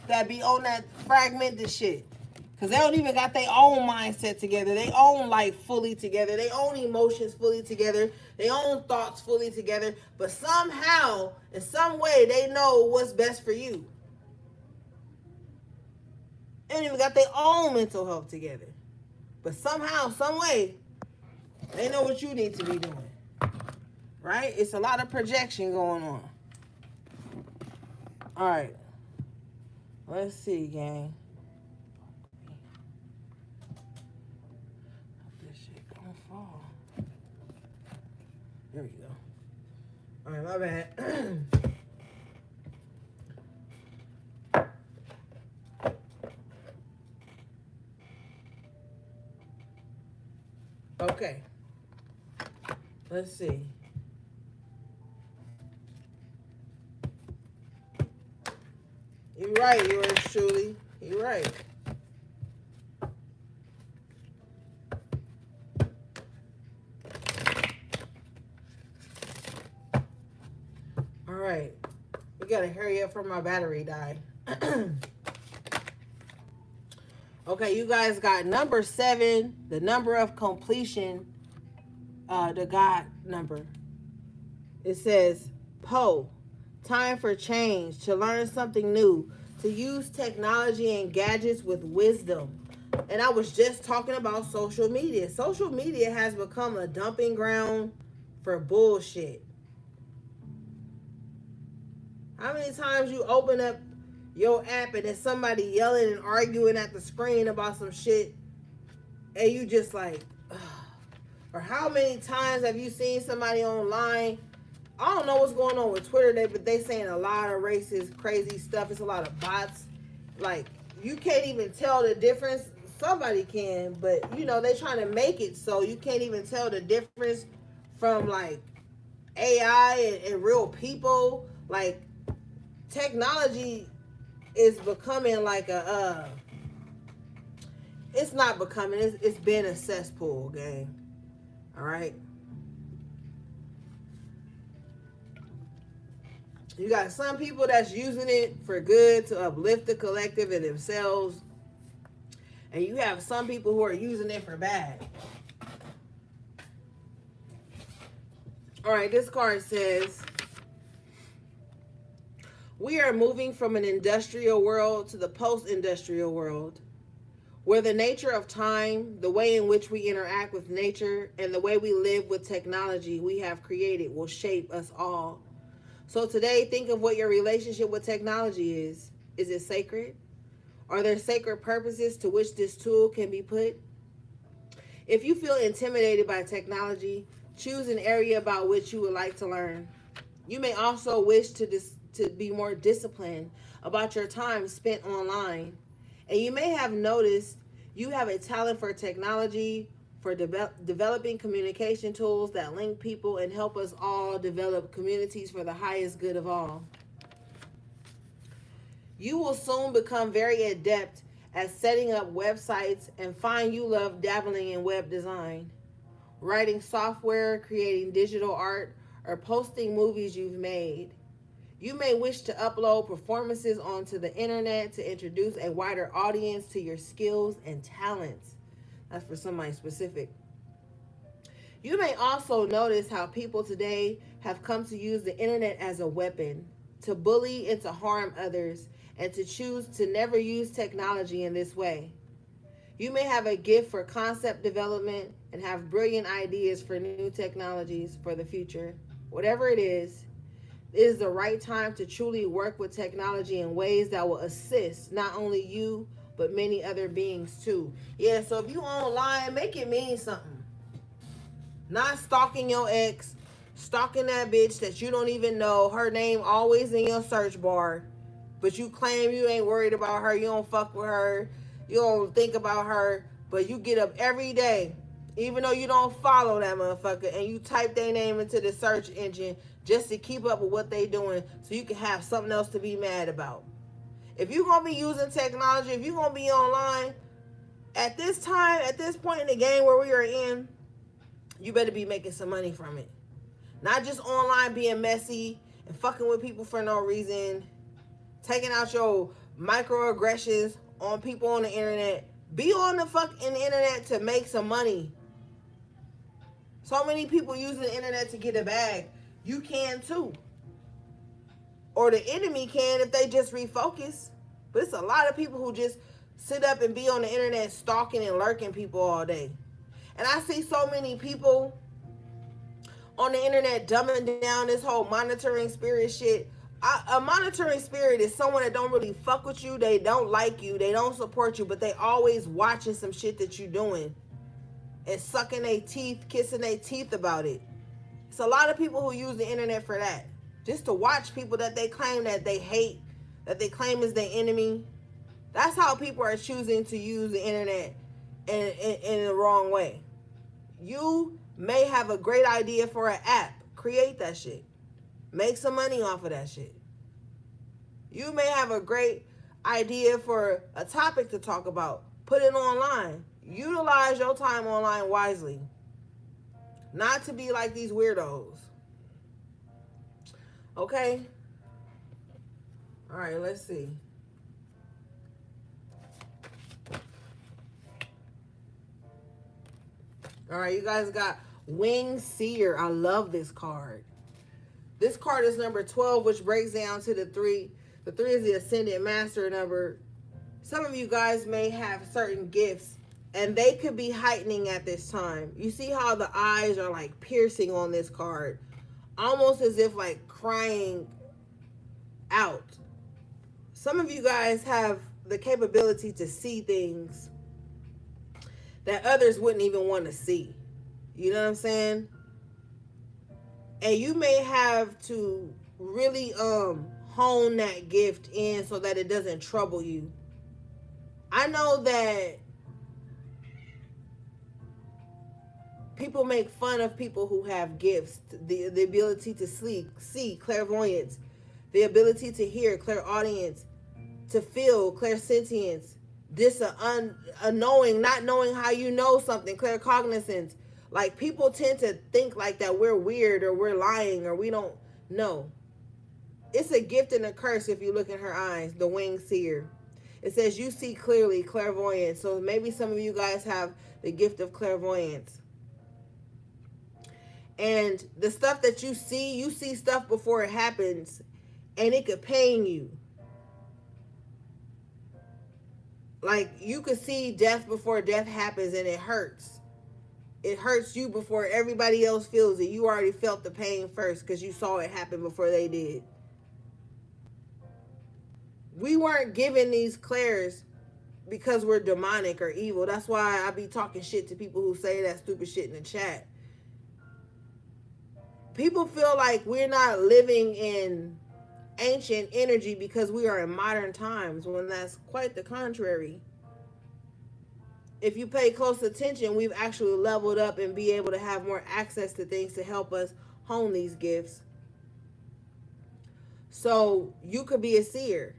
S1: that be on that fragmented shit. Because they don't even got their own mindset together. Their own life fully together. Their own emotions fully together. Their own thoughts fully together. But somehow, in some way, they know what's best for you. They don't even got their own mental health together. But somehow, some way, they know what you need to be doing. Right? It's a lot of projection going on. All right. Let's see, gang. This shit gonna fall. There we go. All right, my bad. Okay. Let's see. You're right, yours truly. You're right. All right. We gotta hurry up for my battery die. Okay, you guys got number 7, the number of completion, the God number. It says, Poe, time for change, to learn something new, to use technology and gadgets with wisdom. And I was just talking about social media. Social media has become a dumping ground for bullshit. How many times you open up your app and there's somebody yelling and arguing at the screen about some shit and you just like, ugh. Or how many times have you seen somebody online I don't know what's going on with Twitter today, but they saying a lot of racist, crazy stuff. It's a lot of bots. Like, you can't even tell the difference. Somebody can, but you know, they trying to make it so you can't even tell the difference from like AI and real people. Like, technology is becoming like a it's not becoming, it's been a cesspool, gang. All right. You got some people that's using it for good to uplift the collective and themselves. And you have some people who are using it for bad. All right, this card says, we are moving from an industrial world to the post-industrial world, where the nature of time, the way in which we interact with nature, and the way we live with technology we have created will shape us all. So today, think of what your relationship with technology is. Is it sacred? Are there sacred purposes to which this tool can be put? If you feel intimidated by technology, choose an area about which you would like to learn. You may also wish to be more disciplined about your time spent online. And you may have noticed you have a talent for technology, for developing communication tools that link people and help us all develop communities for the highest good of all. You will soon become very adept at setting up websites and find you love dabbling in web design, writing software, creating digital art, or posting movies you've made. You may wish to upload performances onto the internet to introduce a wider audience to your skills and talents. That's for somebody specific. You may also notice how people today have come to use the internet as a weapon, to bully and to harm others, and to choose to never use technology in this way. You may have a gift for concept development and have brilliant ideas for new technologies for the future. Whatever it is the right time to truly work with technology in ways that will assist not only you, but many other beings too. Yeah, so if you online, make it mean something. Not stalking your ex, stalking that bitch that you don't even know, her name always in your search bar, but you claim you ain't worried about her, you don't fuck with her, you don't think about her, but you get up every day, even though you don't follow that motherfucker, and you type their name into the search engine just to keep up with what they doing so you can have something else to be mad about. If you're going to be using technology, if you're going to be online, at this time, at this point in the game where we are in, you better be making some money from it. Not just online being messy and fucking with people for no reason, taking out your microaggressions on people on the internet. Be on the fucking internet to make some money. So many people using the internet to get a bag. You can too. Or the enemy can if they just refocus. But it's a lot of people who just sit up and be on the internet stalking and lurking people all day. And I see so many people on the internet dumbing down this whole monitoring spirit shit. A monitoring spirit is someone that don't really fuck with you. They don't like you. They don't support you. But they always watching some shit that you doing. And sucking their teeth, kissing their teeth about it. It's a lot of people who use the internet for that. Just to watch people that they claim that they hate, that they claim is their enemy. That's how people are choosing to use the internet in the wrong way. You may have a great idea for an app. Create that shit. Make some money off of that shit. You may have a great idea for a topic to talk about. Put it online. Utilize your time online wisely. Not to be like these weirdos. Okay? All right, let's see. All right, you guys got Wing Seer. I love this card. This card is number 12, which breaks down to the 3. The 3 is the Ascended Master number. Some of you guys may have certain gifts, and they could be heightening at this time. You see how the eyes are like piercing on this card. Almost as if like crying out. Some of you guys have the capability to see things that others wouldn't even want to see. You know what I'm saying? And you may have to really hone that gift in so that it doesn't trouble you. I know that people make fun of people who have gifts, the ability to see, clairvoyance, the ability to hear, clairaudience, to feel, clairsentience, a knowing, not knowing how you know something, claircognizance. Like, people tend to think like that we're weird or we're lying or we don't know. It's a gift and a curse if you look in her eyes, the winged seer. It says you see clearly, clairvoyance. So maybe some of you guys have the gift of clairvoyance. And the stuff that you see stuff before it happens, and it could pain you. Like, you could see death before death happens, and it hurts. It hurts you before everybody else feels it. You already felt the pain first because you saw it happen before they did. We weren't given these clairs because we're demonic or evil. That's why I be talking shit to people who say that stupid shit in the chat. People feel like we're not living in ancient energy because we are in modern times, when that's quite the contrary. If you pay close attention, we've actually leveled up and be able to have more access to things to help us hone these gifts. So you could be a seer,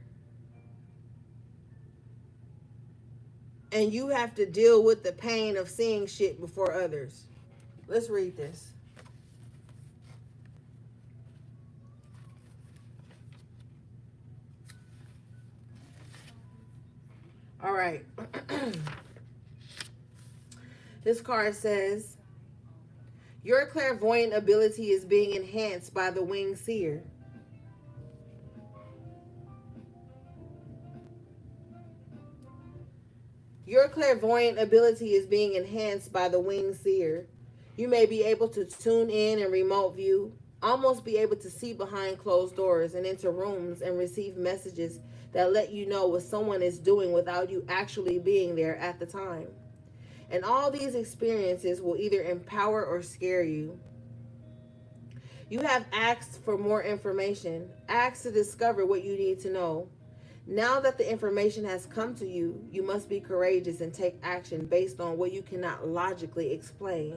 S1: and you have to deal with the pain of seeing shit before others. Let's read this. All right. This card says, your clairvoyant ability is being enhanced by the winged seer. Your clairvoyant ability is being enhanced by the winged seer. You may be able to tune in and remote view, almost be able to see behind closed doors and into rooms and receive messages that let you know what someone is doing without you actually being there at the time. And all these experiences will either empower or scare you. You have asked for more information, asked to discover what you need to know. Now that the information has come to you, you must be courageous and take action based on what you cannot logically explain.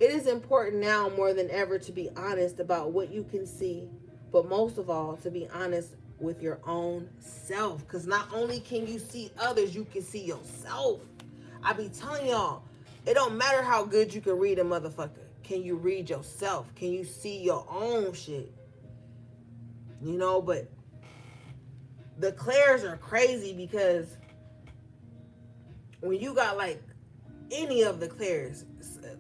S1: It is important now more than ever to be honest about what you can see, but most of all, to be honest with your own self. Because not only can you see others, you can see yourself. I be telling y'all, it don't matter how good you can read a motherfucker. Can you read yourself? Can you see your own shit? You know, but the clairs are crazy because when you got like any of the clairs,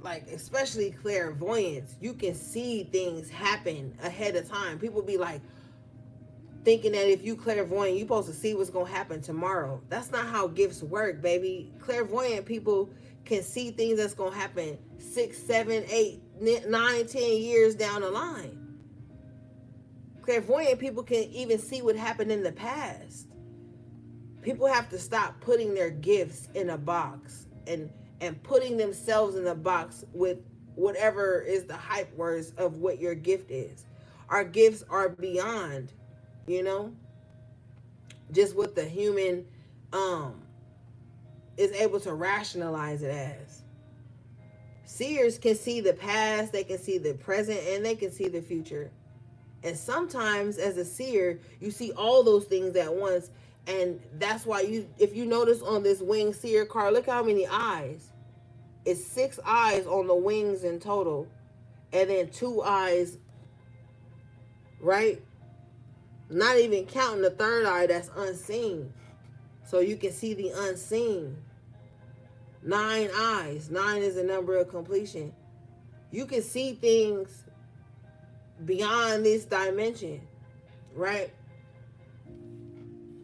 S1: like especially clairvoyance, you can see things happen ahead of time. People be like thinking that if you clairvoyant, you're supposed to see what's going to happen tomorrow. That's not how gifts work, baby. Clairvoyant people can see things that's going to happen 6, 7, 8, 9, 10 years down the line. Clairvoyant people can even see what happened in the past. People have to stop putting their gifts in a box and putting themselves in a box with whatever is the hype words of what your gift is. Our gifts are beyond, you know, just what the human is able to rationalize it as. Seers can see the past, they can see the present, and they can see the future. And sometimes as a seer, you see all those things at once. And that's why if you notice on this winged seer card, look how many eyes. It's 6 eyes on the wings in total. And then 2 eyes, right? Not even counting the third eye that's unseen. So you can see the unseen. 9 eyes. 9 is the number of completion. You can see things beyond this dimension, right?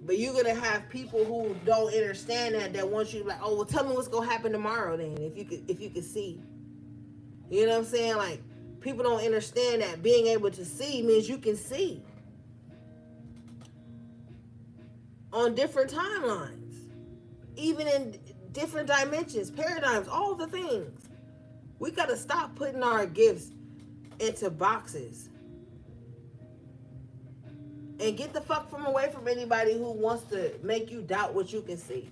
S1: But you're gonna have people who don't understand that want you to like, oh well, tell me what's gonna happen tomorrow then, if you could see. You know what I'm saying? Like, people don't understand that being able to see means you can see on different timelines, even in different dimensions, paradigms, all the things. We gotta stop putting our gifts into boxes. And get the fuck away from anybody who wants to make you doubt what you can see.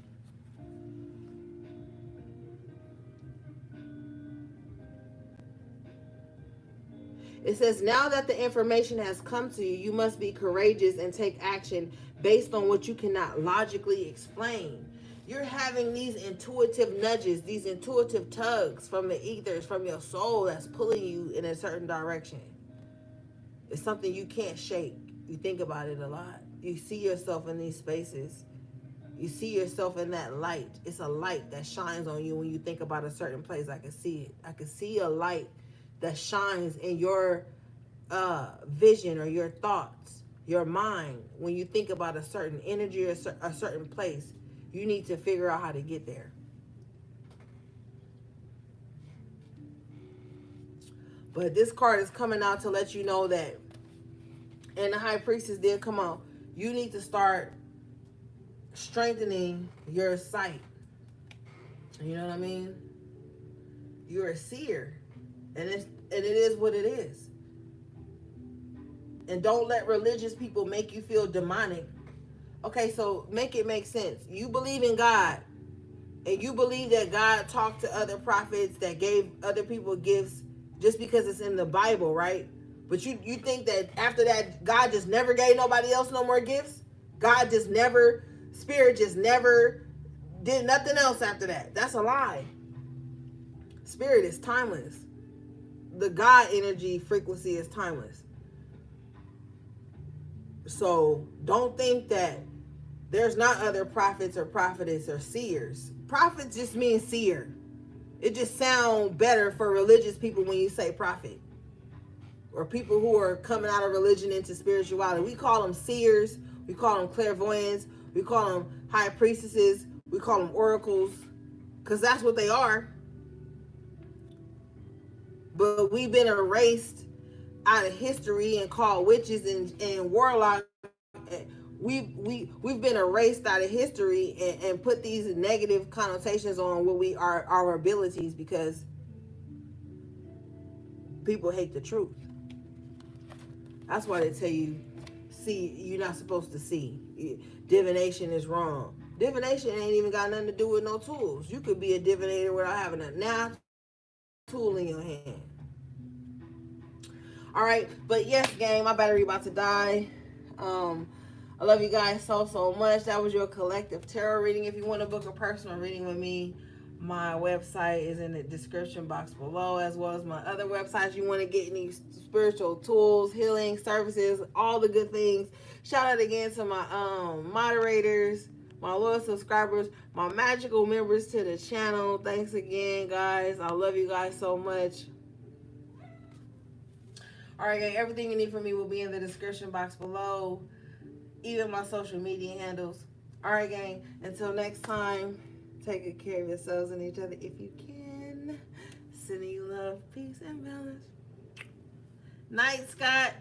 S1: It says, now that the information has come to you, you must be courageous and take action based on what you cannot logically explain. You're having these intuitive nudges, these intuitive tugs from the ethers, from your soul that's pulling you in a certain direction. It's something you can't shake. You think about it a lot. You see yourself in these spaces. You see yourself in that light. It's a light that shines on you when you think about a certain place. I can see it. I can see a light that shines in your vision or your thoughts, your mind. When you think about a certain energy or a certain place, you need to figure out how to get there. But this card is coming out to let you know that, and the High Priestess did come out, you need to start strengthening your sight. You know what I mean? You're a seer. And it is what it is. And don't let religious people make you feel demonic. Okay, so make it make sense. You believe in God. And you believe that God talked to other prophets, that gave other people gifts just because it's in the Bible, right? But you think that after that, God just never gave nobody else no more gifts? God just never, Spirit just never did nothing else after that. That's a lie. Spirit is timeless. The God energy frequency is timeless. So don't think that there's not other prophets or prophetess or seers. Prophets just mean seer. It just sounds better for religious people when you say prophet. Or people who are coming out of religion into spirituality. We call them seers. We call them clairvoyants. We call them high priestesses. We call them oracles. Because that's what they are. But we've been erased out of history and called witches and warlocks. We've been erased out of history and put these negative connotations on what we are, our abilities, because people hate the truth. That's why they tell you, see, you're not supposed to see. Divination is wrong. Divination ain't even got nothing to do with no tools. You could be a divinator without having a natural tool in your hand. All right, but yes, gang, my battery about to die. I love you guys so much. That was your collective tarot reading. If you want to book a personal reading with me, my website is in the description box below, as well as my other websites. You want to get any spiritual tools, healing services, all the good things. Shout out again to my moderators, my loyal subscribers, my magical members to the channel. Thanks again, guys. I love you guys so much. All right, gang, everything you need from me will be in the description box below, even my social media handles. All right, gang, until next time, take good care of yourselves and each other if you can. Sending you love, peace, and balance. Night, Scott.